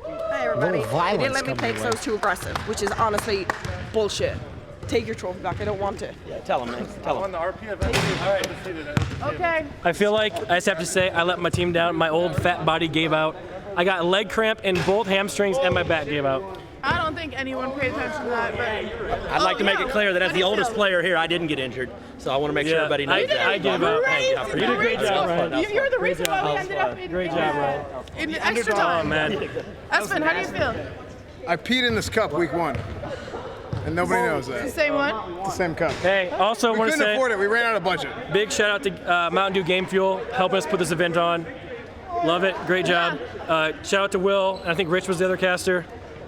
Hey everybody. Little They violence didn't let me play coming because I was too aggressive, which is honestly bullshit. Take your trophy back. I don't want it. Yeah, tell him, man. Tell him. Okay. I feel like I just have to say I let my team down. My old fat body gave out. I got a leg cramp in both hamstrings and my back gave out. I don't think anyone paid attention to that, but I'd like to make it clear that as the oldest player here, I didn't get injured. So I want to make sure everybody knows that. I gave out. You did a great job, Ryan. You're the reason why we ended up in Great job, Ryan. in extra time. Oh, man. Espen, how do you feel? I peed in this cup week 1. And nobody knows The that. same one? The same cup. Hey, also We want to couldn't say afford it. We ran out of budget. big shout out to Mountain Dew Gamefuel helping us put this event on. Love it. Great job. Shout out to Will. And I think Rich was the other caster.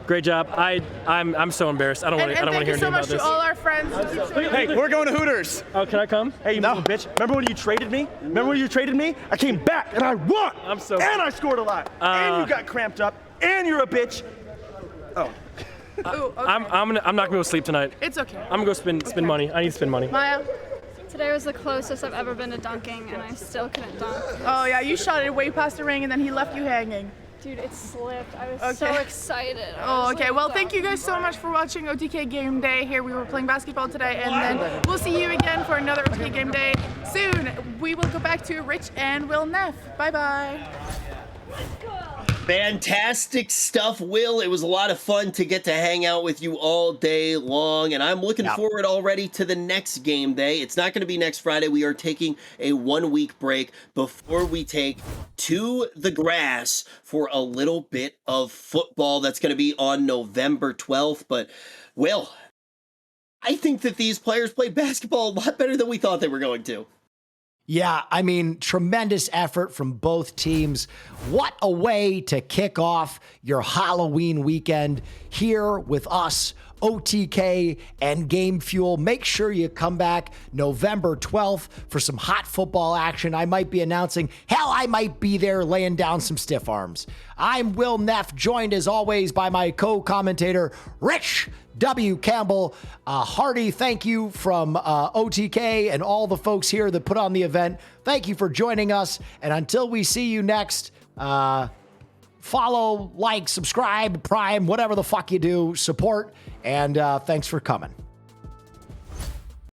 Great job. I'm so embarrassed. I don't want to hear Thank you anything so much about this. to all our friends. Hey, we're going to Hooters. Oh, can I come? Hey, you little bitch. Remember when you traded me? I came back and I won. And I scored a lot. And you got cramped up. And you're a bitch. Oh. Ooh, okay. I'm not gonna go sleep tonight. It's okay. I'm gonna go spend money. I need to spend money. Maya? Today was the closest I've ever been to dunking, and I still couldn't dunk. Oh yeah, you shot it way past the ring and then he left you hanging. Dude, it slipped. I was so excited. Oh, okay. Well, thank you guys so much for watching OTK Game Day. Here we were playing basketball today, and then we'll see you again for another OTK Game Day soon. We will go back to Rich and Will Neff. Bye-bye. Fantastic stuff, Will. It was a lot of fun to get to hang out with you all day long, and I'm looking forward already to the next game day. It's not going to be next Friday. We are taking a 1-week break before we take to the grass for a little bit of football. That's going to be on November 12th. But, Will, I think that these players played basketball a lot better than we thought they were going to. Yeah, I mean, tremendous effort from both teams. What a way to kick off your Halloween weekend here with us, OTK and Gamefuel. Make sure you come back November 12th for some hot football action. I might be announcing, hell, I might be there laying down some stiff arms. I'm Will Neff, joined as always by my co-commentator, Rich W. Campbell. Hearty thank you from OTK and all the folks here that put on the event. Thank you for joining us. And until we see you next, follow, like, subscribe, prime, whatever the fuck you do, support, and thanks for coming.